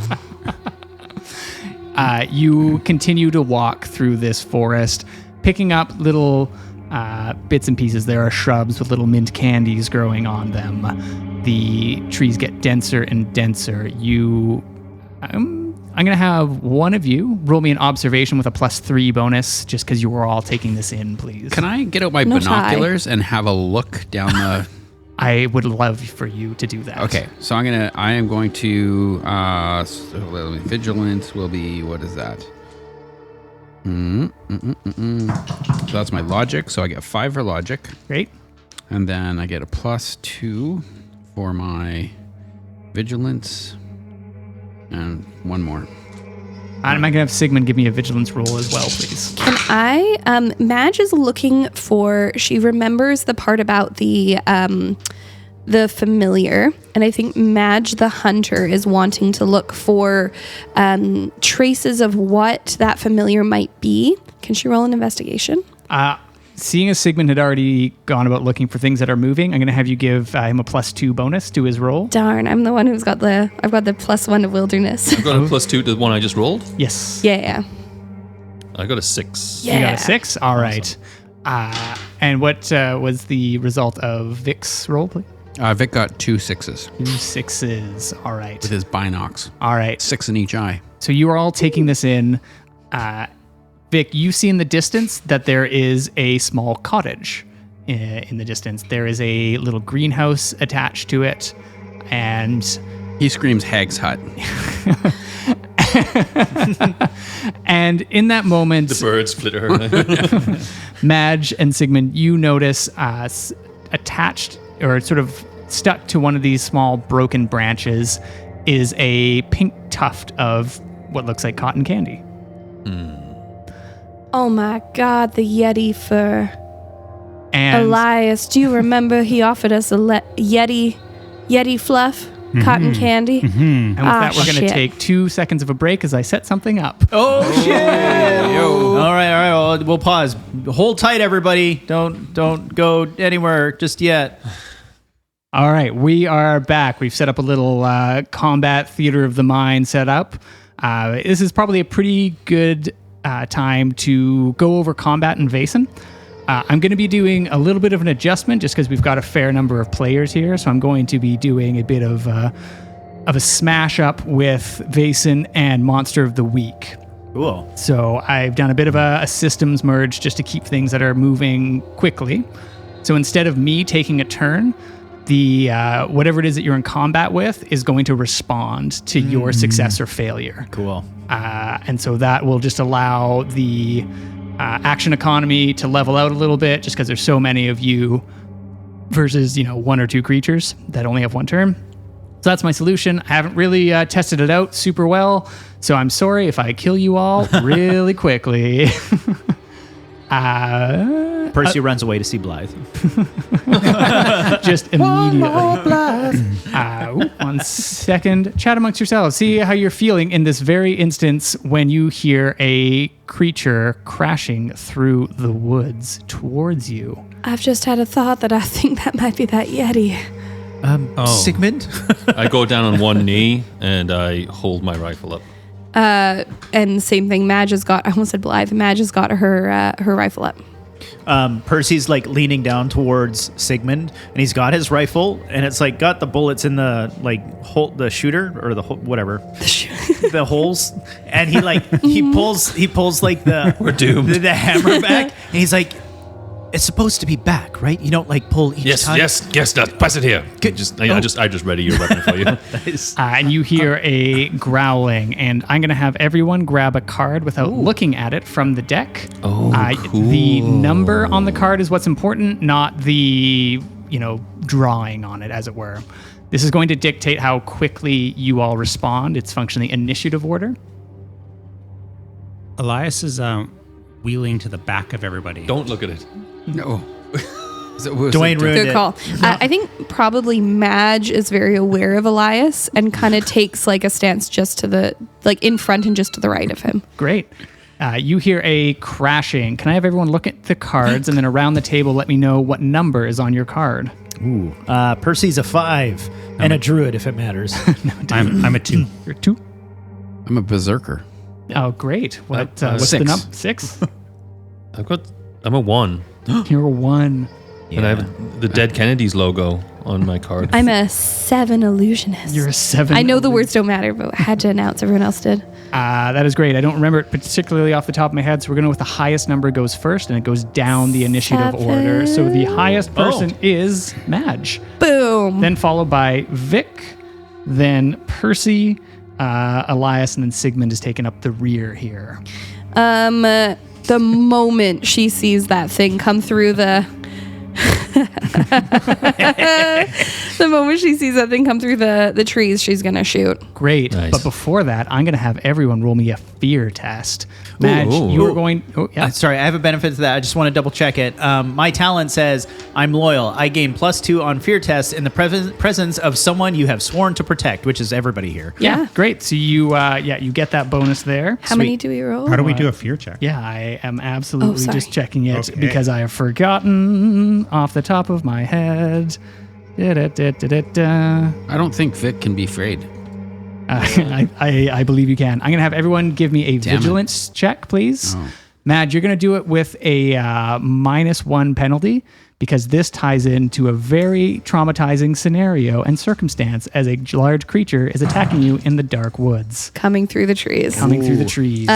You continue to walk through this forest, picking up little bits and pieces. There are shrubs with little mint candies growing on them. The trees get denser and denser. I'm going to have one of you roll me an observation with a +3 bonus, just because you were all taking this in, please. Can I get out my No binoculars and have a look down the... I would love for you to do that. Okay, so I am going to vigilance will be, what is that? So that's my logic. So I get 5 for logic, Great. and then I get a +2 for my vigilance, and one more. I'm going to have Sigmund give me a vigilance roll as well, please. Can I? Madge is looking for. She remembers the part about the familiar, and I think Madge, the hunter, is wanting to look for traces of what that familiar might be. Can she roll an investigation? Seeing as Sigmund had already gone about looking for things that are moving, I'm going to have you give him a +2 bonus to his roll. Darn, I'm the one who's got I've got the +1 to wilderness. I've got a +2 to the one I just rolled. Yes. Yeah. I got a 6. Yeah. You got a 6? All right. And what was the result of Vic's roll, please? Vic got 2 6s 2 6s. All right. with his binocs. All right. 6 in each eye. So you are all taking this in. Vic, you see in the distance that there is a small cottage in the distance. There is a little greenhouse attached to it, and He screams Hag's Hut. and in that moment, The birds flitter. Madge and Sigmund, you notice attached or sort of stuck to one of these small broken branches is a pink tuft of what looks like cotton candy. Oh my God, the Yeti fur. And Elias, do you remember he offered us a Yeti fluff, cotton candy? and with that, we're going to shit. take 2 seconds of a break as I set something up. Oh shit! All right. Well, we'll pause. Hold tight, everybody. Don't go anywhere just yet. All right, we are back. We've set up a little combat theater of the mind set up. This is probably a pretty good time to go over combat in Vaesen. I'm going to be doing a little bit of an adjustment just because we've got a fair number of players here. So I'm going to be doing a bit of a smash up with Vaesen and Monster of the Week. Cool. So I've done a bit of a systems merge just to keep things that are moving quickly. So instead of me taking a turn, the whatever it is that you're in combat with is going to respond to your success or failure. Cool. And so that will just allow the action economy to level out a little bit just because there's so many of you versus, 1 or 2 creatures that only have 1 turn. So that's my solution. I haven't really tested it out super well, so I'm sorry if I kill you all really quickly. Percy runs away to see Blythe. Just immediately. 1 second. Chat amongst yourselves. See how you're feeling in this very instance when you hear a creature crashing through the woods towards you. I've just had a thought that I think that might be that Yeti. Sigmund? I go down on one knee and I hold my rifle up. And same thing. Madge has got. I almost said Blythe. Madge has got her rifle up. Percy's like leaning down towards Sigmund, and he's got his rifle, and it's like got the bullets in the like hole, the shooter or the whatever, the holes, and he pulls like the We're doomed. the hammer back, and he's like, it's supposed to be back, right? You don't like pull each time. Yes. Press it here. I just ready your weapon for you. Nice. And you hear a growling, and I'm going to have everyone grab a card without looking at it from the deck. Oh, cool. The number on the card is what's important, not the, drawing on it, as it were. This is going to dictate how quickly you all respond. It's functionally initiative order. Elias is wheeling to the back of everybody. Don't look at it. No. Dwayne ruined Good it. call. I think probably Madge is very aware of Elias and kind of takes like a stance just to the in front and just to the right of him. Great. You hear a crashing. Can I have everyone look at the cards and then around the table let me know what number is on your card? Ooh. Percy's a 5 and a druid if it matters. I'm a 2. You're 2. I'm a berserker. Oh, great. What's the 6. number? 6? I'm a 1. You're a 1. And I have the Dead Kennedys logo on my card. I'm a 7 illusionist. You're a 7. I know the words don't matter, but I had to announce. Everyone else did. That is great. I don't remember it particularly off the top of my head, so we're going to go with the highest number goes first, and it goes down the initiative 7. order. So the highest person is Madge. Boom. Then followed by Vic, then Percy, Elias, and then Sigmund is taking up the rear here. The moment she sees that thing come through the trees, she's gonna shoot. Great. Nice. But before that, I'm going to have everyone roll me a fear test. Madge, you are going... Oh, yeah. Sorry, I have a benefit to that. I just want to double check it. My talent says, I'm loyal. I gain +2 on fear tests in the presence of someone you have sworn to protect, which is everybody here. Yeah, great. So you you get that bonus there. How many do we roll? How do we do a fear check? Yeah, I am absolutely sorry. just checking it Okay. because I have forgotten off the top of my head. Da-da-da-da-da-da. I don't think Vic can be afraid. I believe you can. I'm going to have everyone give me a Damn it. vigilance check, please. Oh. Madge, you're going to do it with a -1 penalty because this ties into a very traumatizing scenario and circumstance as a large creature is attacking you in the dark woods, Coming through the trees. coming through the trees.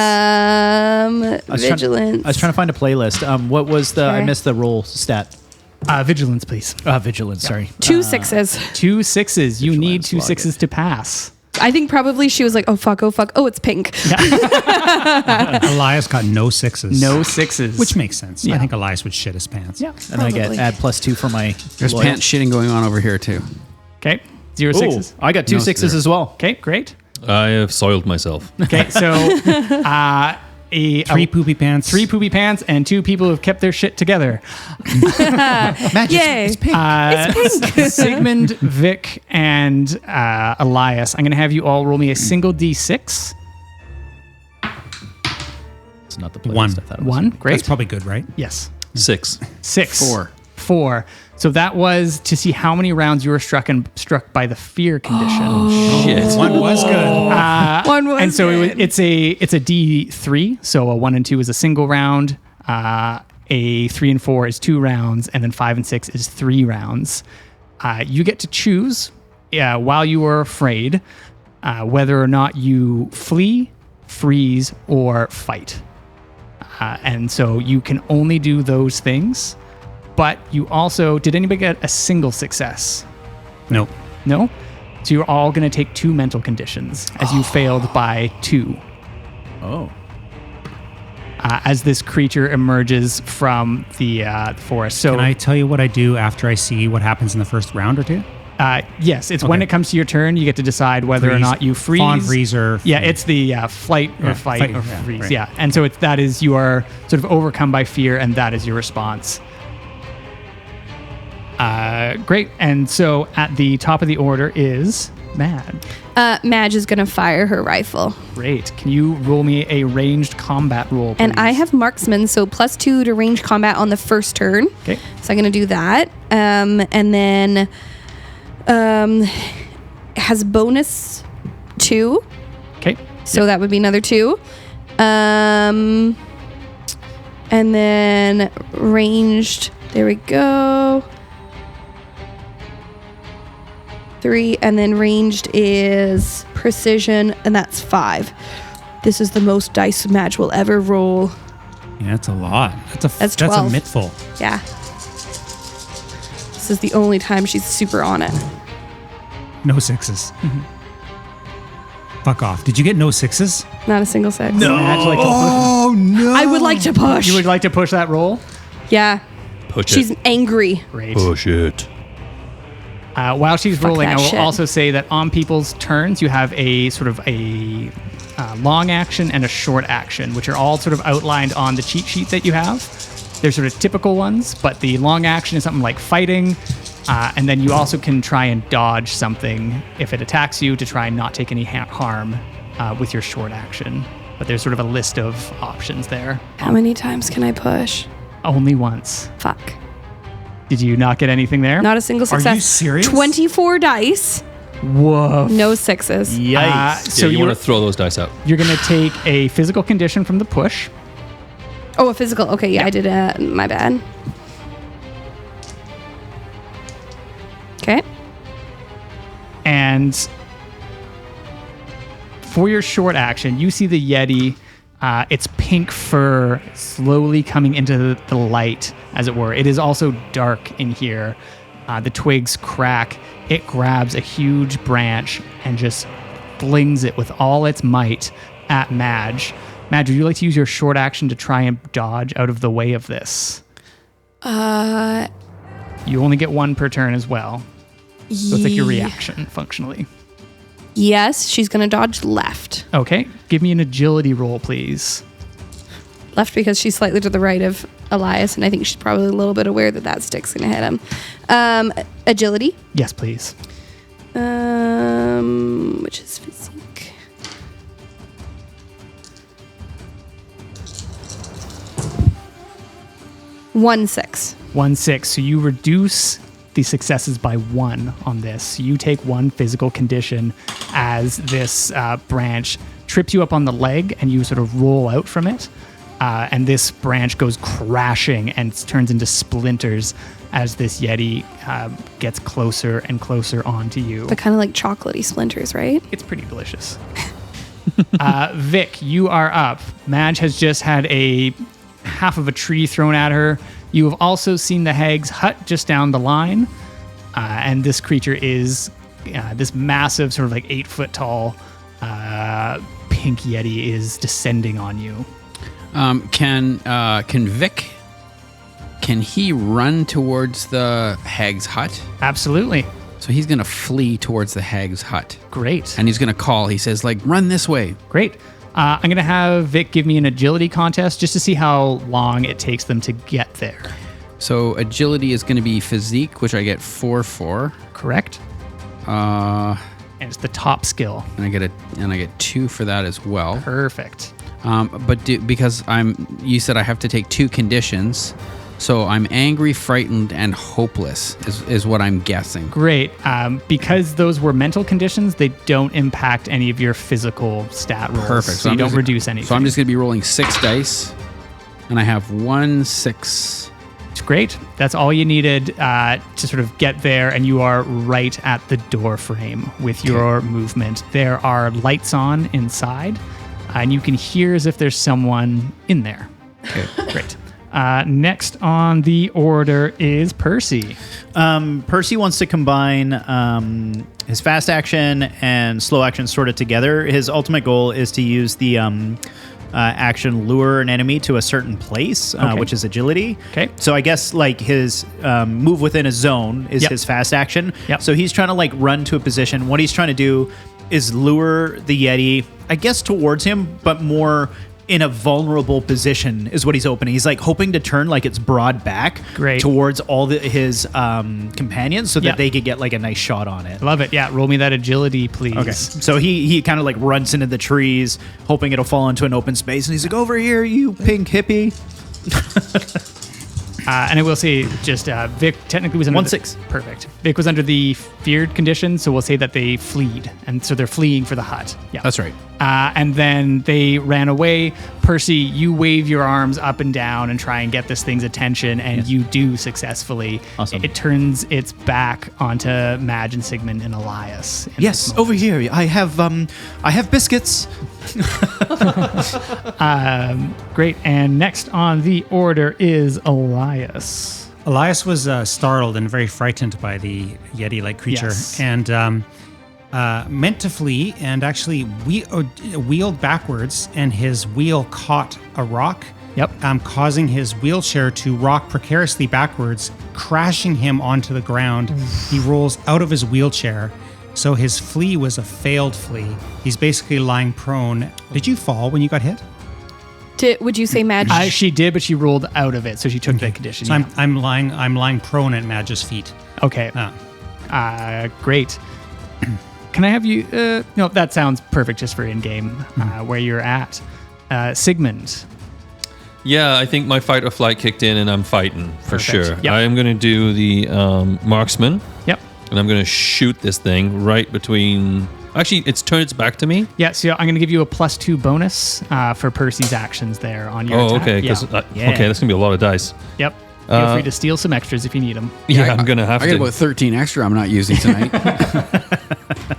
Vigilance. I was trying to find a playlist. What was the? I Sure. missed the roll stat. Vigilance, please. Vigilance. Sorry. 2 6s. 2 6s. You need 2 log 6s to pass. I think probably she was like, oh, fuck. Oh, it's pink. Elias got no 6s. No 6s. Which makes sense. Yeah. I think Elias would shit his pants. Yeah. And I get Probably. add +2 for my. There's loyal. pants shitting going on over here too. Okay. 0 Ooh, 6s. I got 2 No, 6s sir. as well. Okay, great. I have soiled myself. Okay, so Three poopy pants. 3 poopy pants and 2 people who've kept their shit together. Magic. Yay. It's pink. Sigmund, Vic, and Elias. I'm going to have you all roll me a single D6. It's not the One. playlist I thought it was. 1. Great. That's probably good, right? Yes. 6. 6. 4. 4. So that was to see how many rounds you were struck by the fear condition. Shit. One was good. One was And so good. it's a D3. So a 1 and 2 is a single round. A 3 and 4 is 2 rounds, and then 5 and 6 is 3 rounds. You get to choose while you are afraid whether or not you flee, freeze, or fight. And so you can only do those things. But you also, did anybody get a single success? Nope. No? So you're all going to take 2 mental conditions as you failed by 2. Oh. As this creature emerges from the forest. So Can I tell you what I do after I see what happens in the first round or two? yes, it's when Okay. it comes to your turn, you get to decide whether or Freeze. not you freeze. Fawn, freeze, or Yeah, it's the flight or Yeah, fight fight, or yeah, freeze. right. Yeah, and so that is you are sort of overcome by fear, and that is your response. Great. And so at the top of the order is Mad. Madge is going to fire her rifle. Great. Can you roll me a ranged combat roll, please? And I have marksman, so +2 to range combat on the first turn. Okay. So I'm going to do that. And then Has bonus 2. Okay. So that would be another 2. And then ranged. There we go. 3. And then ranged is precision, and that's 5. This is the most dice Madge will ever roll. Yeah, that's a lot. That's 12. a mitful. Yeah. This is the only time she's super on it. No 6s. Fuck off. Did you get no 6s? Not a single 6. No. Like Oh, no. I would like to push. you would like to push that roll? Yeah. Push She's it. angry. Great. Push it. While she's rolling, that I will shit. also say that on people's turns, you have a sort of a long action and a short action, which are all sort of outlined on the cheat sheet that you have. They're sort of typical ones, but the long action is something like fighting, and then you also can try and dodge something if it attacks you to try and not take any harm with your short action. But there's sort of a list of options there. How many times can I push? Only once. Fuck. Did you not get anything there? Not a single success. you serious? 24 dice. Woof. No 6s. Yikes. So So you you're, want to throw those dice out. you're going to take a physical condition from the push. Oh, a physical. Okay, yeah, I did. My bad. Okay. And for your short action, you see the Yeti, its pink fur slowly coming into the light, as it were. It is also dark in here. The twigs crack. It grabs a huge branch and just flings it with all its might at Madge. Madge, would you like to use your short action to try and dodge out of the way of this? You only get 1 per turn as well. So it's like your reaction, functionally. Yes, she's going to dodge left. Okay, give me an agility roll, please. Left because she's slightly to the right of Elias, and I think she's probably a little bit aware that that stick's going to hit him. Agility, Yes, please. which is physique. 1-6. 1-6. So you reduce the successes by 1 on this. You take 1 physical condition as this branch trips you up on the leg and you sort of roll out from it. And this branch goes crashing and turns into splinters as this Yeti gets closer and closer onto you. But kind of like chocolatey splinters, right? It's pretty delicious. Vic, you are up. Madge has just had a half of a tree thrown at her. You have also seen the hag's hut just down the line. And this creature is this massive, sort of like 8-foot tall pink Yeti is descending on you. Can Vic, can he run towards the hag's hut? Absolutely. So he's going to flee towards the hag's hut. Great. And he's going to call. He says, like, run this way. Great. I'm going to have Vic give me an agility contest just to see how long it takes them to get there. So agility is going to be physique, which I get 4 for. Correct? And And it's the top skill. I get 2 for that as well. Perfect. Because you said I have to take 2 conditions. So I'm angry, frightened, and hopeless is what I'm guessing. Great. Because those were mental conditions, they don't impact any of your physical stat rolls. Perfect. So you don't reduce anything. So I'm just going to be rolling 6 dice. And I have 1, 6. It's great. That's all you needed to sort of get there, and you are right at the door frame with your movement. There are lights on inside, and you can hear as if there's someone in there. Okay. Great. Next on the order is Percy. Percy wants to combine his fast action and slow action sort of together. His ultimate goal is to use the action lure an enemy to a certain place, which is agility. Okay. So I guess like his move within a zone is Yep. his fast action. Yep. So he's trying to like run to a position. What he's trying to do is lure the Yeti, I guess, towards him, but more in a vulnerable position is what he's opening. He's like hoping to turn like its broad back Great. towards all his companions so that Yep. they could get like a nice shot on it. Love it. Yeah, roll me that agility, please. Okay. So he kind of like runs into the trees, hoping it'll fall into an open space, and he's like, "Over here, you pink hippie." And I will say, just Vic technically was under 1-6. Perfect. Vic was under the feared condition, so we'll say that they fleed, and so they're fleeing for the hut. Yeah, That's right. And then they ran away. Percy, you wave your arms up and down and try and get this thing's attention, and you do successfully. Awesome. It turns its back onto Madge and Sigmund and Elias. in this Yes, moment. over here. I have biscuits. Great. And next on the order is Elias. Elias was startled and very frightened by the Yeti-like creature, Yes. and meant to flee, and actually wheeled backwards, and his wheel caught a rock, Yep. causing his wheelchair to rock precariously backwards, crashing him onto the ground. He rolls out of his wheelchair, so his flee was a failed flee. He's basically lying prone. Did you fall when you got hit? Would you say Madge? She did, but she rolled out of it, so she took the condition. So yeah. I'm lying prone at Madge's feet. Okay. Great. Can I have you? No, that sounds perfect just for in-game where you're at. Sigmund. Yeah, I think my fight or flight kicked in, and I'm fighting for Perfect. sure. Yep. I am going to do the marksman, Yep. and I'm going to shoot this thing right between. Actually, it's turned its back to me. Yeah, so I'm going to give you a +2 bonus for Percy's actions there on your Oh, attack. okay. Yeah. Okay, that's going to be a lot of dice. Yep. Feel free to steal some extras if you need them. Yeah, I'm going to have I got to. about 13 extra I'm not using tonight.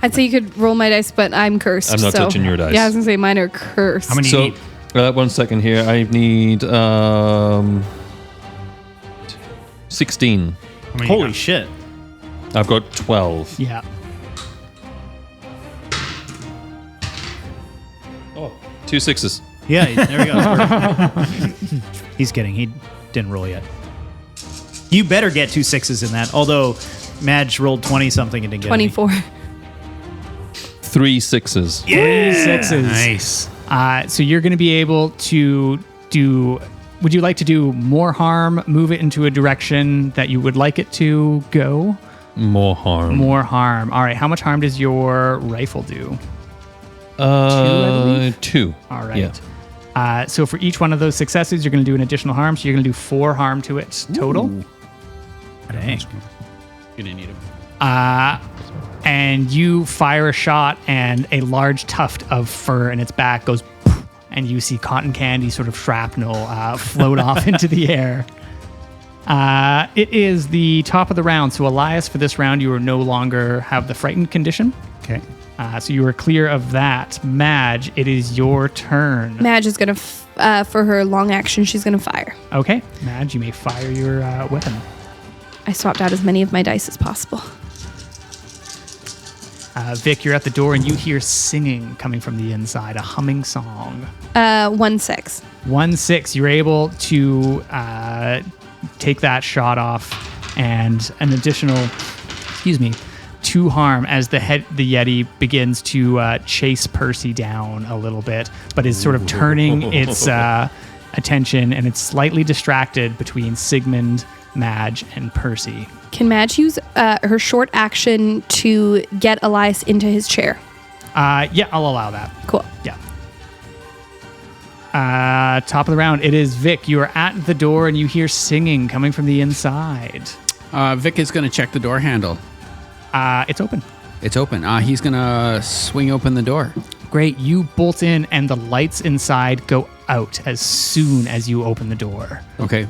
I'd say you could roll my dice, but I'm cursed. I'm not so- touching your dice. Yeah, I was gonna say mine are cursed. How many do you So, need? 1 second here. I need 16. How many you Holy got? shit. I've got 12. Yeah. Oh, 2 6s. Yeah, there we go. He's kidding. He didn't roll yet. You better get 2 6s in that. Although Madge rolled 20 something and didn't get any. 24. 3 6s. 3 6s. Nice. So you're going to be able to do. Would you like to do more harm? Move it into a direction that you would like it to go. More harm. More harm. All right. How much harm does your rifle do? 2, I believe? 2. All right. Yeah. So for each one of those successes, you're going to do an additional harm. So you're going to do 4 harm to it total. Dang. You didn't need him. And you fire a shot, and a large tuft of fur in its back goes, poof, and you see cotton candy sort of shrapnel float off into the air. It is the top of the round. So Elias, for this round, you are no longer have the frightened condition. Okay. So you are clear of that. Madge, it is your turn. Madge is gonna, for her long action, she's gonna fire. Okay, Madge, you may fire your weapon. I swapped out as many of my dice as possible. Vic, you're at the door, and you hear singing coming from the inside, a humming song. 1-6. 1-6. You're able to take that shot off, and an additional, 2 harm as the Yeti begins to chase Percy down a little bit, but is sort of turning its attention, and it's slightly distracted between Sigmund, Madge, and Percy. Can Madge use her short action to get Elias into his chair? Yeah, I'll allow that. Cool. Yeah. Top of the round, it is Vic. You are at the door, and you hear singing coming from the inside. Vic is going to check the door handle. It's open. It's open. He's going to swing open the door. Great. You bolt in, and the lights inside go out as soon as you open the door. Okay.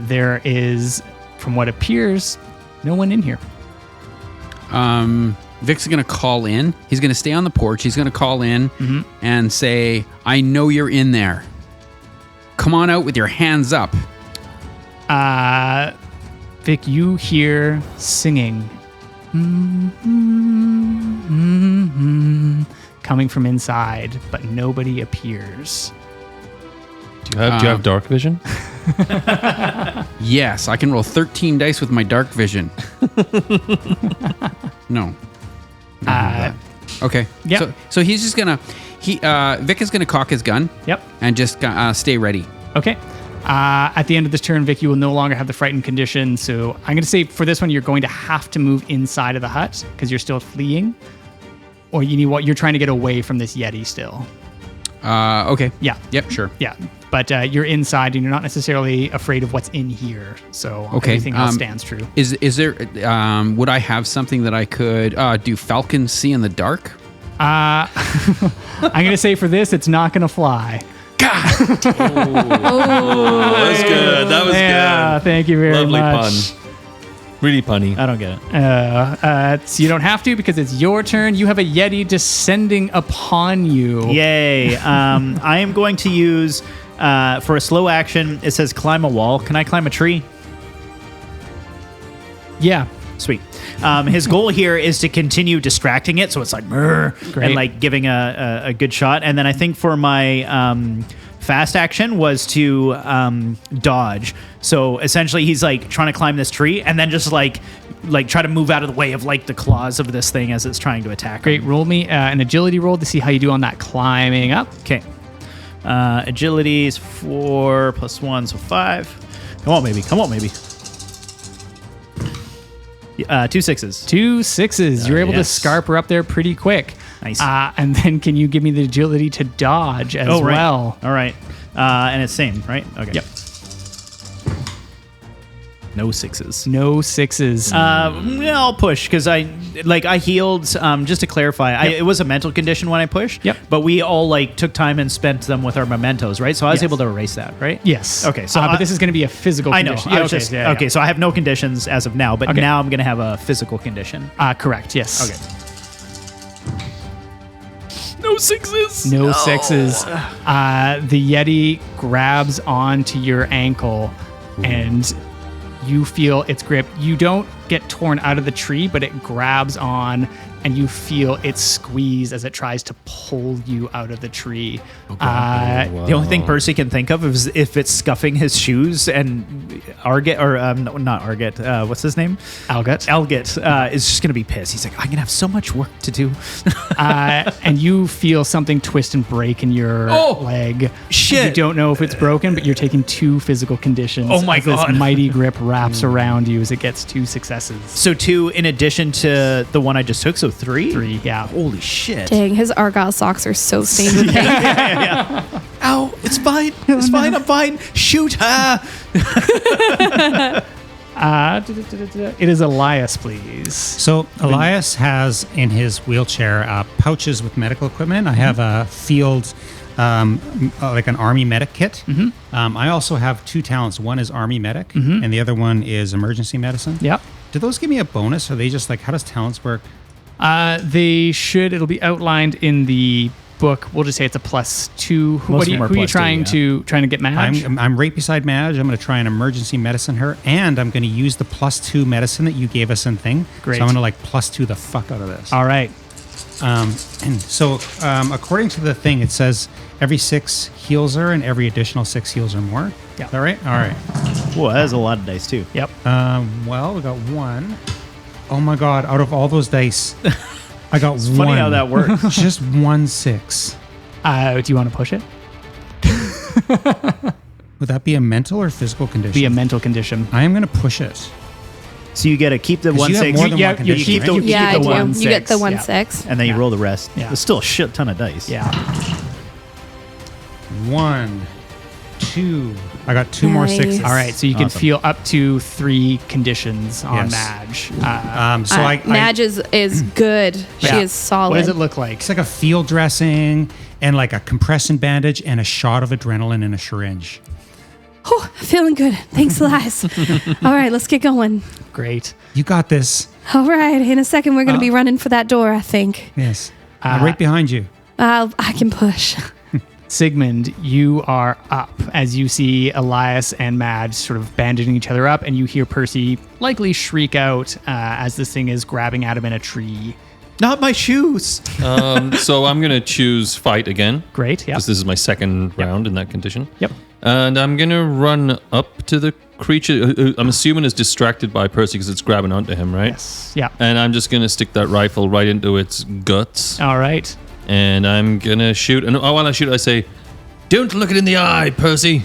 There is, from what appears, no one in here. Vic's going to call in. He's going to stay on the porch. He's going to call in and say, I know you're in there. Come on out with your hands up. Vic, you hear singing coming from inside, but nobody appears. Do you have dark vision? Yes, I can roll 13 dice with my dark vision. No. Okay. Yep. So he's just gonna Vic is gonna cock his gun. Yep. And just stay ready. Okay. At the end of this turn, Vic, you will no longer have the frightened condition. So I'm going to say for this one, you're going to have to move inside of the hut because you're still fleeing, or you're trying to get away from this Yeti still. Okay. Yeah. Yep. Sure. Yeah. but you're inside and you're not necessarily afraid of what's in here. So Okay, everything else stands true. Is there? Would I have something that I could do? Falcon see in the dark? I'm going to say for this, it's not going to fly. That was good. That was Yeah, good. thank you very Lovely much. pun. Really punny. I don't get it. So you don't have to because it's your turn. You have a Yeti descending upon you. Yay. I am going to use, for a slow action, it says climb a wall. Can I climb a tree? Yeah. Sweet. His goal here is to continue distracting it, so it's like, Great. and like giving a good shot. And then I think for my fast action was to dodge. So essentially, he's like trying to climb this tree, and then just like try to move out of the way of like the claws of this thing as it's trying to attack. Great. Roll me an agility roll to see how you do on that climbing up. Okay. Agility is 4 + 1, so 5. Come on, baby. Come on, baby. 2 6s. 2 6s. You're able to yes. scarp her up there pretty quick. Nice. And then can you give me the agility to dodge as Oh, right. well? All right. And it's same, right? Okay. Yep. No 6s. No 6s. Yeah, I'll push because I healed. Just to clarify, it was a mental condition when I pushed. Yep. But we all like took time and spent them with our mementos, right? So I was Yes. able to erase that, right? Yes. Okay, so but I- this is going to be a physical I know. condition. I was okay, just, yeah, okay, yeah. so I have no conditions as of now, but Okay. now I'm going to have a physical condition. Correct. Yes. Okay. No 6s. No 6s. The Yeti grabs onto your ankle and you feel its grip. You don't get torn out of the tree, but it grabs on and you feel it squeeze as it tries to pull you out of the tree. The only thing Percy can think of is if it's scuffing his shoes, and Arget, or no, not Arget, what's his name? Algut. Alget is just going to be pissed. He's like, I'm going to have so much work to do. And you feel something twist and break in your leg. Shit. You don't know if it's broken, but you're taking 2 physical conditions. Oh my as God. This mighty grip wraps around you as it gets 2 successes. So 2 in addition to the one I just took, so 3? 3, yeah. Holy shit. Dang, his Argyle socks are so stained with paint. Ow, it's fine. It's fine. I'm fine. Shoot her. It is Elias, please. So Elias has in his wheelchair pouches with medical equipment. I have a field, like an army medic kit. I also have 2 talents. One is army medic, and the other one is emergency medicine. Yep. Do those give me a bonus? Or are they just like, how does talents work? They should. It'll be outlined in the book. We'll just say it's a +2. Who Most are of them are you +2, trying yeah. to get Madge? I'm right beside Madge. I'm going to try and emergency medicine her, and I'm going to use the +2 medicine that you gave us in thing. Great. So I'm going to like +2 the fuck out of this. All right. And so according to the thing, it says every 6 heals her, and every additional 6 heals her more. Yeah. Is that right? All right. Whoa, that is a lot of dice, too. Yep. Well, we got 1. Oh my god! Out of all those dice, I got 1. Funny how that works. Just 1 6. Do you want to push it? Would that be a mental or physical condition? Be a mental condition. I am going to push it. So you get to keep the 1 you have 6. more than Yeah, one you condition, keep the- right? you Yeah, I keep the do. 1 You get the 6, 1 yeah. 6. and then you roll the rest. Yeah. There's still a shit ton of dice. Yeah. 1, 2. I got 2 more Nice. 6s. All right. So you can Awesome. feel up to 3 conditions on Yes. Madge. So I Madge is good. She Yeah. is solid. What does it look like? it's like a field dressing and like a compression bandage and a shot of adrenaline in a syringe. Oh, feeling good. Thanks, Elias. All right, let's get going. Great. You got this. All right, in a second, we're going to be running for that door, I think. Yes. I'm right behind you. I can push. Sigmund, you are up as you see Elias and Madge sort of bandaging each other up, and you hear Percy likely shriek out as this thing is grabbing at him in a tree. Not my shoes. So I'm going to choose fight again. Great. Yeah. Because this is my second round in that condition. Yep. And I'm going to run up to the creature, who I'm assuming is distracted by Percy because it's grabbing onto him, right? Yes. Yeah. And I'm just going to stick that rifle right into its guts. All right. And I'm going to shoot. And while I shoot, I say, "Don't look it in the eye, Percy."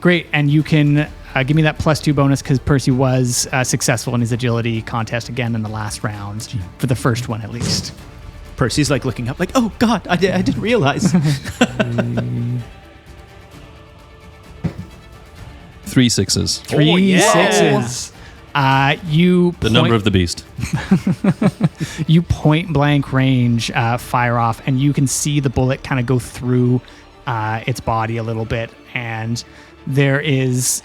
Great. And you can give me that +2 bonus because Percy was successful in his agility contest again in the last round, for the first one at least. Percy's like looking up, like, oh God, I didn't realize. 3 6s. Three sixes. You The number of the beast. you point blank range fire off, and you can see the bullet kind of go through its body a little bit, and there is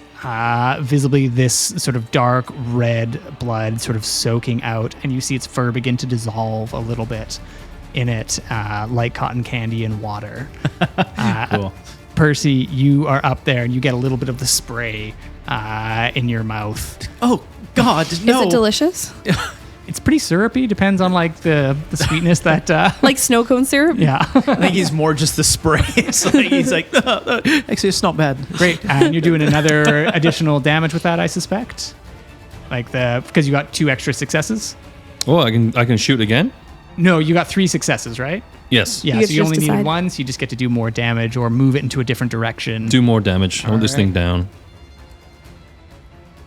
visibly this sort of dark red blood sort of soaking out, and you see its fur begin to dissolve a little bit in it, like cotton candy in water. Cool. Percy, you are up there, and you get a little bit of the spray in your mouth. Oh, God, no. Is it delicious? It's pretty syrupy. Depends on like the sweetness that. Like snow cone syrup? Yeah. I think he's more just the spray. He's like, actually, it's not bad. Great. And you're doing another additional damage with that, I suspect. Like because you got 2 extra successes. Oh, I can shoot again? No, you got 3 successes, right? Yes. Yeah. You get So to you just only need decide. 1, so you just get to do more damage or move it into a different direction. Do more damage. Hold this Alright. thing down.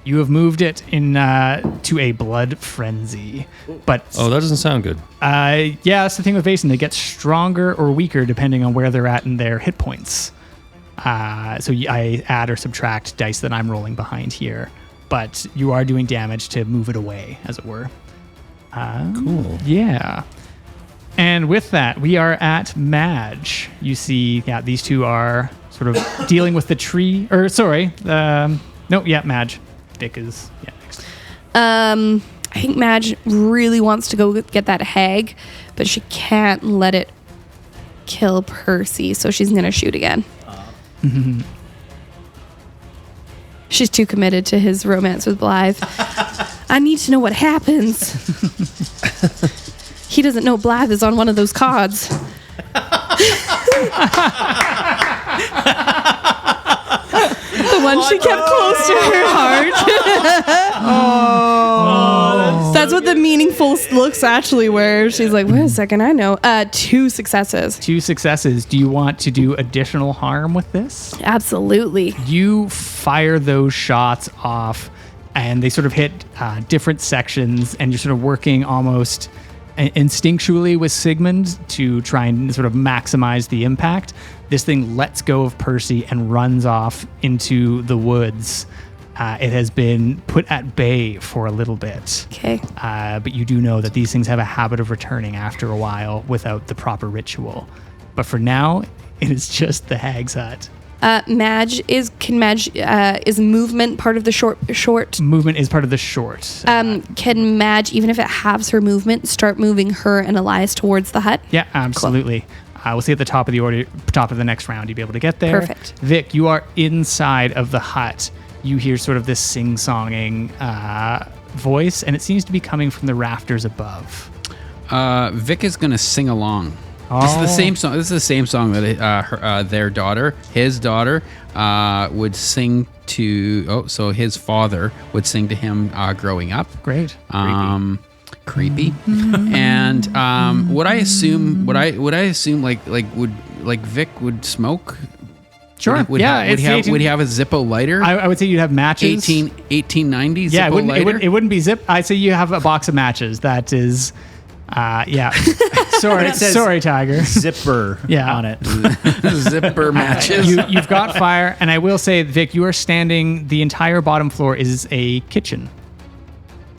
You have moved it in to a blood frenzy, but Oh, that doesn't sound good. yeah, that's the thing with Vaesen. They get stronger or weaker depending on where they're at in their hit points. So I add or subtract dice that I'm rolling behind here, but you are doing damage to move it away, as it were. Cool. Yeah. And with that, we are at Madge. You see, yeah, these two are sort of dealing with the tree. Or sorry, Madge. Dick is next. I think Madge really wants to go get that hag, but she can't let it kill Percy, so she's going to shoot again. She's too committed to his romance with Blythe. I need to know what happens. He doesn't know Blythe is on one of those cards. The one she kept close to her heart. That's what the meaningful looks actually were. She's like, wait a second, I know. 2 successes. 2 successes. Do you want to do additional harm with this? Absolutely. You fire those shots off, and they sort of hit different sections, and you're sort of working almost instinctually with Sigmund to try and sort of maximize the impact. This thing lets go of Percy and runs off into the woods. It has been put at bay for a little bit. Okay. But you do know that these things have a habit of returning after a while without the proper ritual. But for now, it is just the hag's hut. Madge is movement part of the short? Movement is part of the short. Can Madge, even if it halves her movement, start moving her and Elias towards the hut? Yeah, absolutely. We'll see at the top of the order, top of the next round, you'll be able to get there. Perfect. Vic, you are inside of the hut. You hear sort of this sing-songing voice, and it seems to be coming from the rafters above. Vic is going to sing along. This is the same song. This is the same song that his daughter, would sing to. Oh, so his father would sing to him growing up. Great. Creepy. And would I assume like Vic would smoke? Sure. Would he have a Zippo lighter? I would say you'd have matches. 1890 Yeah, Zippo lighter? it wouldn't be zip. I'd say you have a box of matches. That is, yeah. Sorry, Tiger. Zipper Yeah. on it. Zipper matches. You've got fire, and I will say, Vic, you are standing. The entire bottom floor is a kitchen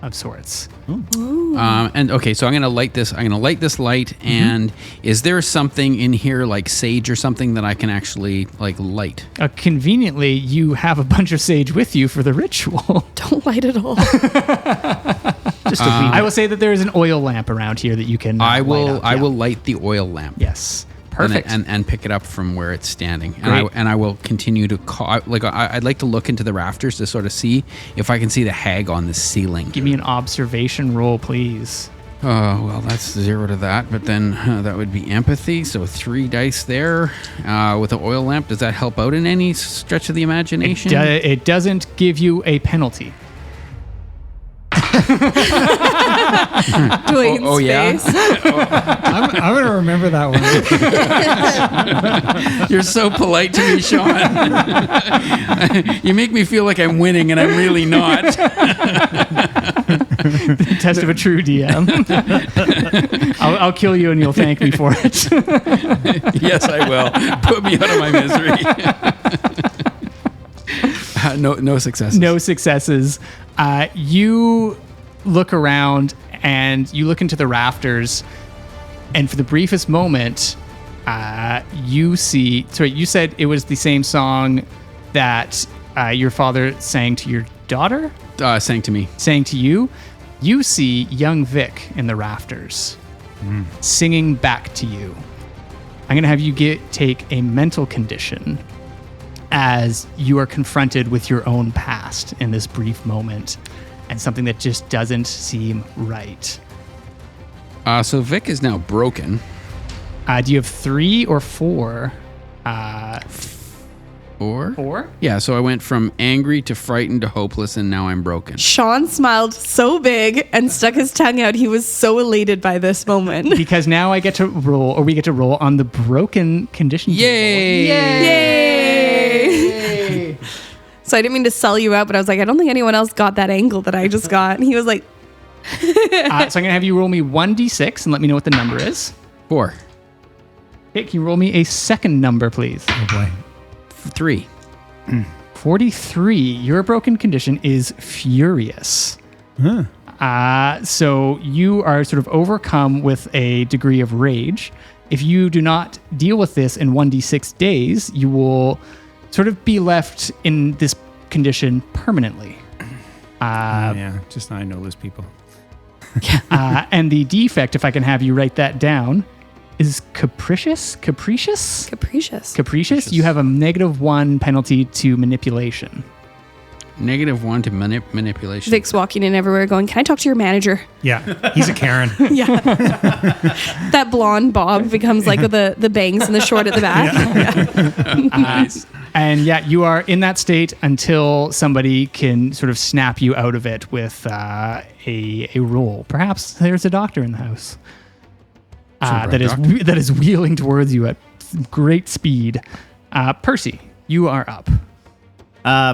of sorts. And okay, so I'm gonna light this. I'm gonna light this light. And is there something in here like sage or something that I can actually like light? Conveniently, you have a bunch of sage with you for the ritual. Don't light it all. Just a wee I will say that there is an oil lamp around here that you can. I will. Light up, I yeah. will light the oil lamp. Yes. Perfect. And pick it up from where it's standing. Great. And I will continue to call. Like I'd like to look into the rafters to sort of see if I can see the hag on the ceiling. Give me an observation roll, please. Oh, well, that's 0 to that, but then that would be empathy. So 3 dice there with the oil lamp. Does that help out in any stretch of the imagination? It doesn't give you a penalty. Dwayne's Oh, yeah? face. I'm going to remember that one. You're so polite to me, Sean. You make me feel like I'm winning, and I'm really not. Test of a true DM. I'll kill you and you'll thank me for it. Yes, I will. Put me out of my misery. No successes. No successes. You look around and you look into the rafters, and for the briefest moment, you see. Sorry, you said it was the same song that your father sang to your daughter? Sang to me. Saying to you. You see young Vic in the rafters singing back to you. I'm going to have you take a mental condition as you are confronted with your own past in this brief moment and something that just doesn't seem right. So Vic is now broken. Do you have 3 or 4? 4? 4? Yeah, so I went from angry to frightened to hopeless, and now I'm broken. Sean smiled so big and stuck his tongue out. He was so elated by this moment. Because now I get to roll, or we get to roll on the broken condition. Yay! Yay! So I didn't mean to sell you out, but I was like, I don't think anyone else got that angle that I just got. And he was like, So I'm going to have you roll me 1d6 and let me know what the number is. 4. Okay, can you roll me a second number, please? Oh boy. 3. 43. Your broken condition is furious. So you are sort of overcome with a degree of rage. If you do not deal with this in 1d6 days, you will sort of be left in this condition permanently. Yeah, just I know those people. And the defect, if I can have you write that down, is capricious? Capricious. Capricious. You have a -1 penalty to manipulation. -1 to manipulation. Vic's walking in everywhere going, can I talk to your manager? Yeah, he's a Karen. Yeah. That blonde bob becomes like the bangs and the short at the back. And yeah, you are in that state until somebody can sort of snap you out of it with a roll. Perhaps there's a doctor in the house that is wheeling towards you at great speed. Percy, you are up.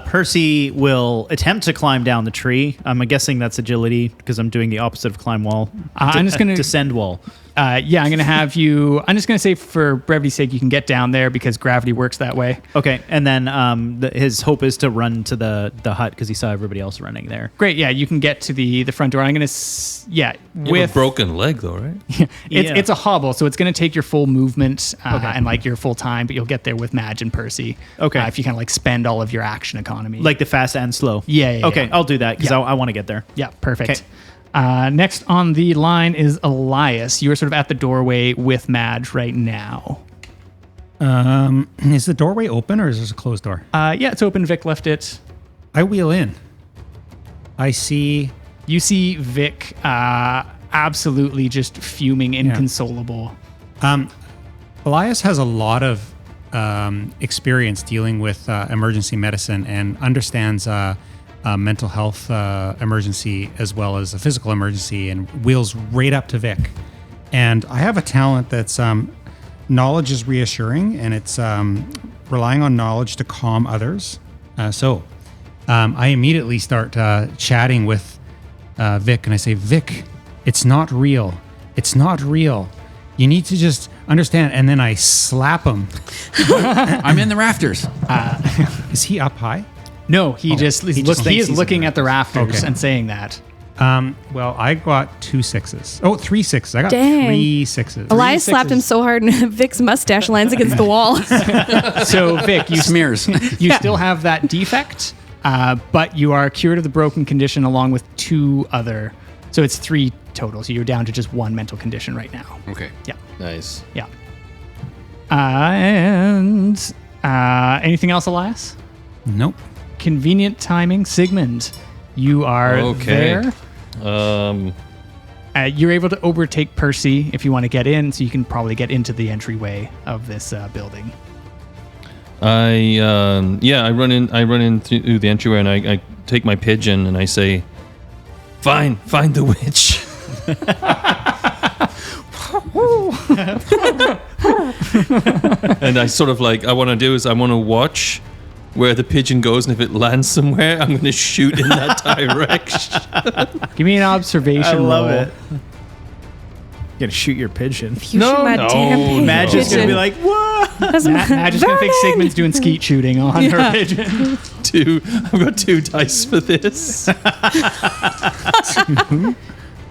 Percy will attempt to climb down the tree. I'm guessing that's agility because I'm doing the opposite of climb wall. I'm just going to descend wall. Yeah, I'm going to have you. I'm just going to say for brevity's sake, you can get down there because gravity works that way. Okay, and then his hope is to run to the hut because he saw everybody else running there. Great, yeah, you can get to the front door. I'm going to, You have a broken leg, though, right? It's a hobble, so it's going to take your full movement and like your full time, but you'll get there with Madge and Percy. Okay, if you kind of like spend all of your action economy, like the fast and slow. Yeah. Okay, yeah. I'll do that because I want to get there. Yeah, perfect. Okay. Next on the line is Elias. You are sort of at the doorway with Madge right now. Is the doorway open or is this a closed door? Yeah, it's open. Vic left it. I wheel in. I see. You see Vic absolutely just fuming, inconsolable. Elias has a lot of experience dealing with emergency medicine and understands mental health emergency as well as a physical emergency and wheels right up to Vic. And I have a talent that's knowledge is reassuring and it's relying on knowledge to calm others. So I immediately start chatting with Vic and I say, Vic, it's not real. It's not real. You need to just understand. And then I slap him. I'm in the rafters. Is he up high? No, he is looking at the rafters and saying that. Well, I got 2 6s. Oh, 3 6s. I got Dang. 3 6s. Elias slapped him so hard and Vic's mustache lands against the wall. So, Vic, you Smears. You still have that defect, but you are cured of the broken condition along with 2 other. So it's 3 total. So you're down to just 1 mental condition right now. Okay. Yeah. Nice. Yeah. And anything else, Elias? Nope. Convenient timing. Sigmund, you are there. You're able to overtake Percy if you want to get in, so you can probably get into the entryway of this building. I run in through the entryway and I take my pigeon and I say, find the witch. And I sort of like, I want to watch where the pigeon goes, and if it lands somewhere, I'm going to shoot in that direction. Give me an observation roll. I love it. You're going to shoot your pigeon. You shoot my damn pigeon. Madge's going to be like, what? Madge is going to think Sigmund's doing skeet shooting on her pigeon. two dice for this.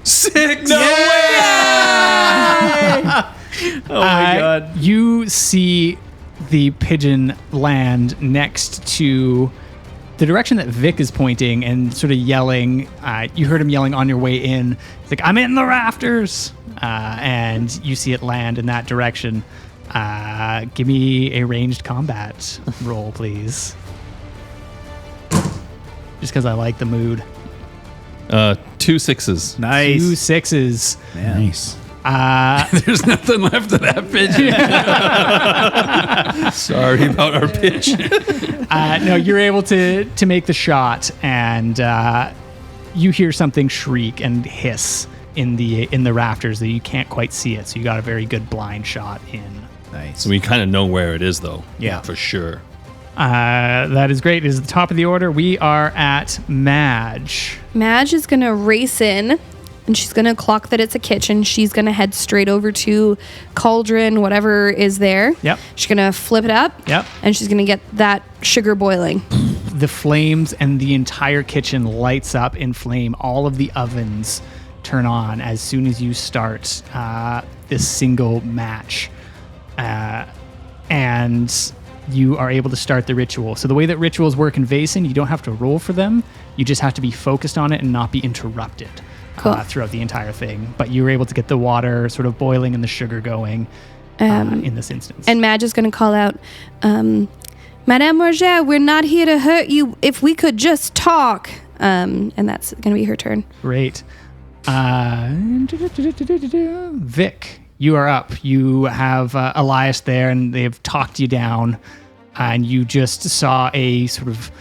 6. No way! Oh my god. You see the pigeon land next to the direction that Vic is pointing and sort of yelling. You heard him yelling on your way in. It's like, I'm in the rafters. And you see it land in that direction. Give me a ranged combat roll, please. Just because I like the mood. 2 6s. Nice. 2 6s. Nice. There's nothing left of that pigeon. Sorry about our pitch. No, you're able to make the shot, and you hear something shriek and hiss in the rafters that you can't quite see it. So you got a very good blind shot in. Nice. So we kind of know where it is, though. Yeah. For sure. That is great. It is the top of the order. We are at Madge. Madge is going to race in, and she's going to clock that it's a kitchen. She's going to head straight over to cauldron, whatever is there. Yep. She's going to flip it up. Yep. And she's going to get that sugar boiling. The flames and the entire kitchen lights up in flame. All of the ovens turn on as soon as you start this single match. And you are able to start the ritual. So the way that rituals work in Vaesen, you don't have to roll for them. You just have to be focused on it and not be interrupted throughout the entire thing. But you were able to get the water sort of boiling and the sugar going in this instance. And Madge is going to call out, Madame Roger, we're not here to hurt you. If we could just talk. And that's going to be her turn. Great. Vic, you are up. You have Elias there, and they've talked you down, and you just saw a sort of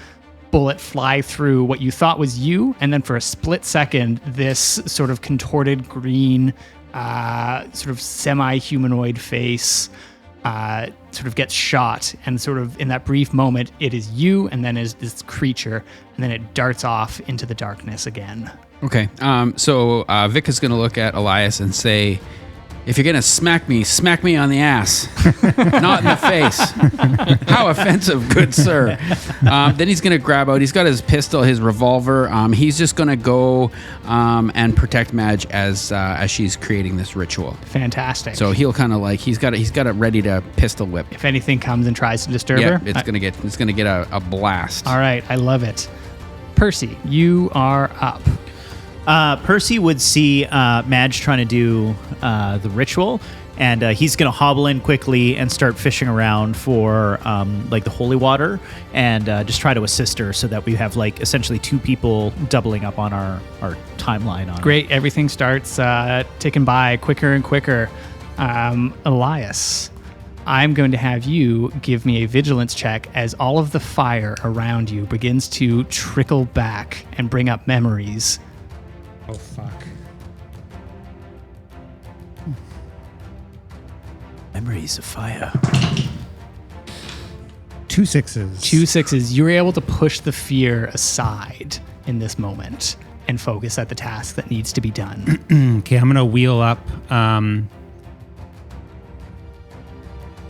bullet fly through what you thought was you, and then for a split second, this sort of contorted green, sort of semi-humanoid face sort of gets shot, and sort of in that brief moment, it is you, and then is this creature, and then it darts off into the darkness again. Okay. So Vic is going to look at Elias and say, if you're going to smack me on the ass, not in the face. How offensive, good sir. Then he's going to grab out, he's got his pistol, his revolver. He's just going to go and protect Madge as she's creating this ritual. Fantastic. So he'll kind of like, he's got it ready to pistol whip. If anything comes and tries to disturb her, it's going to get a blast. All right, I love it. Percy, you are up. Percy would see Madge trying to do the ritual, and he's going to hobble in quickly and start fishing around for like the holy water, and just try to assist her so that we have like essentially 2 people doubling up on our timeline on Great. Everything starts ticking by quicker and quicker. Elias, I'm going to have you give me a vigilance check as all of the fire around you begins to trickle back and bring up memories. Oh, fuck. Memories of fire. 2 6s. 2 6s. You were able to push the fear aside in this moment and focus at the task that needs to be done. Okay, I'm going to wheel up.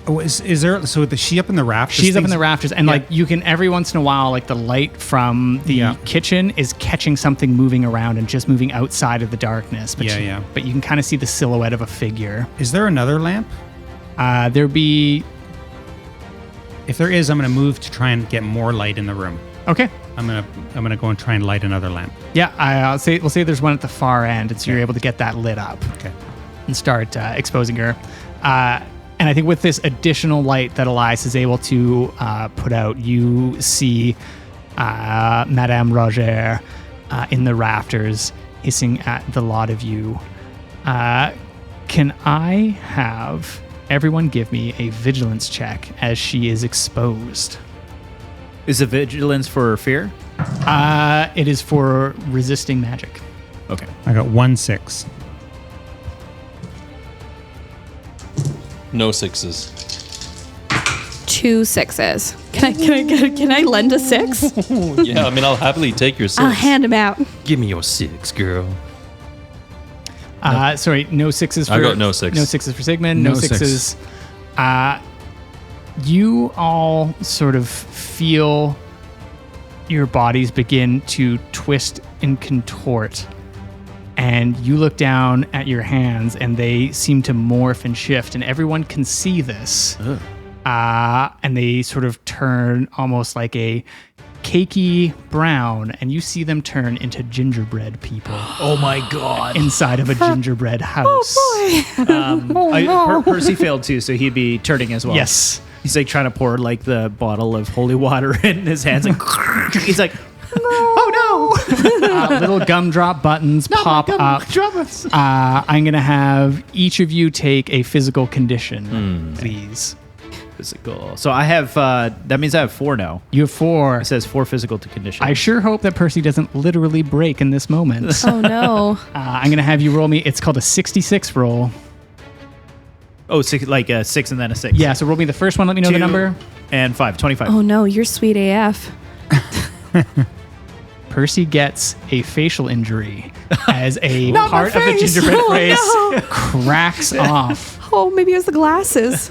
Is there, so is she up in the rafters? She's up in the rafters, and like you can every once in a while, like the light from the kitchen is catching something moving around and just moving outside of the darkness. But but you can kind of see the silhouette of a figure. Is there another lamp? There'd be. If there is, I'm going to move to try and get more light in the room. Okay. I'm gonna go and try and light another lamp. Yeah, we'll say there's one at the far end, and so you're able to get that lit up. Okay. And start exposing her. And I think with this additional light that Elias is able to put out, you see Madame Roger in the rafters hissing at the lot of you. Can I have everyone give me a vigilance check as she is exposed? Is the vigilance for fear? It is for resisting magic. Okay. I got 1 6. No 6s. 2 6s. Can I lend a 6? Yeah, I mean, I'll happily take your 6. I'll hand him out. Give me your 6, girl. Sorry, no 6s for... I got no 6. No 6s for Sigmund, no No 6s. You all sort of feel your bodies begin to twist and contort. And you look down at your hands, and they seem to morph and shift, and everyone can see this. And they sort of turn almost like a cakey brown, and you see them turn into gingerbread people. Oh my god! Inside of a gingerbread house. Percy failed too, so he'd be turning as well. Yes. He's like trying to pour like the bottle of holy water in his hands. Like he's like, oh no! Little gumdrop buttons pop up. I'm going to have each of you take a physical condition, please. Physical. So I have, that means I have 4 now. You have 4. It says 4 physical to condition. I sure hope that Percy doesn't literally break in this moment. Oh no. I'm going to have you roll me, it's called a 66 roll. Oh, 6, like a 6 and then a 6. Yeah, so roll me the first one, let me know the 2 number. And 5, 25. Oh no, you're sweet AF. Percy gets a facial injury as a Not my part of the face. gingerbread Oh, face no. cracks off. Oh, maybe it was the glasses.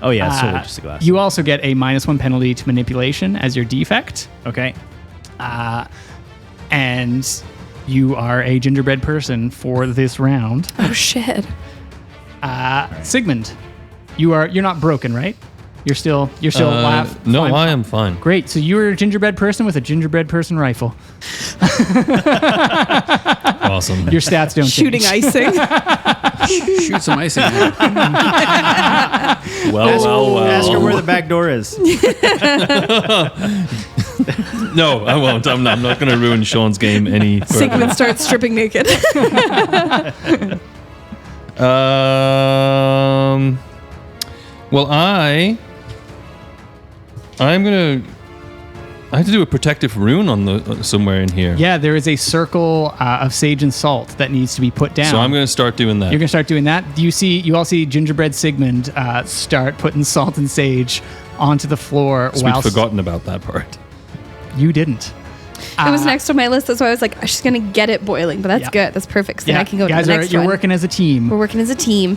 Oh yeah, it's totally just a glass. You also get a -1 penalty to manipulation as your defect. Okay. And you are a gingerbread person for this round. Oh shit. Sigmund, you're not broken, right? You're still alive. No, fine. I am fine. Great. So you're a gingerbread person with a gingerbread person rifle. Awesome. Your stats don't Shooting change. icing. Shoot some icing. Well. Ask her where the back door is. No, I won't. I'm not going to ruin Sean's game any further. Sigmund starts stripping naked. Well, I'm gonna. I have to do a protective rune on the somewhere in here. Yeah, there is a circle of sage and salt that needs to be put down. So I'm gonna start doing that. You're gonna start doing that. You all see gingerbread Sigmund start putting salt and sage onto the floor. We'd forgotten about that part. You didn't. It was next on my list. That's why I was like, she's going to get it boiling. But that's Yeah. good. That's perfect. 'Cause then I can go guys to the next you're one. working as a team. We're working as a team.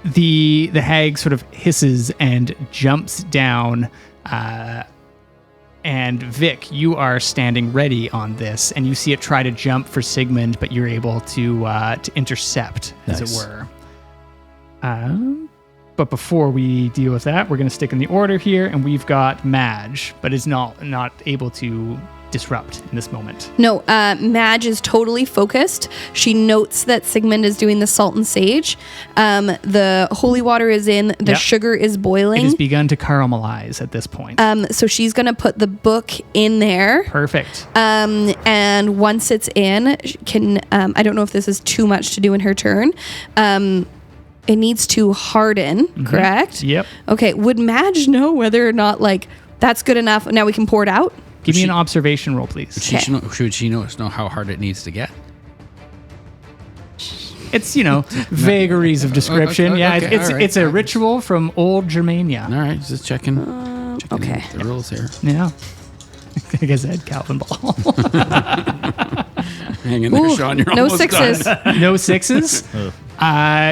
The hag sort of hisses and jumps down. And Vic, you are standing ready on this, and you see it try to jump for Sigmund, but you're able to intercept, as Nice. it were. But before we deal with that, we're going to stick in the order here, and we've got Madge, but is not able to disrupt in this moment. No, Madge is totally focused. She notes that Sigmund is doing the salt and sage. The holy water is in. The Yep. sugar is It boiling. has begun to caramelize at this point. So she's going to put the book in there. Perfect. And once it's in, I don't know if this is too much to do in her turn. It needs to harden, correct? Yep. Okay, would Madge know whether or not, like, that's good enough? Now we can pour it out? Give me an observation roll, please. Should she know how hard it needs to get? It's, vagaries of description. Okay, Yeah, okay, all right. it's a ritual from old Germania. All right, just checking Okay. the rules here. Yeah. Like I said, Calvin Ball. Hang in there, Ooh, Sean. You're no almost sixes. done. No sixes?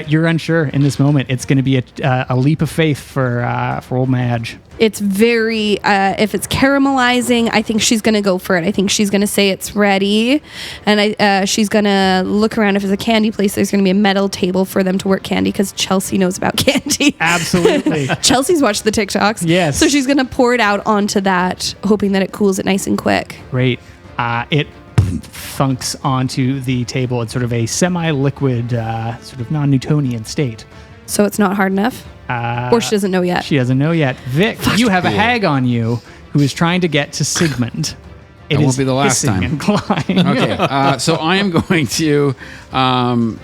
You're unsure in this moment. It's going to be a leap of faith for old Madge. It's very, if it's caramelizing, I think she's going to go for it. I think she's going to say it's ready. And she's going to look around. If it's a candy place, there's going to be a metal table for them to work candy because Chelsea knows about candy. Absolutely. Chelsea's watched the TikToks. Yes. So she's going to pour it out onto that, hoping that it cools it nice and quick. Great. It thunks onto the table in sort of a semi-liquid, sort of non-Newtonian state. So it's not hard enough? Or she doesn't know yet? She doesn't know yet. Vic, you have a hag on you who is trying to get to Sigmund. It That won't is be the last hissing time. and clawing. Okay, so I am going to. I'm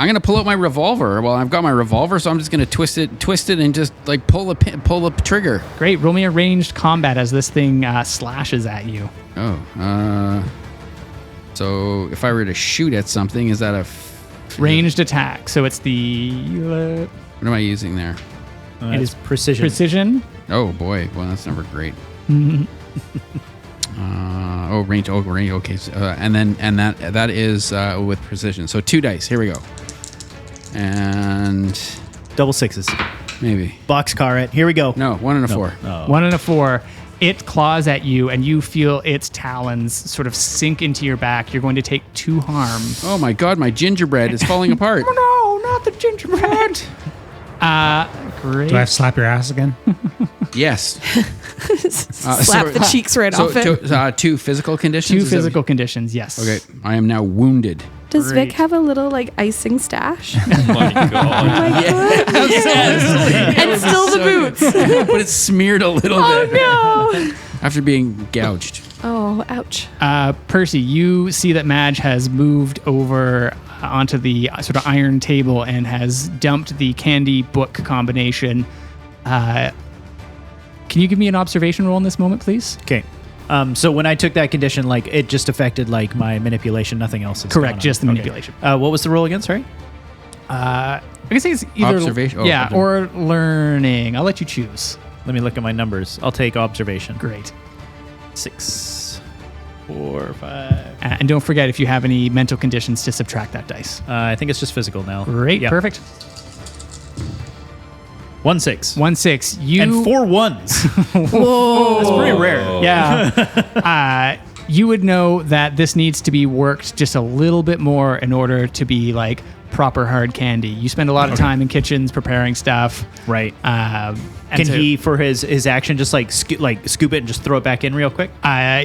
going to pull out my revolver. Well, I've got my revolver, so I'm just going to twist it, and just like pull the trigger. Great. Roll me a ranged combat as this thing slashes at you. Oh, so if I were to shoot at something, is that a Ranged attack. So it's the what am I using there? it is precision. precision. Oh boy, well that's never great. Range. Oh, range. Okay, so, and that is with precision. So 2 dice. Here we go. And Double sixes. maybe Boxcar it. Here we go. no 1 and a 4. Oh. 1 and a 4. It claws at you, and you feel its talons sort of sink into your back. You're going to take 2 harm. Oh my god, my gingerbread is falling apart. Oh no, not the gingerbread. Great. Do I have to slap your ass again? Yes. Slap the cheeks right off it. 2 physical conditions? 2 physical conditions, yes. Okay, I am now wounded. Does Great. Vic have a little like icing stash? Oh my god. And still the boots. But it's smeared a little bit. Oh no. After being gouged. Oh, ouch. Percy, you see that Madge has moved over onto the sort of iron table and has dumped the candy book combination. Can you give me an observation roll in this moment, please? Okay. So when I took that condition, like it just affected like my manipulation, nothing else. Is Correct, going on. just the Okay. manipulation. What was the roll again? Sorry. I can say it's either Observation? Oh, yeah, observation. or learning. I'll let you choose. Let me look at my numbers. I'll take observation. Great. 6, 4, 5. And don't forget, if you have any mental conditions, to subtract that dice. I think it's just physical now. Great, Yeah. perfect. 1 6. 1 6. You And 4 1s. Whoa. That's pretty rare. Yeah. You would know that this needs to be worked just a little bit more in order to be like proper hard candy. You spend a lot of time in kitchens preparing stuff. Right. And Can so, he, for his action, just like scoop it and just throw it back in real quick?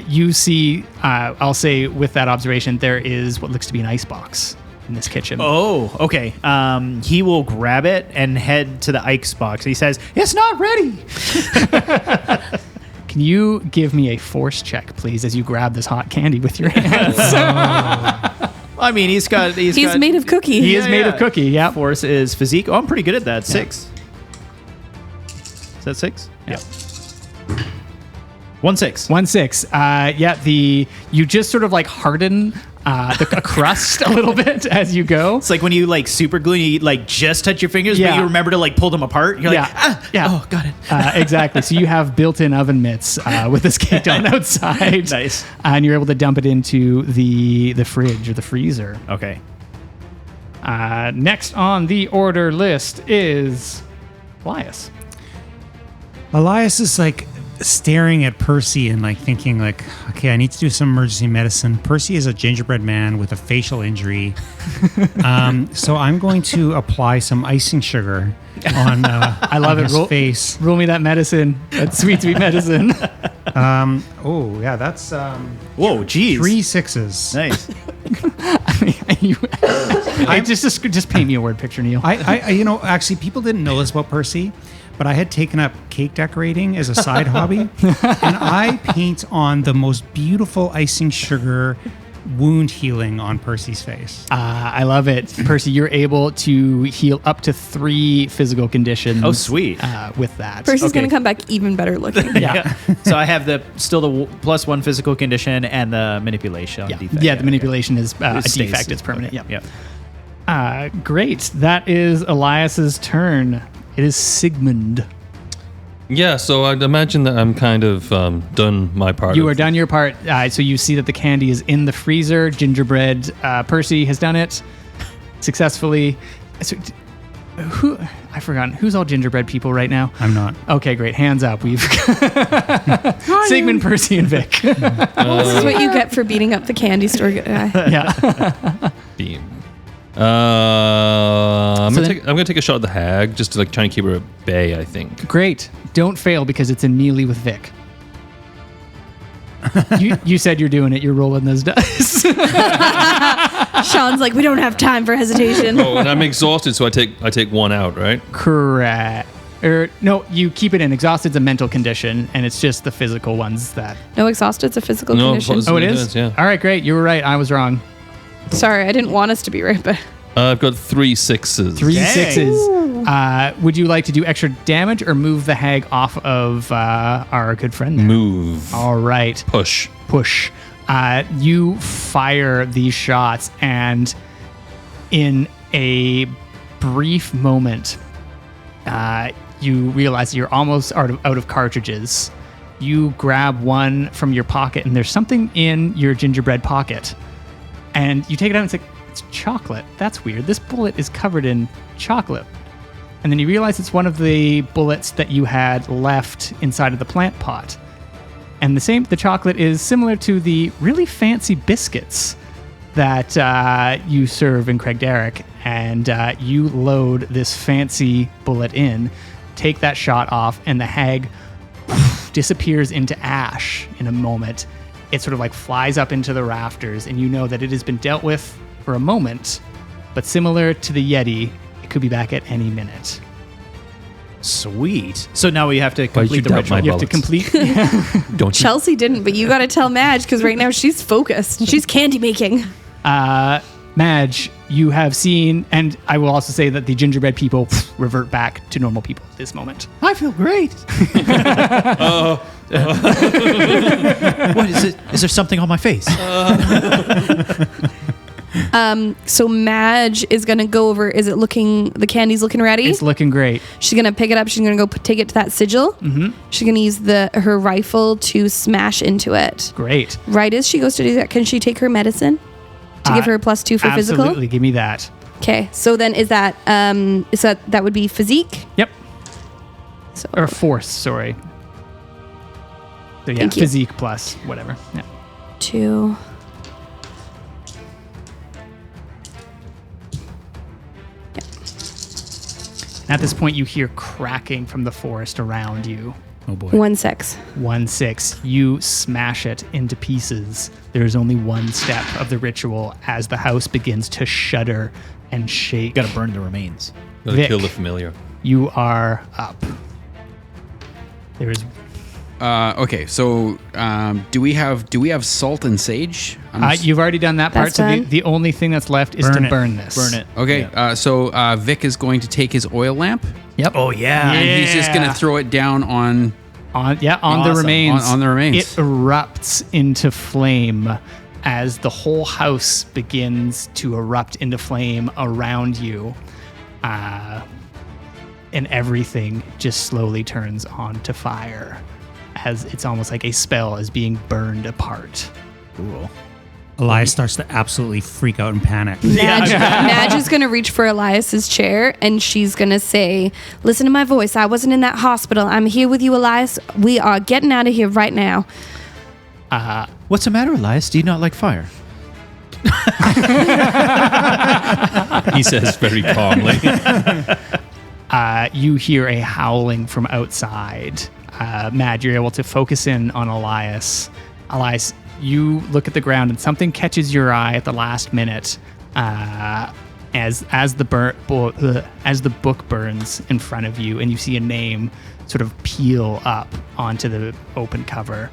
You see, I'll say with that observation, there is what looks to be an ice box in this kitchen. Oh, okay. He will grab it and head to the ice box. He says, "It's not ready." Can you give me a force check, please, as you grab this hot candy with your hands? I mean, he's He's made of cookie. He is made of cookie, yeah. Force is physique. Oh, I'm pretty good at that. 6. Is that 6? Yeah. 1 6. 1 6. You just sort of like harden the crust a little bit as you go. It's like when you like super glue and you like just touch your fingers, but Yeah. you remember to like pull them apart. You're like, Yeah. oh, got it. Exactly. So you have built-in oven mitts with this cake on outside. Nice. And you're able to dump it into the fridge or the freezer. Okay. Next on the order list is Elias. Elias is like staring at Percy and like thinking like, okay, I need to do some emergency medicine. Percy is a gingerbread man with a facial injury. So I'm going to apply some icing sugar on I love on it. his face. Roll me that medicine. That sweet, sweet medicine. Oh yeah, that's Whoa, geez. 3 6s. Nice. Just paint me a word picture, Neil. I you know, actually people didn't know this about Percy, but I had taken up cake decorating as a side hobby, and I paint on the most beautiful icing sugar wound healing on Percy's face. I love it. Percy, you're able to heal up to 3 physical conditions. Oh, sweet. With that. Percy's Okay. going to come back even better looking. Yeah. So I have the +1 physical condition and the manipulation. Yeah, defect. yeah, the manipulation is a It stays. defect. It's permanent. Okay. Yeah. Great. That is Elias's turn. It is Sigmund. Yeah, so I'd imagine that I'm kind of done my part. You of- are done your part. So you see that the candy is in the freezer. Gingerbread. Percy has done it successfully. So, who? I've forgotten. Who's all gingerbread people right now? I'm not. Okay, great. Hands up. We've Sigmund, Percy, and Vic. This is what you get for beating up the candy store guy. Yeah. Beam. I'm So gonna take a shot at the hag just to like try and keep her at bay. I think. Great. Don't fail because it's a melee with Vic. You said you're doing it. You're rolling those dice. Sean's like, we don't have time for hesitation. Oh, and I'm exhausted, so I take 1 out, right? Correct. No, you keep it in. Exhausted's a mental condition, and it's just the physical ones that. No, exhausted's a physical No, condition. plus- Oh, it It is? is, yeah. All right, great. You were right. I was wrong. Sorry, I didn't want us to be right, but I've got 3 6s. 3 Dang. 6s. Would you like to do extra damage or move the hag off of our good friend there? Move. All right. Push. Push. You fire these shots, and in a brief moment, you realize you're almost out of cartridges. You grab one from your pocket, and there's something in your gingerbread pocket. And you take it out and it's chocolate. That's weird. This bullet is covered in chocolate. And then you realize it's one of the bullets that you had left inside of the plant pot. And the chocolate is similar to the really fancy biscuits that you serve in Craigdarroch. And you load this fancy bullet in, take that shot off, and the hag disappears into ash in a moment. It sort of like flies up into the rafters, and you know that it has been dealt with for a moment, but similar to the Yeti, it could be back at any minute. Sweet. So now we have to Why'd you complete the doubt ritual. my You have to bullets? complete. Don't you? Chelsea didn't, but you got to tell Madge because right now she's focused. She's candy making. Madge, you have seen, and I will also say that the gingerbread people revert back to normal people at this moment. I feel great. What is it? Is there something on my face? So Madge is going to go over. Is it looking, the candy's looking ready? It's looking great. She's going to pick it up. She's going to go take it to that sigil. Mm-hmm. She's going to use her rifle to smash into it. Great. Right as she goes to do that, can she take her medicine to give her a +2 for physical? Absolutely, give me that. Okay, so then is that that would be physique? Yep. So Or force, sorry. So yeah, Thank you. physique plus whatever. Yeah. 2. At this point, you hear cracking from the forest around you. Oh boy. 1/6. 1/6. You smash it into pieces. There is only one step of the ritual as the house begins to shudder and shake. Got to burn the remains. Gotta Vic. kill the familiar. You are up. There is. Okay, so do we have salt and sage? You've already done that part. That's So done. the only thing that's left is Burn to it. burn this. Burn it. Okay, Yeah. so Vic is going to take his oil lamp Yep. Oh, yeah. and he's just going Yeah. to throw it down on. On the Awesome. remains. On the remains. It erupts into flame as the whole house begins to erupt into flame around you. And everything just slowly turns onto fire as it's almost like a spell is being burned apart. Cool. Elias starts to absolutely freak out and panic. Madge is going to reach for Elias's chair and she's going to say, "Listen to my voice. I wasn't in that hospital. I'm here with you, Elias. We are getting out of here right now." What's the matter, Elias? Do you not like fire? He says very calmly. You hear a howling from outside. Madge, you're able to focus in on Elias. Elias, you look at the ground and something catches your eye at the last minute as the book burns in front of you, and you see a name sort of peel up onto the open cover,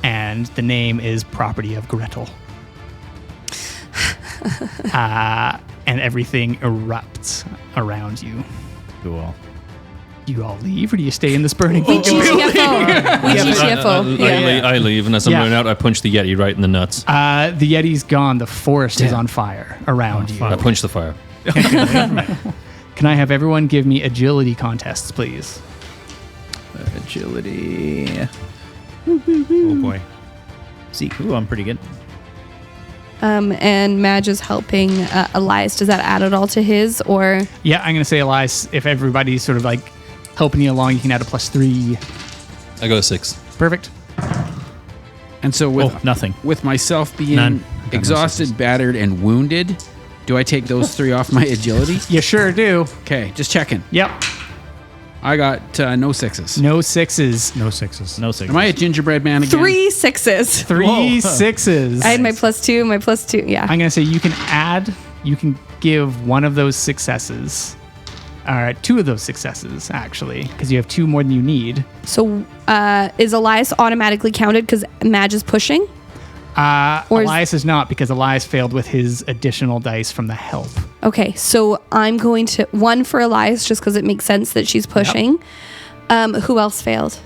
and the name is Property of Gretel. And everything erupts around you. Cool. Do you all leave, or do you stay in this burning We building? GTFO. We GTFO. Yeah. I leave, and as I'm Yeah. running out, I punch the Yeti right in the nuts. The Yeti's gone. The forest is on fire around you. fuck. I punch the fire. Can I have everyone give me agility contests, please? Agility. Oh boy. See, ooh, I'm pretty good. And Madge is helping Elias. Does that add it all to his, or? Yeah, I'm going to say, Elias, if everybody's sort of like helping you along, you can add a +3. I got a 6. Perfect. And so with Nothing. with myself being None. exhausted, battered, and wounded, do I take those 3 off my agility? You sure do. Okay, just checking. Yep. I got no 6s. No 6s. No 6s. No 6. Am I a gingerbread man again? 3 6s. 3 6s. I had my +2, my +2. Yeah. I'm going to say you can give one of those successes. 2 of those successes, actually, because you have 2 more than you need. So is Elias automatically counted because Madge is pushing? Or is- Elias is not, because Elias failed with his additional dice from the help. Okay, so I'm going to 1 for Elias just because it makes sense that she's pushing. Who else failed?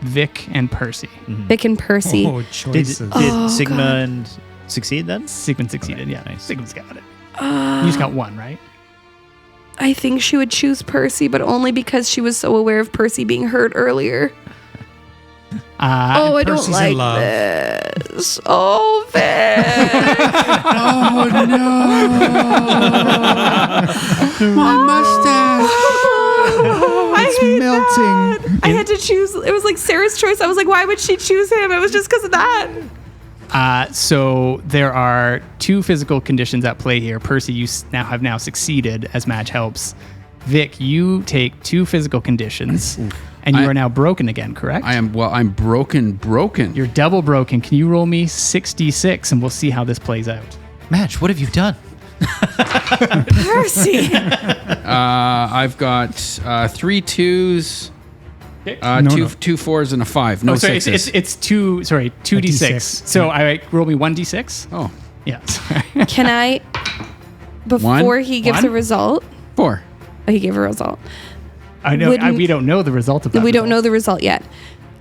Vic and Percy. Vic and Percy. Oh, Did choices. Sigma God. and succeed then? Sigmund succeeded, Okay, yeah. nice. Sigmund's got it. You just got 1, right? I think she would choose Percy, but only because she was so aware of Percy being hurt earlier. I don't Percy's in like love. this. Oh, Vic. My mustache. It's melting. I had to choose. It was like Sarah's choice. I was like, why would she choose him? It was just because of that. So there are 2 physical conditions at play here. Percy, you have now succeeded as Madge helps. Vic, you take 2 physical conditions, and you are now broken again, correct? I'm broken. You're double broken. Can you roll me 66, and we'll see how this plays out. Madge, what have you done? Percy. I've got 3 2s, two 4s, and a 5. No sorry, 6s. it's 2d6. D6. So I roll me 1d6. Oh, Yeah. Can I, before One? he gives One? a result, 4. he gave a result. I know. Wouldn't- We don't know the result of that. We don't know result. the result yet.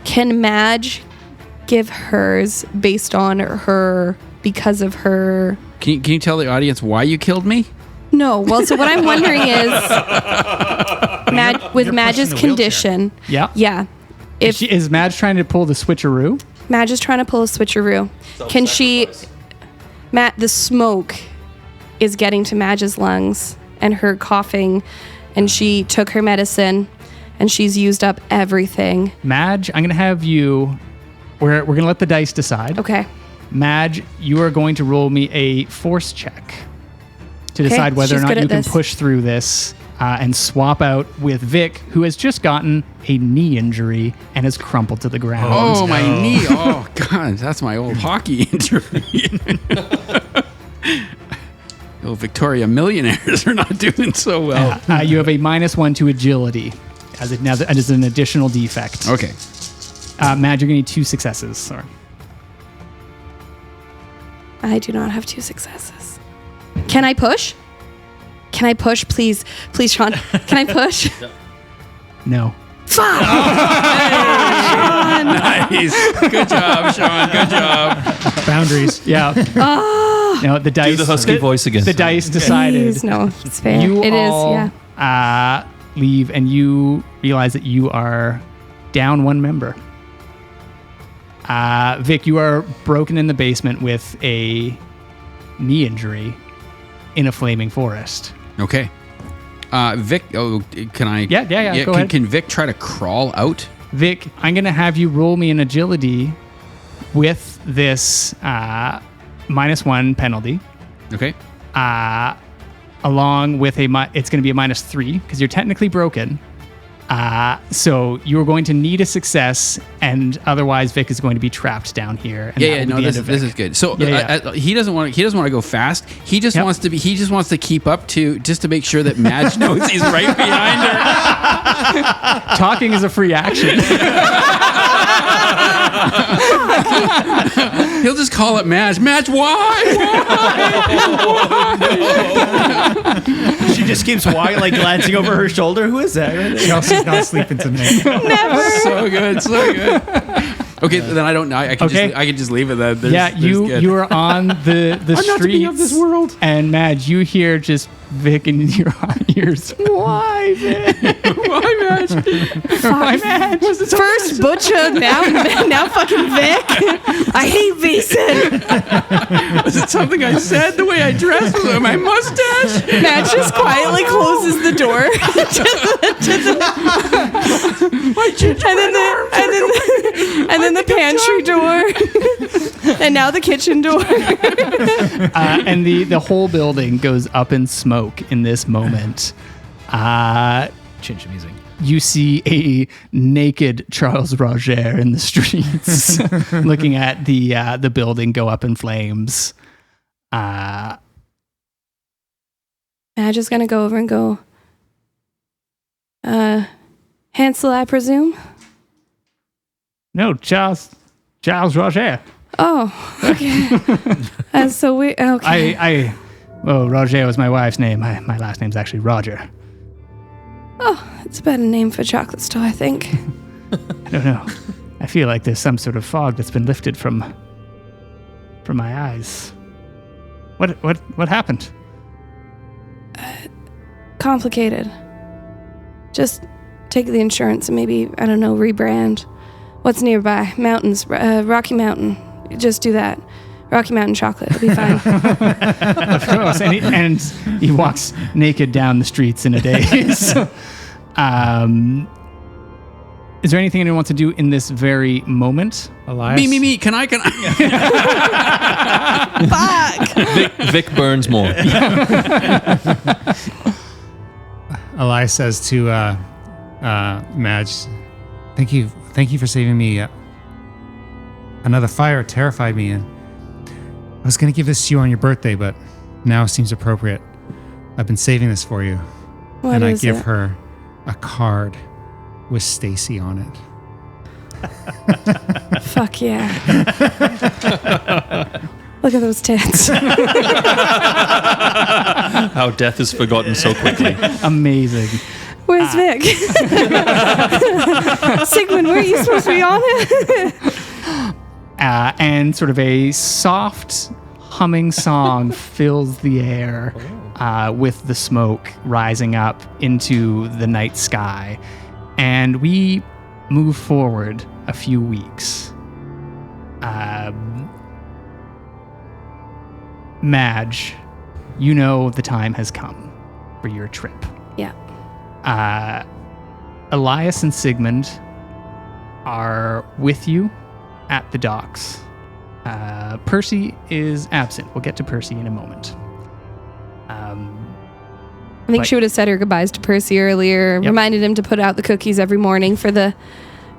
Can Madge give hers based on her, because of her? Can you tell the audience why you killed me? No. Well, so what I'm wondering is, with you're Madge's pushing the wheelchair. condition. Yeah. Yeah. If Is Madge trying to pull the switcheroo? Madge is trying to pull a switcheroo, can she? The smoke is getting to Madge's lungs and her coughing, and she took her medicine, and she's used up everything. Madge, I'm going to have you. We're going to let the dice decide. Okay. Madge, you are going to roll me a force check to decide whether or she's not good you at can this. push through this and swap out with Vic, who has just gotten a knee injury and has crumpled to the ground. Oh, my knee. Oh, God. That's my old hockey injury. Oh, Victoria millionaires are not doing so well. You have a -1 to agility as an additional defect. Okay. Madge, you're going to need 2 successes. Sorry. I do not have 2 successes. Can I push? Can I push, please? Please, Sean. Can I push? No. Fuck! Nice. Good job, Sean. Good job. Boundaries. Yeah. No, the dice. Do the husky voice again. The dice decided. Please, no, it's fair. You It is, all yeah. leave, and you realize that you are down 1 member. Vic, you are broken in the basement with a knee injury in a flaming forest. Okay. Vic, can I? Yeah, go ahead. Can Vic try to crawl out? Vic, I'm going to have you roll me an agility with this -1 penalty, Okay. along with it's going to be a -3 because you're technically broken. So you're going to need a success, and otherwise Vic is going to be trapped down here. And that will be the end of This Vic. is good. So Yeah. he doesn't want to go fast. He just Yep. wants to keep up just to make sure that Madge knows he's right behind her. Talking is a free action. He'll just call it Madge. Madge, why? She just keeps glancing over her shoulder. Who is that? Chelsea's not sleeping tonight. So good. Okay, then I don't know. I can just leave it. Then You are on the I'm not to streets be of this world. and Madge, you hear just Vic in your ears. Why, Vic? Why, Madge? Why, Madge? First Butcher, now fucking Vic. I hate Vaesen. Was it something I said? The way I dressed? Was it my mustache? Matt just quietly closes the door and then the pantry door, and now the kitchen door. And the whole building goes up in smoke in this moment. Change the music. You see a naked Charles Roger in the streets, looking at the building go up in flames. Madge is gonna go over and go, Hansel, I presume? No, Charles Roger. Oh, okay. So we, okay. Well, Roger was my wife's name. My last name's actually Roger. Oh, it's a better name for a chocolate store, I think. I don't know. I feel like there's some sort of fog that's been lifted from my eyes. What happened? Complicated. Just take the insurance and maybe, I don't know, rebrand. What's nearby? Mountains. Rocky Mountain. Just do that. Rocky Mountain chocolate. It'll be fine. Of course. And he walks naked down the streets in a daze. Is there anything anyone wants to do in this very moment? Elias? Me. Can I? Vic burns more. Elias says to Madge, thank you for saving me. Another fire terrified me, and I was going to give this to you on your birthday, but now it seems appropriate. I've been saving this for you. What and I is give it? her a card with Stacy on it. Fuck yeah. Look at those tits. How death is forgotten so quickly. Amazing. Where's Vic? Sigmund, were you supposed to be on it? And sort of a soft humming song fills the air with the smoke rising up into the night sky. And we move forward a few weeks. Madge, you know the time has come for your trip. Yeah. Elias and Sigmund are with you at the docks. Percy is absent. We'll get to Percy in a moment. I think she would have said her goodbyes to Percy earlier, Yep. reminded him to put out the cookies every morning for the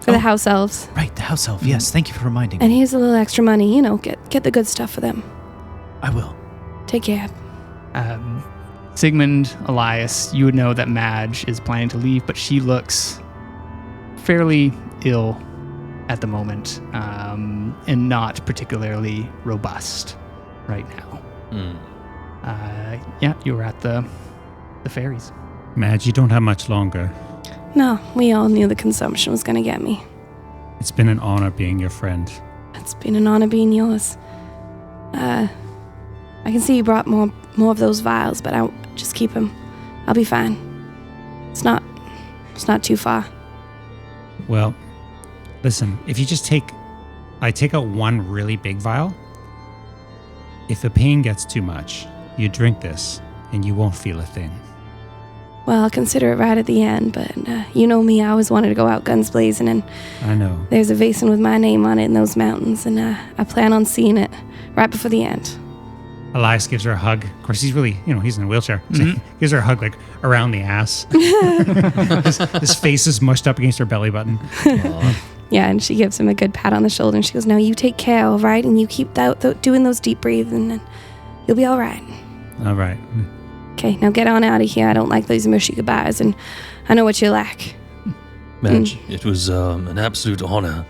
house elves. Right, the house elf. Yes, thank you for reminding me. And here's a little extra money. You know, get the good stuff for them. I will. Take care. Sigmund, Elias, you would know that Madge is planning to leave, but she looks fairly ill at the moment, and not particularly robust right now. Yeah, you were at the ferries. Madge, you don't have much longer. No, we all knew the consumption was going to get me. It's been an honor being your friend. It's been an honor being yours. I can see you brought more of those vials, but I'll just keep them. I'll be fine. It's not too far. Well, listen, if you just take out one really big vial. If the pain gets too much, you drink this and you won't feel a thing. Well, I'll consider it right at the end, but you know me, I always wanted to go out guns blazing, and I know. there's a Vaesen with my name on it in those mountains, and I plan on seeing it right before the end. Elias gives her a hug. Of course, he's really, he's in a wheelchair. So he gives her a hug, like, around the ass. his face is mushed up against her belly button. Yeah, and she gives him a good pat on the shoulder, and she goes, "Now you take care, all right? And you keep doing those deep breathing, and you'll be all right." All right. Okay, now get on out of here. I don't like those mushy goodbyes, and I know what you lack. Madge, it was an absolute honor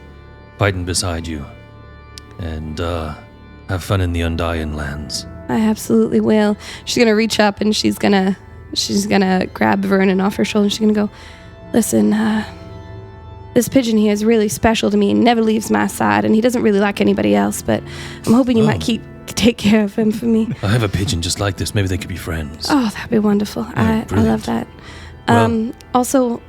fighting beside you. And have fun in the Undying Lands. I absolutely will. She's gonna reach up and she's gonna grab Vernon off her shoulder. And she's gonna go, "Listen, this pigeon here is really special to me and never leaves my side, and he doesn't really like anybody else. But I'm hoping you might take care of him for me." I have a pigeon just like this. Maybe they could be friends. Oh, that'd be wonderful. I love that. Well- Also,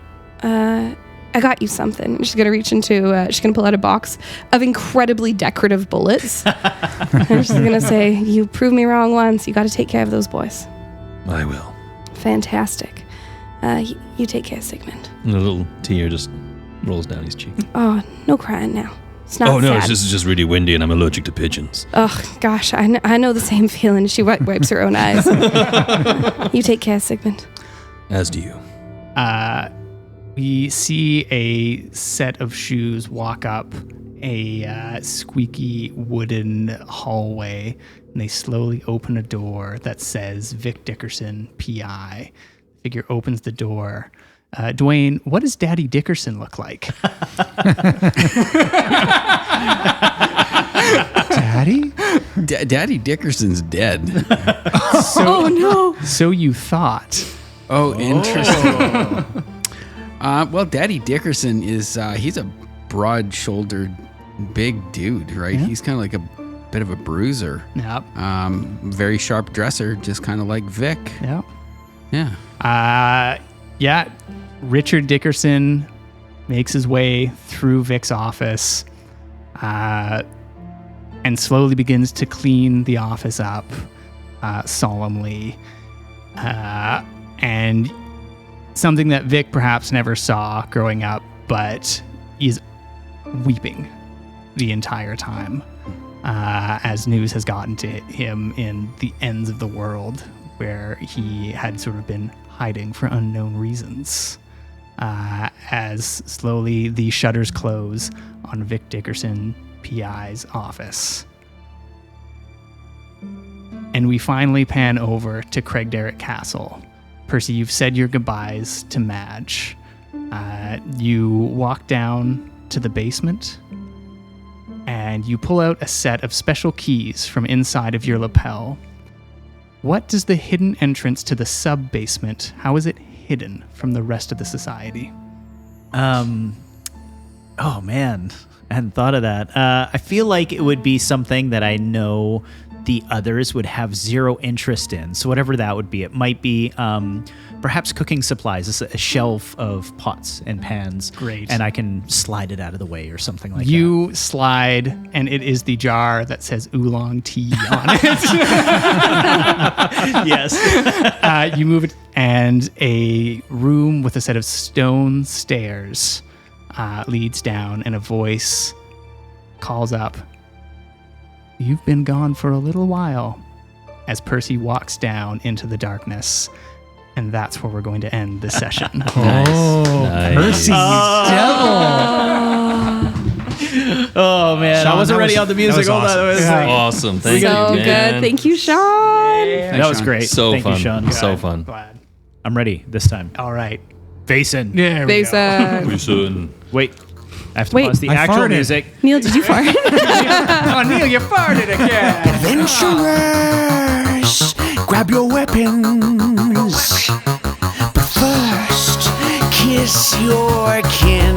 I got you something. She's gonna reach into. She's gonna pull out a box of incredibly decorative bullets. And she's gonna say, "You proved me wrong once. You got to take care of those boys." I will. Fantastic. You take care, Sigmund. And a little tear just rolls down his cheek. Oh, no crying now. It's not Oh, no, sad. it's just really windy and I'm allergic to pigeons. Oh, gosh, I know the same feeling. She wipes her own eyes. You take care, Sigmund. As do you. We see a set of shoes walk up a squeaky wooden hallway, and they slowly open a door that says Vic Dickerson, PI. The figure opens the door. Dwayne, what does Daddy Dickerson look like? Daddy? Daddy Dickerson's dead. Oh, no. So you thought. Oh, interesting. Well, Daddy Dickerson is, he's a broad-shouldered, big dude, right? Yeah. He's kind of like a bit of a bruiser. Yep. Very sharp dresser, just kind of like Vic. Yep. Yeah. Yeah. Richard Dickerson makes his way through Vic's office and slowly begins to clean the office up solemnly. And something that Vic perhaps never saw growing up, but is weeping the entire time as news has gotten to him in the ends of the world where he had sort of been hiding for unknown reasons. As slowly the shutters close on Vic Dickerson, PI's office. And we finally pan over to Craigdarroch Castle. Percy, you've said your goodbyes to Madge. You walk down to the basement, and you pull out a set of special keys from inside of your lapel. What does the hidden entrance to the sub-basement, how is it hidden from the rest of the society? Oh man, I hadn't thought of that. I feel like it would be something that I know the others would have zero interest in. So whatever that would be, it might be perhaps cooking supplies. It's a shelf of pots and pans. Great. And I can slide it out of the way or something like that. You slide, and it is the jar that says oolong tea on it. Yes. You move it, and a room with a set of stone stairs leads down, and a voice calls up, "You've been gone for a little while," as Percy walks down into the darkness. And that's where we're going to end this session. Nice. Percy's devil. Oh man, Sean, I wasn't that ready was- on the music. that was All that was awesome. Awesome. Thank So you, man. good. Thank you, Sean. that was Sean. great. So Thank fun. you, Sean. So fun. Glad. I'm ready this time. All right. Vaesen. There we go. Vaesen. We soon. Wait, I have to Wait. pause the I actual farted. music. Neil, did you fart? Oh, Neil, you farted again. Adventurers, grab your weapons. But first, kiss your kin.